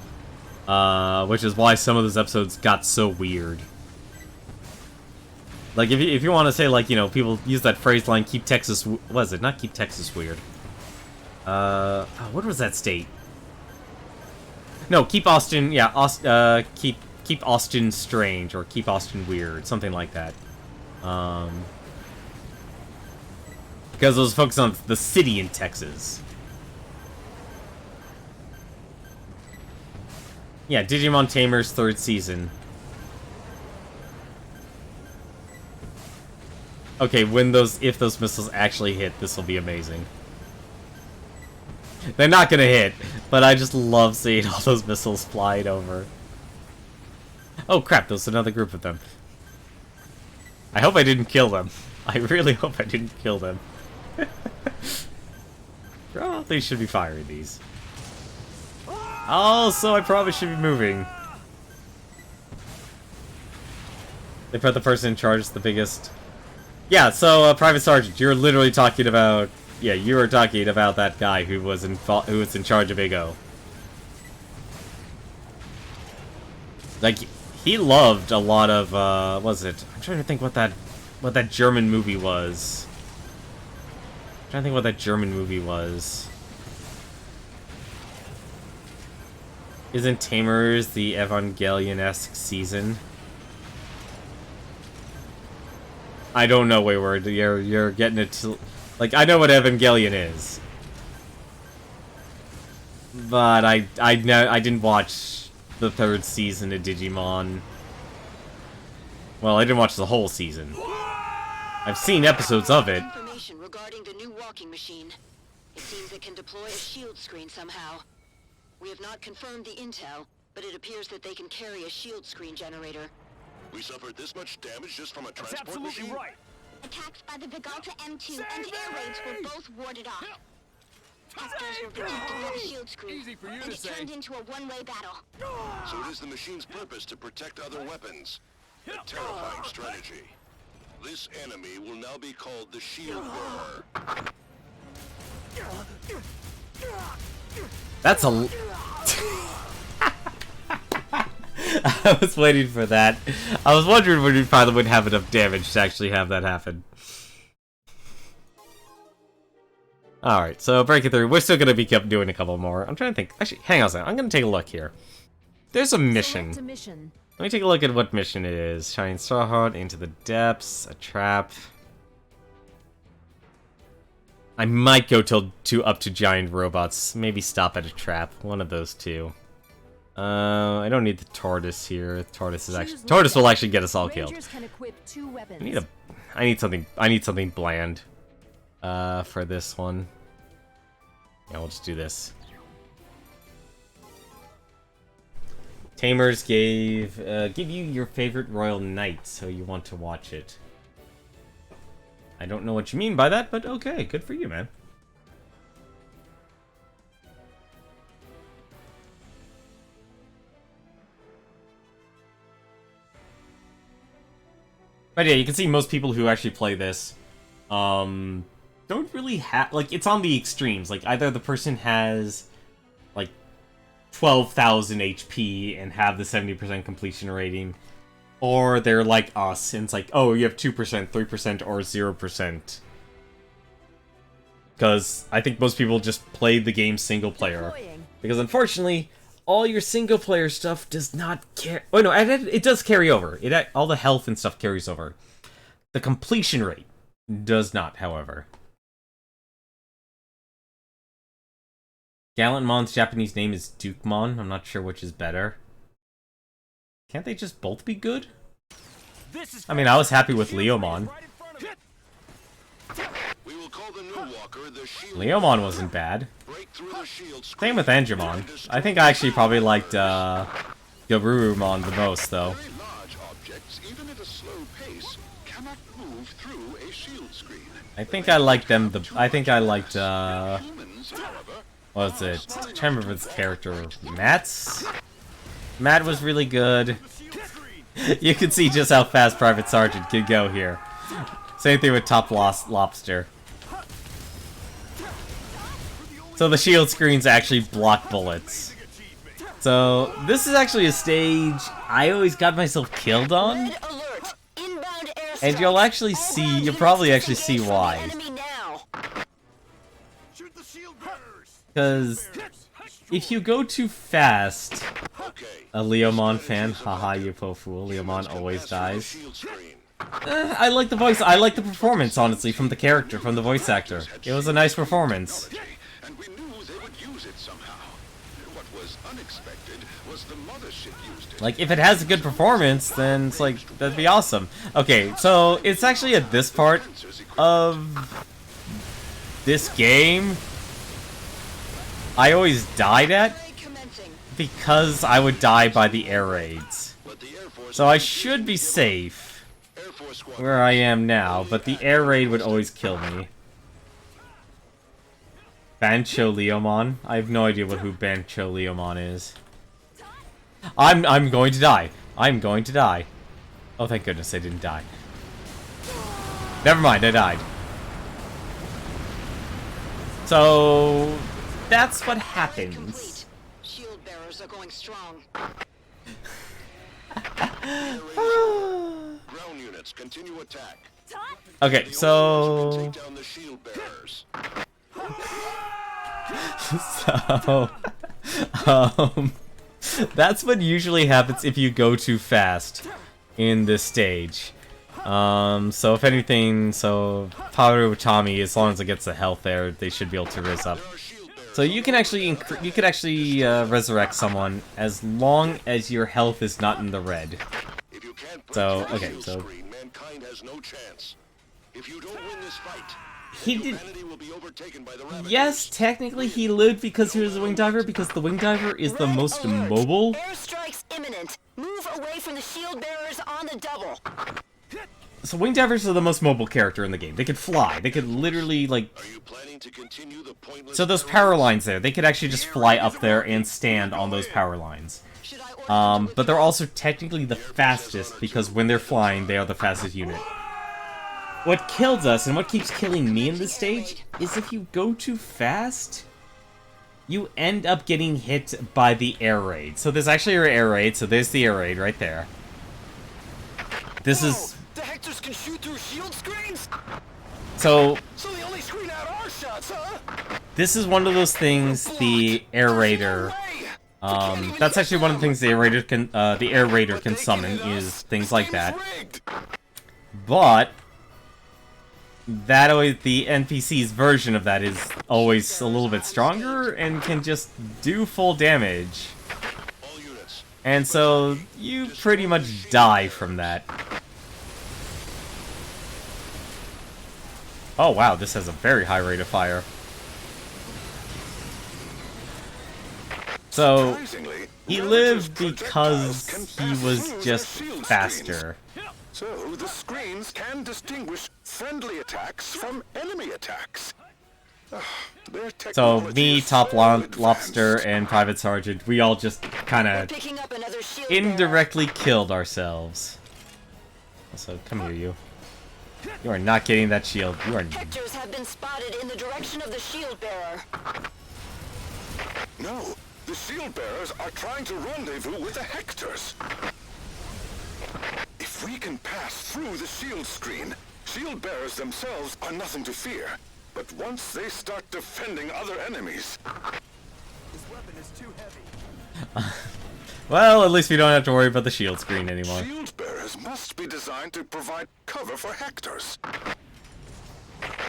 Which is why some of those episodes got so weird. Like, if you want to say, like, you know, people use that phrase line, keep Texas... What was it? Not keep Texas weird. What was that state? No, keep Austin... Yeah, keep Austin strange, or keep Austin weird. Something like that. Because it was focused on the city in Texas. Yeah, Digimon Tamers 3rd season. Okay, if those missiles actually hit, this will be amazing. They're not gonna hit, but I just love seeing all those missiles flying over. Oh crap, there's another group of them. I hope I didn't kill them. I really hope I didn't kill them. Oh, they should be firing these. Also, I probably should be moving. They put the person in charge as the biggest... Yeah, so, Private Sergeant, you're literally talking about... Yeah, you were talking about that guy who was in charge of Big O. Like, he loved a lot of, what was it? I'm trying to think what that German movie was. I'm trying to think what that German movie was. Isn't Tamers the Evangelion-esque season? I don't know, Wayward. You're getting it to... Like, I know what Evangelion is. But I didn't watch the 3rd season of Digimon. Well, I didn't watch the whole season. I've seen episodes of it. Information regarding the new walking machine. It seems it can deploy a shield screen somehow. We have not confirmed the intel, but it appears that they can carry a shield screen generator. We suffered this much damage just from a That's transport absolutely machine? right. Attacks by the Vigalta M2 and air raids were both warded off. Testers were protected by the shield screen, Easy for you and to it say. turned into a one-way battle. So it is the machine's purpose to protect other weapons. A terrifying strategy. This enemy will now be called the Shield Bearer. That's a... I was waiting for that. I was wondering when we finally would have enough damage to actually have that happen. Alright, so breaking through. We're still going to be doing a couple more. I'm trying to think. Actually, hang on a second. I'm going to take a look here. There's a mission. Select a mission. Let me take a look at what mission it is. Shining Starheart, Into the Depths, a trap. I might go up to giant robots. Maybe stop at a trap. One of those two. I don't need the tortoise here. Tortoise will actually get us all killed. Rangers can equip 2 weapons. I need something bland. For this one. Yeah, we'll just do this. Tamers give you your favorite royal knight, so you want to watch it. I don't know what you mean by that, but okay, good for you, man. But yeah, you can see most people who actually play this, don't really have, like, it's on the extremes. Like, either the person has, like, 12,000 HP and have the 70% completion rating, Or they're like us, and it's like, oh, you have 2%, 3%, or 0%. Because I think most people just play the game single player. Because unfortunately, all your single player stuff does not carry... Oh no, it does carry over. All the health and stuff carries over. The completion rate does not, however. Gallantmon's Japanese name is Dukemon. I'm not sure which is better. Can't they just both be good? I mean, I was happy with Leomon. Leomon wasn't bad. Same with Angemon. I think I actually probably liked Garurumon the most, though. I think I liked them. I think I liked what was it? I'm trying to remember his character. Matt was really good. You can see just how fast Private Sergeant can go here. Same thing with Top Lobster. So the shield screens actually block bullets. So this is actually a stage I always got myself killed on. And you'll probably actually see why. Because if you go too fast, a Leomon fan, haha, you po fool, Leomon always dies. I like the voice, I like the performance, honestly, from the character, from the voice actor. It was a nice performance. Like, if it has a good performance, then it's like, that'd be awesome. Okay, so it's actually at this part of this game I always died at because I would die by the air raids. So I should be safe where I am now, but the air raid would always kill me. Bancho Leomon? I have no idea who Bancho Leomon is. I'm going to die. I'm going to die. Oh, thank goodness I didn't die. Never mind, I died. So that's what happens. Shield bearers are going strong. Ground units continue attack. Okay, so that's what usually happens if you go too fast in this stage. So if anything, Power Utami, as long as it gets the health there, they should be able to rizz up. So you can actually resurrect someone as long as your health is not in the red. So okay, so he did. Yes, technically he lived because he was a wing diver, because the wing diver is the most mobile. Airstrikes imminent. Move away from the shield bearers on the double. So wing divers are the most mobile character in the game. They could fly. They could literally, like... So those power lines there, they could actually just fly up there and stand on those power lines. But they're also technically the fastest, because when they're flying, they are the fastest unit. What kills us, and what keeps killing me in this stage, is if you go too fast, you end up getting hit by the air raid. So there's actually your air raid, so there's the air raid right there. This is... The Hectors can shoot through shield screens? So they only screen out our shots, huh? this is one of those things the air raider... that's actually one of the things the air raider can summon, is things like that. But the NPC's version of that is always a little bit stronger and can just do full damage. And so you pretty much die from that. Oh wow, this has a very high rate of fire. So he lived because he was just faster. So the screens can distinguish friendly attacks from enemy attacks. So me, Top Lobster, and Private Sergeant, we all just kind of indirectly killed ourselves. So come here, you. You are not getting that shield. You are. Hectors have been spotted in the direction of the shield bearer. No, the shield bearers are trying to rendezvous with the Hectors. We can pass through the shield screen. Shield bearers themselves are nothing to fear. But once they start defending other enemies... This weapon is too heavy. Well, at least we don't have to worry about the shield screen anymore. Shield bearers must be designed to provide cover for Hectors.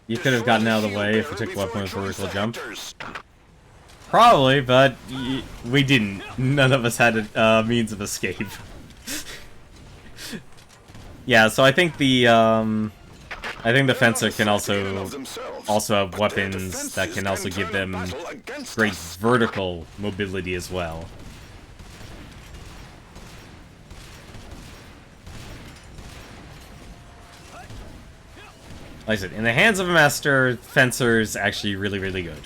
You could have gotten out of the way if you took weapon with vertical jump. Probably, but we didn't. None of us had a means of escape. Yeah, so I think the fencer can also have weapons that can also give them great vertical mobility as well. Like I said, in the hands of a master, Fencer's actually really, really good.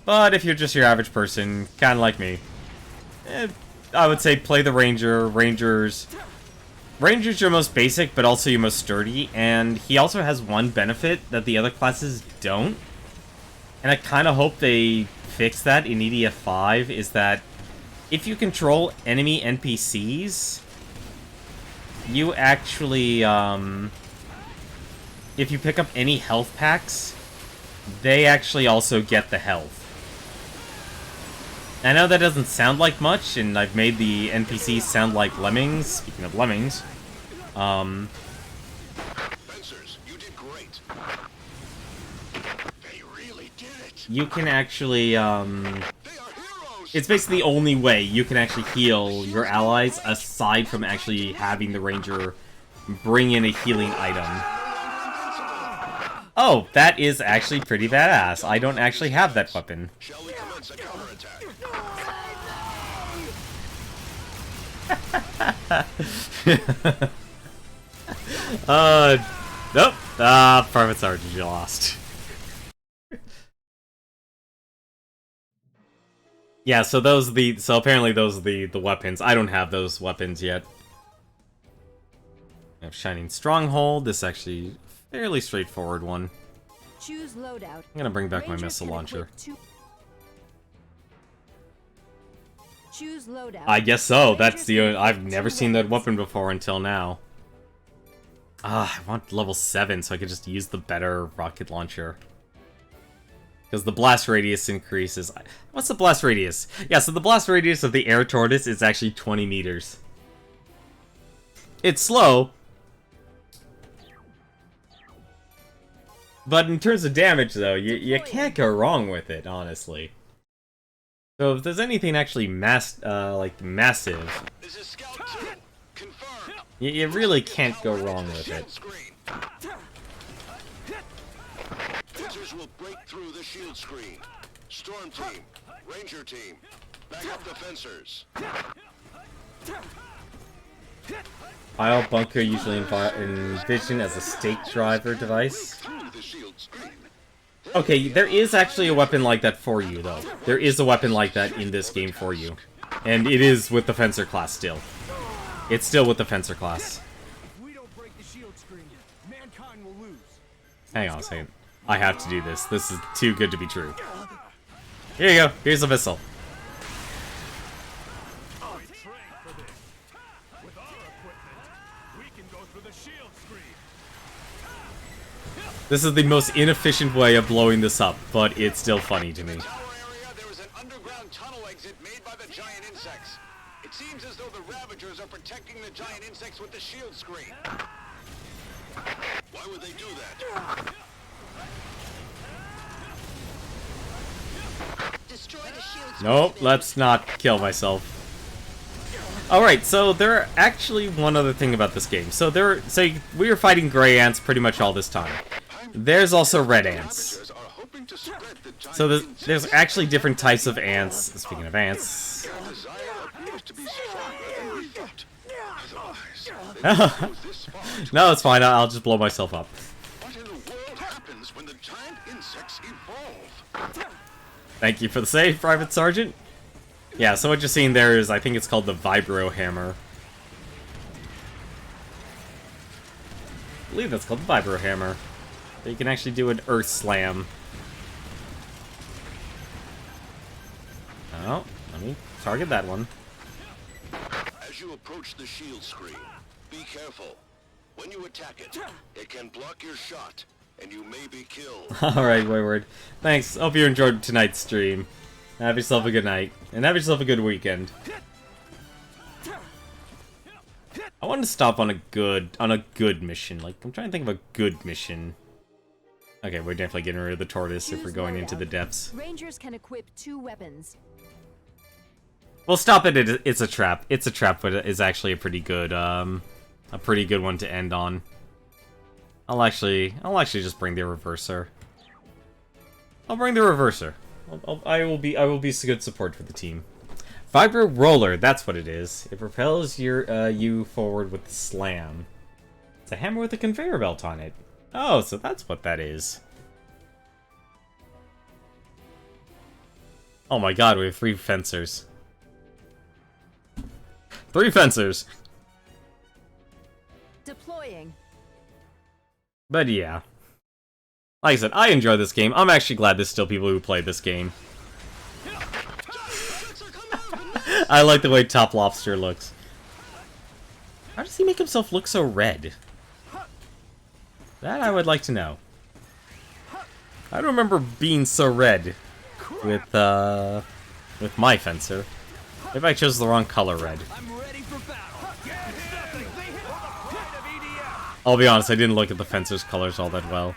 But if you're just your average person, kind of like me, I would say play the Ranger. Ranger's your most basic, but also your most sturdy, and he also has one benefit that the other classes don't. And I kind of hope they fix that in EDF 5, is that if you control enemy NPCs, you actually, if you pick up any health packs, they actually also get the health. I know that doesn't sound like much, and I've made the NPCs sound like lemmings. Speaking of lemmings, Fencers, you did great. They really did it. You can actually, They are heroes. it's basically the only way you can actually heal your allies, aside from actually having the Ranger bring in a healing item. Oh, that is actually pretty badass. I don't actually have that weapon. Shall we commence a counterattack? Nope. Private Sergeant, you lost. Yeah, so apparently those are the weapons. I don't have those weapons yet. I have Shining Stronghold. This is actually a fairly straightforward one. Choose loadout. I'm gonna bring back my Rangers missile can launcher. equip Choose loadout. I guess so. That's the Rangers can I've equip never 2 seen that weapons. weapon before until now. I want level 7 so I could just use the better rocket launcher. Because the blast radius increases. What's the blast radius? Yeah, so the blast radius of the air tortoise is actually 20 meters. It's slow. But in terms of damage, though, you can't go wrong with it, honestly. So if there's anything actually massive, This is Scout 2. Confirmed. you really can't go wrong with Shield it. screen. Fencers will break through the shield screen. Storm team, Ranger team, back up the fencers. Pile bunker usually envisioned as a stake driver device. Through the shield screen. Okay, there is actually a weapon like that for you, though. There is a weapon like that in this game for you. And it is with the Fencer class still. It's still with the Fencer class. If we don't break the shield screen, mankind will lose. Hang on a second. I have to do this. This is too good to be true. Here you go. Here's a missile. We trained for this. With our equipment, we can go through the shield screen. This is the most inefficient way of blowing this up, but it's still funny to me. Tower area, there is an underground tunnel exit made by the giant insects. It seems as though the Ravagers are protecting the giant insects with the shield screen. Why would they do that? Destroy the shield screen. Nope, let's not kill myself. Alright, so there are actually one other thing about this game. So we were fighting gray ants pretty much all this time. There's also red ants. Ravagers are hoping to spread the giant So insects. there's actually different types of ants. Speaking of ants. Their desire appears to be stronger than we thought. Otherwise, they wouldn't go this far to- No, it's fine. I'll just blow myself up. What in the world happens when the giant insects evolve? Thank you for the save, Private Sergeant. Yeah, so what you're seeing there is, I think it's called the Vibro Hammer. I believe that's called the Vibro Hammer. You can actually do an Earth Slam. Oh, let me target that one. As you approach the shield screen, Be careful. When you attack it, it can block your shot, and you may be killed. Alright, Wayward. Thanks. Hope you enjoyed tonight's stream. Have yourself a good night, and have yourself a good weekend. I want to stop on a good mission. Like, I'm trying to think of a good mission. Okay, we're definitely getting rid of the tortoise if we're going into the depths. Rangers can equip 2 weapons. Well, stop it. It's a trap. It's a trap, but it's actually a pretty good one to end on. I'll actually just bring the reverser. I'll bring the reverser. I will be good support for the team. Vibro roller, that's what it is. It propels you forward with the slam. It's a hammer with a conveyor belt on it. Oh, so that's what that is. Oh my god, we have 3 fencers. 3 fencers! Deploying. But yeah. Like I said, I enjoy this game. I'm actually glad there's still people who play this game. I like the way Top Lobster looks. How does he make himself look so red? That I would like to know. I don't remember being so red with my fencer. Maybe I chose the wrong color red. I'll be honest, I didn't look at the fencer's colors all that well.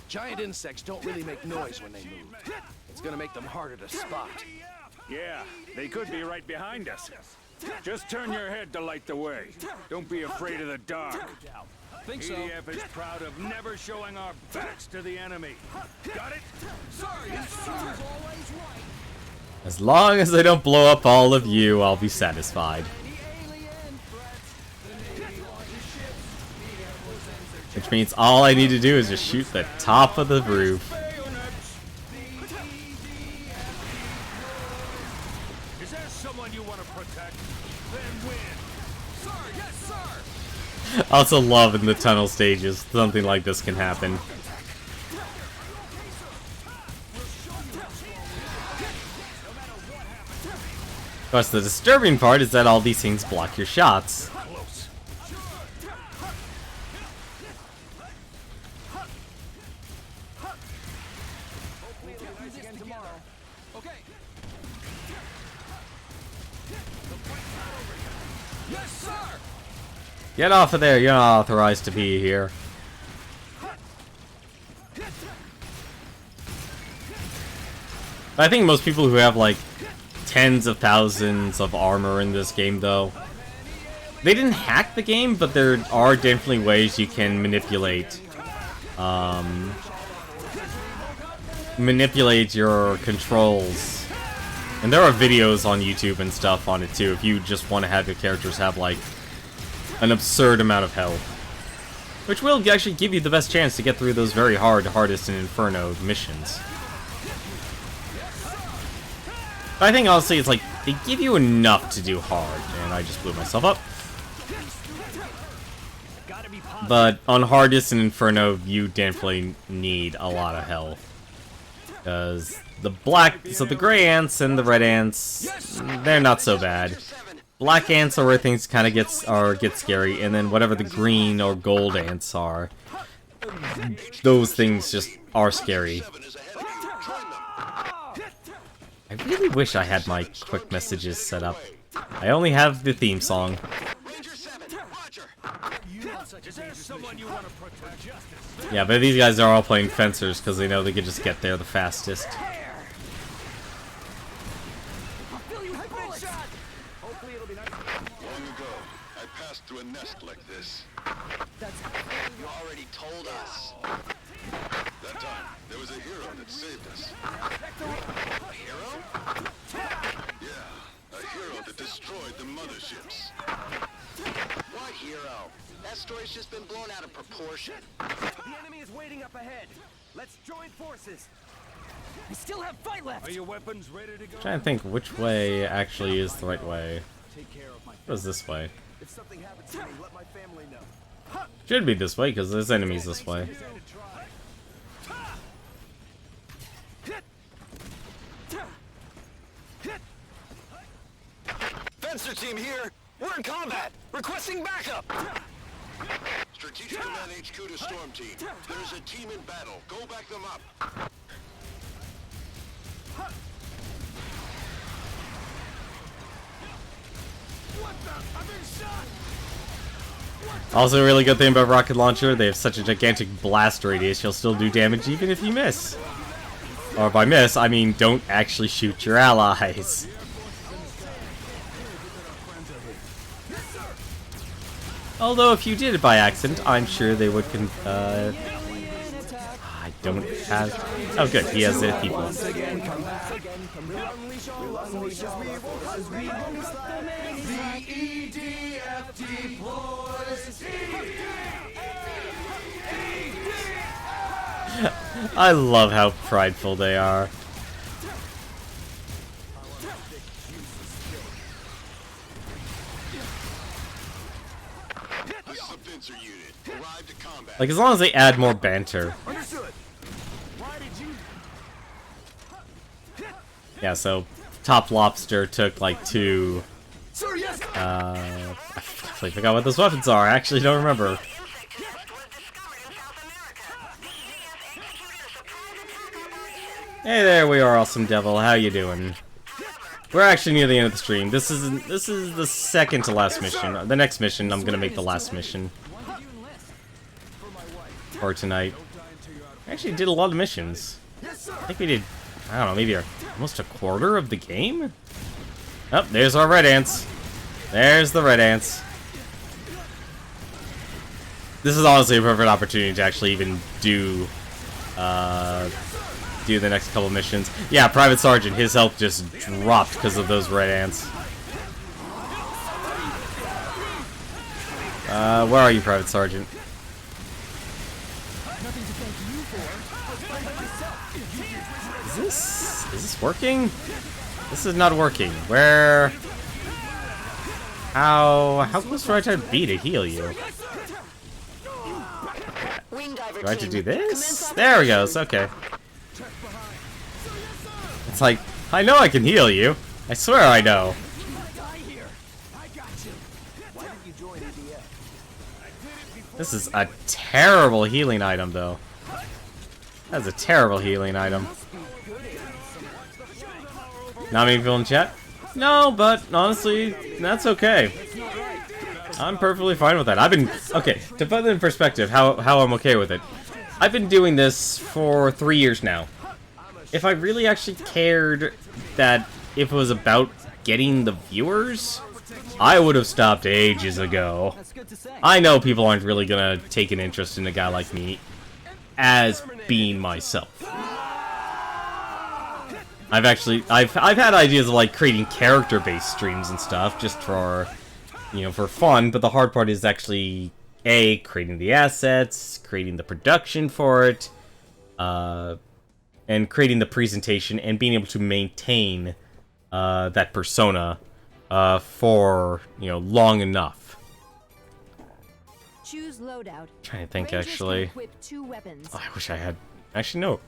Giant insects don't really make noise when they move. It's gonna make them harder to spot. Yeah, they could be right behind us. Just turn your head to light the way. Don't be afraid of the dark. Think so. EDF is proud of never showing our backs to the enemy. Got it? Sorry, is always right. As long as I don't blow up all of you, I'll be satisfied. Which means all I need to do is just shoot the top of the roof. Is there someone you want to protect? Then win. Sir, yes, sir. I also love in the tunnel stages, something like this can happen. Of course, the disturbing part is that all these things block your shots. Get off of there, you're not authorized to be here. I think most people who have like tens of thousands of armor in this game though, they didn't hack the game, but there are definitely ways you can manipulate your controls. And there are videos on YouTube and stuff on it too, if you just want to have your characters have like an absurd amount of health. Which will actually give you the best chance to get through those very hardest in Inferno missions. But I think honestly it's like, they give you enough to do hard, and I just blew myself up. But on hardest in Inferno, you definitely need a lot of health. Because the gray ants and the red ants, they're not so bad. Black ants are where things kind of get scary, and then whatever the green or gold ants are, those things just are scary. I really wish I had my quick messages set up. I only have the theme song. Yeah, but these guys are all playing fencers because they know they can just get there the fastest. Through a nest like this. You already told us. That time, there was a hero that saved us. A hero? Yeah, a hero that destroyed the motherships. What hero? That story's just been blown out of proportion. The enemy is waiting up ahead. Let's join forces. We still have fight left. Are your weapons ready to go? I'm trying to think which way actually is the right way. What is this way? If something happens to me, let my family know. Should be this way, because there's enemies this way. Fencer team here! We're in combat! Requesting backup! Teach Command HQ to Storm Team. There's a team in battle. Go back them up. What the? I've been shot! Also, a really good thing about rocket launcher, they have such a gigantic blast radius, you'll still do damage even if you miss. Or by miss, I mean don't actually shoot your allies. Although if you did it by accident, I'm sure they would I don't have... Oh good, he has it, people. The EDF deploys. I love how prideful they are. This is a pincer unit. Arrived to combat. Like, as long as they add more banter. Understood. Why did you... Yeah, so Top Lobster took like 2... Sir, yes. I completely forgot what those weapons are. I actually don't remember. Hey there, we are, Awesome Devil. How you doing? We're actually near the end of the stream. This is the second to last mission. The next mission, I'm gonna make the last mission for tonight. I actually did a lot of missions. I think we did, I don't know, maybe almost a quarter of the game? Oh, there's our red ants. There's the red ants. This is honestly a perfect opportunity to actually even do the next couple missions. Yeah, Private Sergeant, his health just dropped because of those red ants. Where are you, Private Sergeant? Is this working? This is not working. Where? How close do I try to be to heal you? Do I have to do this? There we go. Okay. It's like, I know I can heal you. I swear I know. This is a terrible healing item, though. That's a terrible healing item. Not many people in chat? No, but honestly, that's okay. I'm perfectly fine with that. I've been... Okay, to put it in perspective, how I'm okay with it. I've been doing this for 3 years now. If I really actually cared that if it was about getting the viewers, I would have stopped ages ago. I know people aren't really gonna take an interest in a guy like me as being myself. I've had ideas of like creating character-based streams and stuff just for, you know, for fun, but the hard part is actually creating the assets, creating the production for it, and creating the presentation and being able to maintain that persona for, you know, long enough. Choose loadout. Trying to think, Rangers actually. can equip 2 weapons. Oh, I wish I had... Actually, no.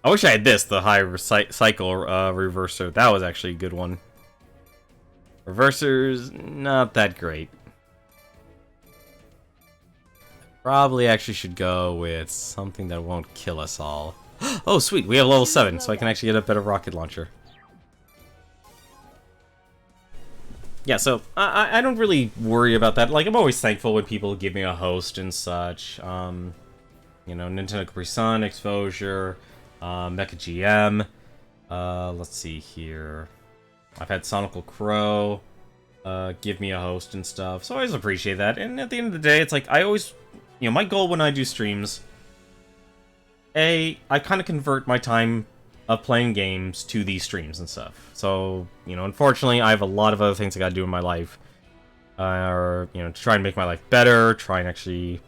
I wish I had this, the high cycle reverser. That was actually a good one. Reversers, not that great. Probably actually should go with something that won't kill us all. Oh, sweet, we have level 7, so I can actually get a better rocket launcher. Yeah, so I don't really worry about that. Like, I'm always thankful when people give me a host and such. You know, Nintendo Capri Sun, Exposure, Mecha GM. Let's see here. I've had Sonical Crow give me a host and stuff, so I always appreciate that. And at the end of the day, it's like, I always... You know, my goal when I do streams... I kind of convert my time of playing games to these streams and stuff. So, you know, unfortunately, I have a lot of other things I gotta do in my life. Or, you know, to try and make my life better, try and actually,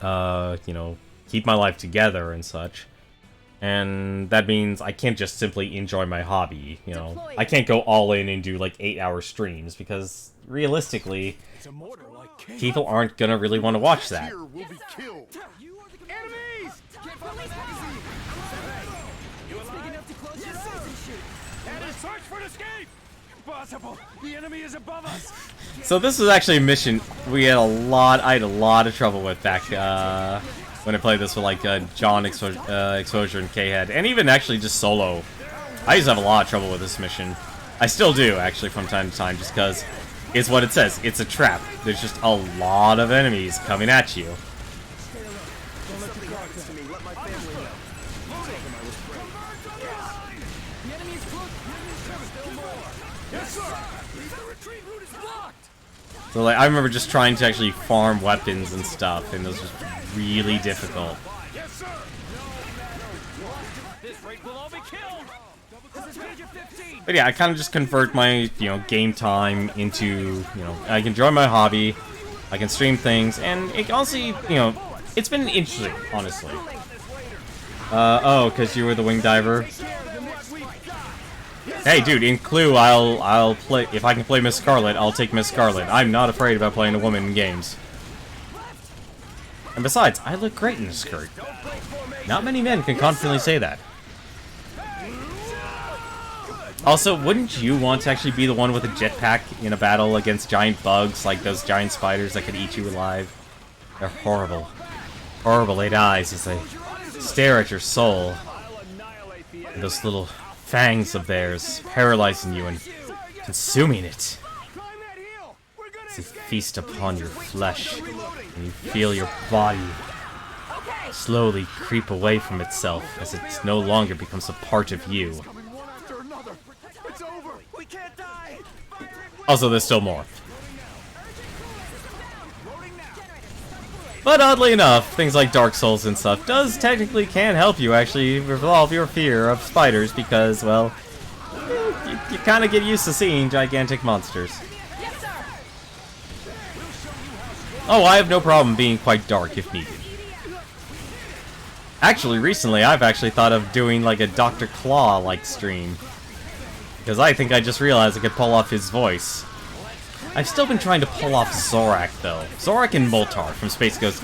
you know, keep my life together and such. And that means I can't just simply enjoy my hobby, you know. I can't go all in and do, like, 8-hour streams, because, realistically, people aren't gonna really want to watch that. Enemies! Get from the magazine! You alive? Big enough to close your eyes and shoot. And a search for an escape! possible? The enemy is above us. So this was actually a mission I had a lot of trouble with back when I played this with like John Exposure and K-Head, and even actually just solo. I used to have a lot of trouble with this mission. I still do actually from time to time, just because it's what it says. It's a trap. There's just a lot of enemies coming at you. So like, I remember just trying to actually farm weapons and stuff, and it was just really difficult. Yes, sir. This rate will all be killed. This is Major 15. But yeah, I kind of just convert my, game time into, I can enjoy my hobby, I can stream things, and it honestly, it's been interesting, honestly. Oh, because you were the wing diver? Hey, dude, in Clue, I'll play, if I can play Miss Scarlet, I'll take Miss Scarlet. I'm not afraid about playing a woman in games. And besides, I look great in a skirt. Not many men can confidently say that. Also, wouldn't you want to actually be the one with a jetpack in a battle against giant bugs, like those giant spiders that could eat you alive? They're horrible. Horrible 8 eyes as they stare at your soul. And those little fangs of theirs paralyzing you and consuming it. As they feast upon your flesh, and you feel your body slowly creep away from itself as it no longer becomes a part of you. Also, there's still more. But oddly enough, things like Dark Souls and stuff can help you actually resolve your fear of spiders because, well, you kind of get used to seeing gigantic monsters. Oh, I have no problem being quite dark if needed. Actually, recently I've actually thought of doing like a Dr. Claw-like stream. Because I think I just realized I could pull off his voice. I've still been trying to pull off Zorak, though. Zorak and Moltar from Space Ghost.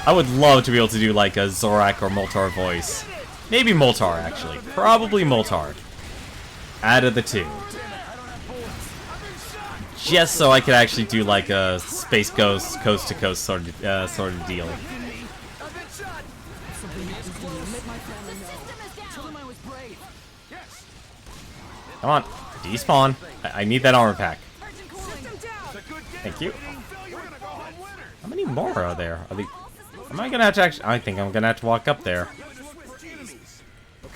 I would love to be able to do like a Zorak or Moltar voice. Maybe Moltar, actually. Probably Moltar. Out of the two. Just so I could actually do like a Space Ghost, coast to coast sort of deal. Come on, despawn. I need that armor pack. Thank you. How many more are there? Am I gonna have to actually? I think I'm gonna have to walk up there.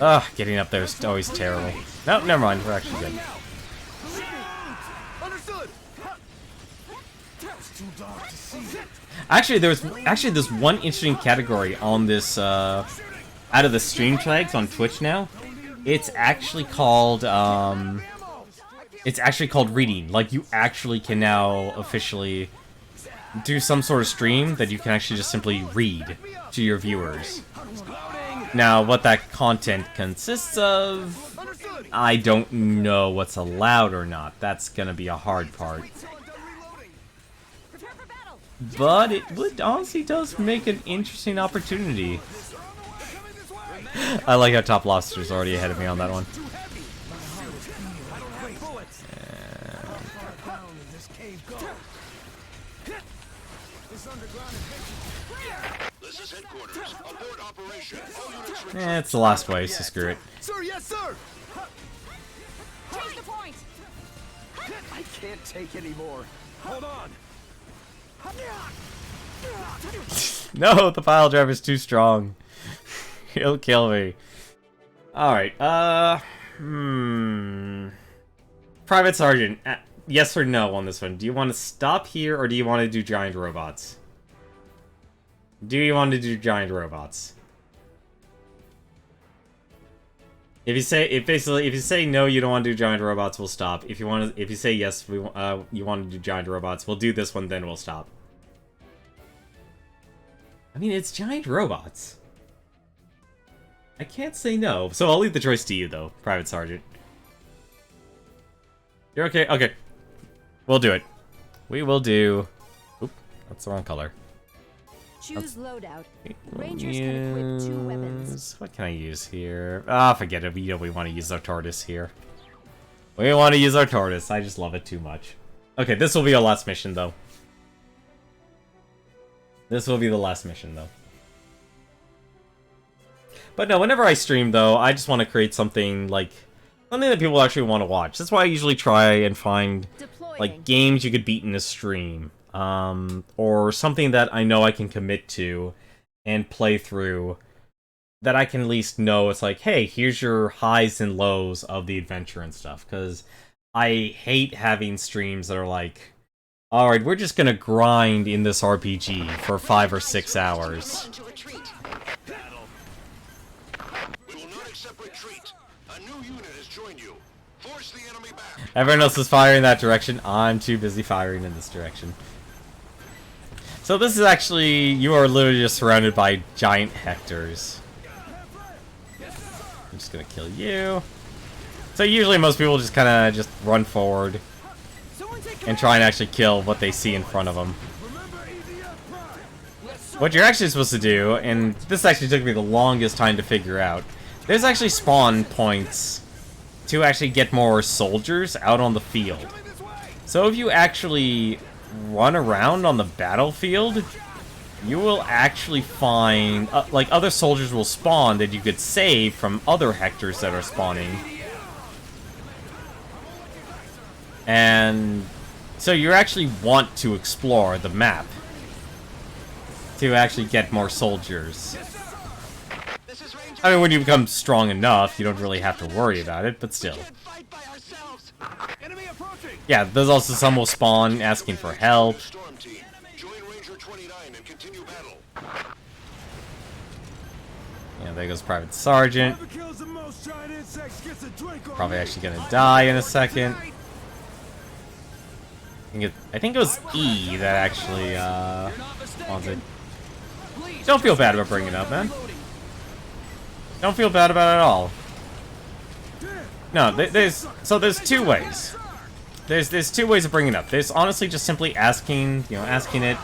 Ugh, getting up there is always terrible. No, never mind. We're actually good. Actually, there's one interesting category on this. Out of the stream tags on Twitch now, it's actually called reading. Like, you actually can now officially do some sort of stream that you can actually just simply read to your viewers. Now, what that content consists of, I don't know what's allowed or not. That's gonna be a hard part. But it would honestly does make an interesting opportunity. I like how Top Lobster's already ahead of me on that one. It's the last way, so screw it. Sir, yes, sir. Change the point. I can't take any more. Hold on. No, the pile driver's too strong. He'll kill me. Alright, Private Sergeant, yes or no on this one? Do you want to stop here, or do you want to do giant robots? Do you want to do giant robots? If you say no, you don't want to do giant robots, we'll stop. If you say yes, you want to do giant robots, we'll do this one, then we'll stop. I mean, it's giant robots. I can't say no, so I'll leave the choice to you, though, Private Sergeant. You're okay? Okay. We'll do it. We will do... Oop, that's the wrong color. Choose loadout. Rangers can equip 2 weapons. What can I use here? Ah, forget it. We want to use our TARDIS here. We want to use our tortoise. I just love it too much. Okay, this will be our last mission, though. This will be the last mission, though. But no, whenever I stream, though, I just want to create something, like, something that people actually want to watch. That's why I usually try and find, like, games you could beat in a stream. Or something that I know I can commit to and play through. That I can at least know it's like, hey, here's your highs and lows of the adventure and stuff. Because I hate having streams that are like, alright, we're just gonna grind in this RPG for 5 or 6 hours. Everyone else is firing that direction. I'm too busy firing in this direction. So this is actually, you are literally just surrounded by giant Hectors. I'm just gonna kill you. So usually most people just kind of just run forward and try and actually kill what they see in front of them. What you're actually supposed to do, and this actually took me the longest time to figure out, there's actually spawn points to actually get more soldiers out on the field. So if you actually run around on the battlefield, you will actually find, like, other soldiers will spawn that you could save from other Hectors that are spawning. And so you actually want to explore the map to actually get more soldiers. I mean, when you become strong enough, you don't really have to worry about it, but still. Yeah, there's also some will spawn asking for help. Yeah, there goes Private Sergeant. Probably actually gonna die in a second. I think it was E that actually, wanted. Don't feel bad about bringing it up, man. Don't feel bad about it at all. No, there's two ways. There's two ways of bringing it up. There's honestly just simply asking it.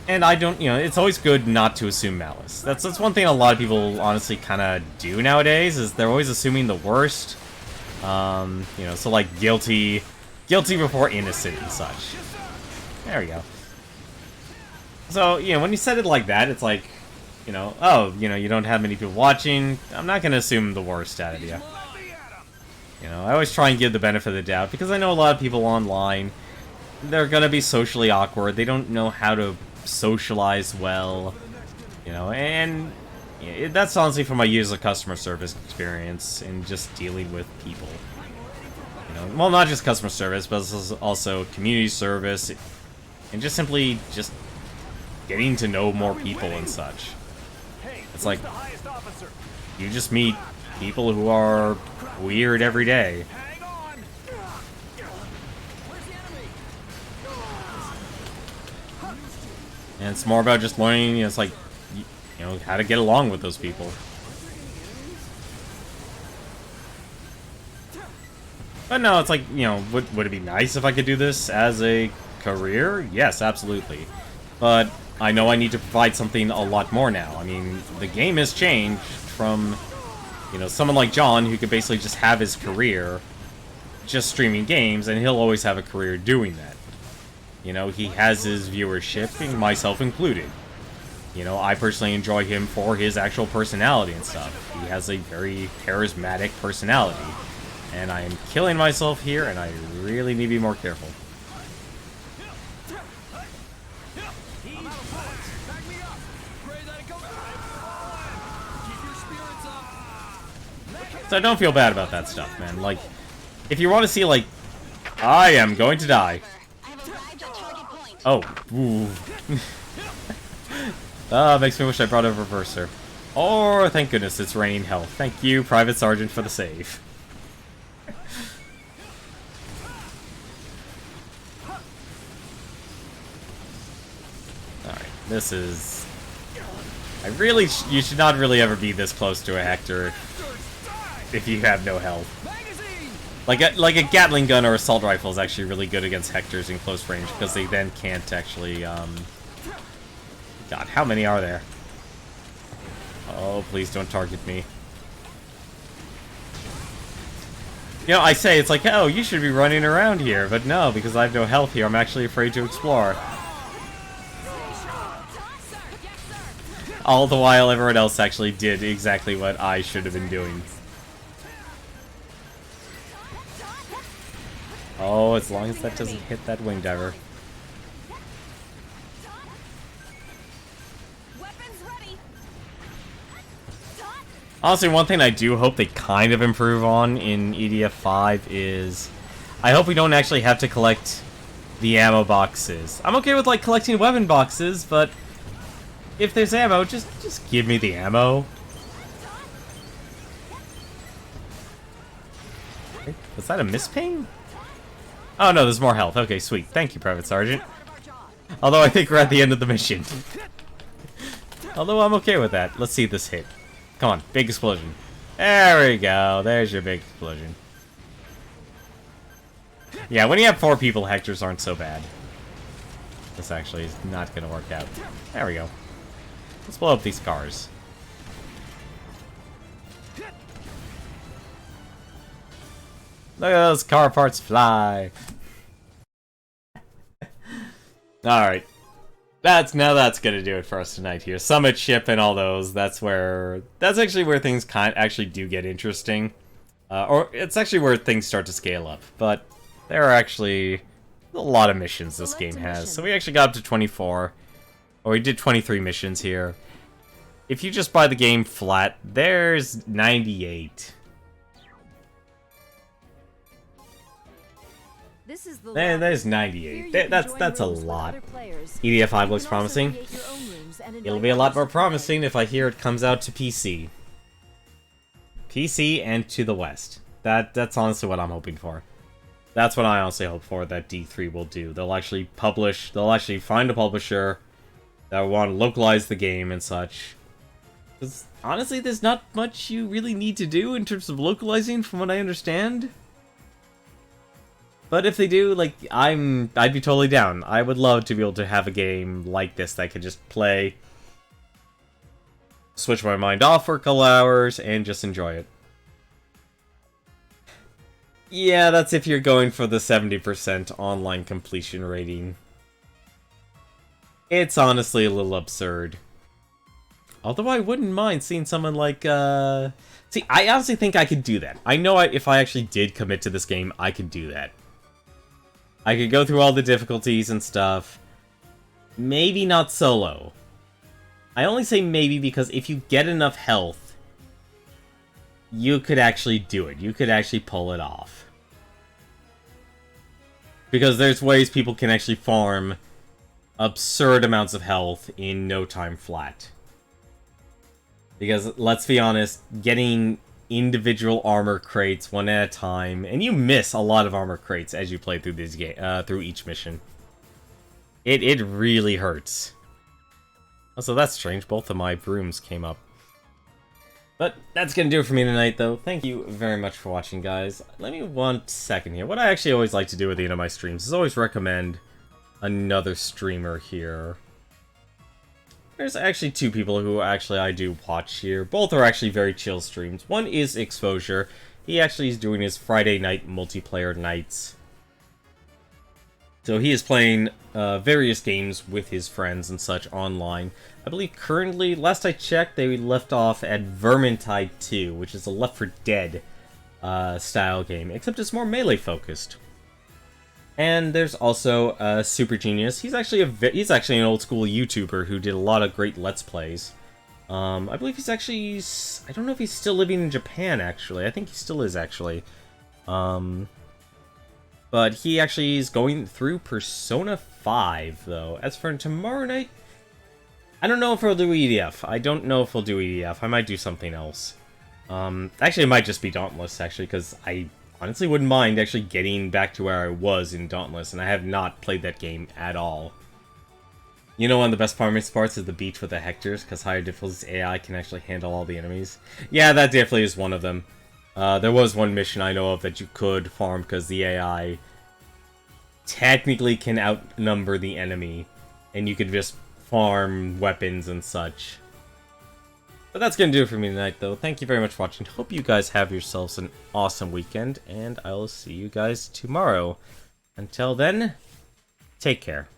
And I don't, it's always good not to assume malice. That's one thing a lot of people honestly kind of do nowadays, is they're always assuming the worst. So like guilty before innocent and such. There we go. So, when you said it like that, it's like, oh, you don't have many people watching. I'm not going to assume the worst out of you. I always try and give the benefit of the doubt, because I know a lot of people online, they're going to be socially awkward. They don't know how to socialize well, and that's honestly from my years of customer service experience and just dealing with people. Well, not just customer service, but also community service, and just simply getting to know more people and such. It's like, you just meet people who are weird every day. And it's more about just learning, it's like, how to get along with those people. But no, it's like, would it be nice if I could do this as a career? Yes, absolutely. But I know I need to provide something a lot more now. I mean, the game has changed from, someone like John, who could basically just have his career just streaming games, and he'll always have a career doing that. He has his viewership, and myself included. I personally enjoy him for his actual personality and stuff. He has a very charismatic personality. And I am killing myself here, and I really need to be more careful. So don't feel bad about that stuff, man. Like, if you want to see, like, I am going to die. Oh, ooh. Makes me wish I brought a reverser. Oh, thank goodness, it's raining health. Thank you, Private Sergeant, for the save. Alright, this is... you should not really ever be this close to a Hector if you have no health. Like a Gatling gun or assault rifle is actually really good against Hectors in close range, because they then can't actually, God, how many are there? Oh, please don't target me. You know, I say it's like, oh, you should be running around here, but no, because I have no health here, I'm actually afraid to explore. All the while, everyone else actually did exactly what I should have been doing. Oh, as long as that doesn't hit that wing diver. Honestly, one thing I do hope they kind of improve on in EDF 5 is... I hope we don't actually have to collect the ammo boxes. I'm okay with, like, collecting weapon boxes, but... if there's ammo, just give me the ammo. Was that a misping? Oh no, there's more health. Okay, sweet. Thank you, Private Sergeant. Although I think we're at the end of the mission. Although I'm okay with that. Let's see this hit. Come on, big explosion. There we go. There's your big explosion. Yeah, when you have 4 people, Hectors aren't so bad. This actually is not going to work out. There we go. Let's blow up these cars. Look at those car parts fly. Alright. That's gonna do it for us tonight here. Summit ship and all those, that's actually where things actually do get interesting. Or it's actually where things start to scale up. But there are actually a lot of missions this game has. So we actually got up to 24. Or we did 23 missions here. If you just buy the game flat, there's 98. There's 98. That's a lot. EDF 5 looks promising. It'll be a lot more promising if I hear it comes out to PC. PC and to the West. That's honestly what I'm hoping for. That's what I honestly hope for that D3 will do. They'll actually find a publisher that will want to localize the game and such. Because honestly, there's not much you really need to do in terms of localizing from what I understand. But if they do, like, I'd be totally down. I would love to be able to have a game like this that I could just play, switch my mind off for a couple hours, and just enjoy it. Yeah, that's if you're going for the 70% online completion rating. It's honestly a little absurd. Although I wouldn't mind seeing someone like, See, I honestly think I could do that. I know if I actually did commit to this game, I could do that. I could go through all the difficulties and stuff. Maybe not solo. I only say maybe because if you get enough health, you could actually do it. You could actually pull it off. Because there's ways people can actually farm absurd amounts of health in no time flat. Because, let's be honest, getting individual armor crates one at a time, and you miss a lot of armor crates as you play through this game, through each mission. It really hurts. Also, that's strange. Both of my brooms came up. But that's gonna do it for me tonight, though. Thank you very much for watching, guys. Let me 1 second here. What I actually always like to do at the end of my streams is always recommend another streamer here. There's actually 2 people who actually I do watch here. Both are actually very chill streams. One is Exposure. He actually is doing his Friday night multiplayer nights. So he is playing various games with his friends and such online. I believe currently, last I checked, they left off at Vermintide 2, which is a Left 4 Dead style game, except it's more melee focused. And there's also Super Genius. He's actually an old school YouTuber who did a lot of great Let's Plays. I believe he's actually... I don't know if he's still living in Japan, actually. I think he still is, actually. But he actually is going through Persona 5, though. As for tomorrow night, I don't know if he'll do EDF. I don't know if he'll do EDF. I might do something else. Actually, it might just be Dauntless, actually, because I honestly wouldn't mind actually getting back to where I was in Dauntless, and I have not played that game at all. You know, one of the best parts is the beach with the Hectors, because higher difficulties AI can actually handle all the enemies. Yeah, that definitely is one of them. There was one mission I know of that you could farm, because the AI technically can outnumber the enemy, and you could just farm weapons and such. But that's going to do it for me tonight, though. Thank you very much for watching. Hope you guys have yourselves an awesome weekend, and I will see you guys tomorrow. Until then, take care.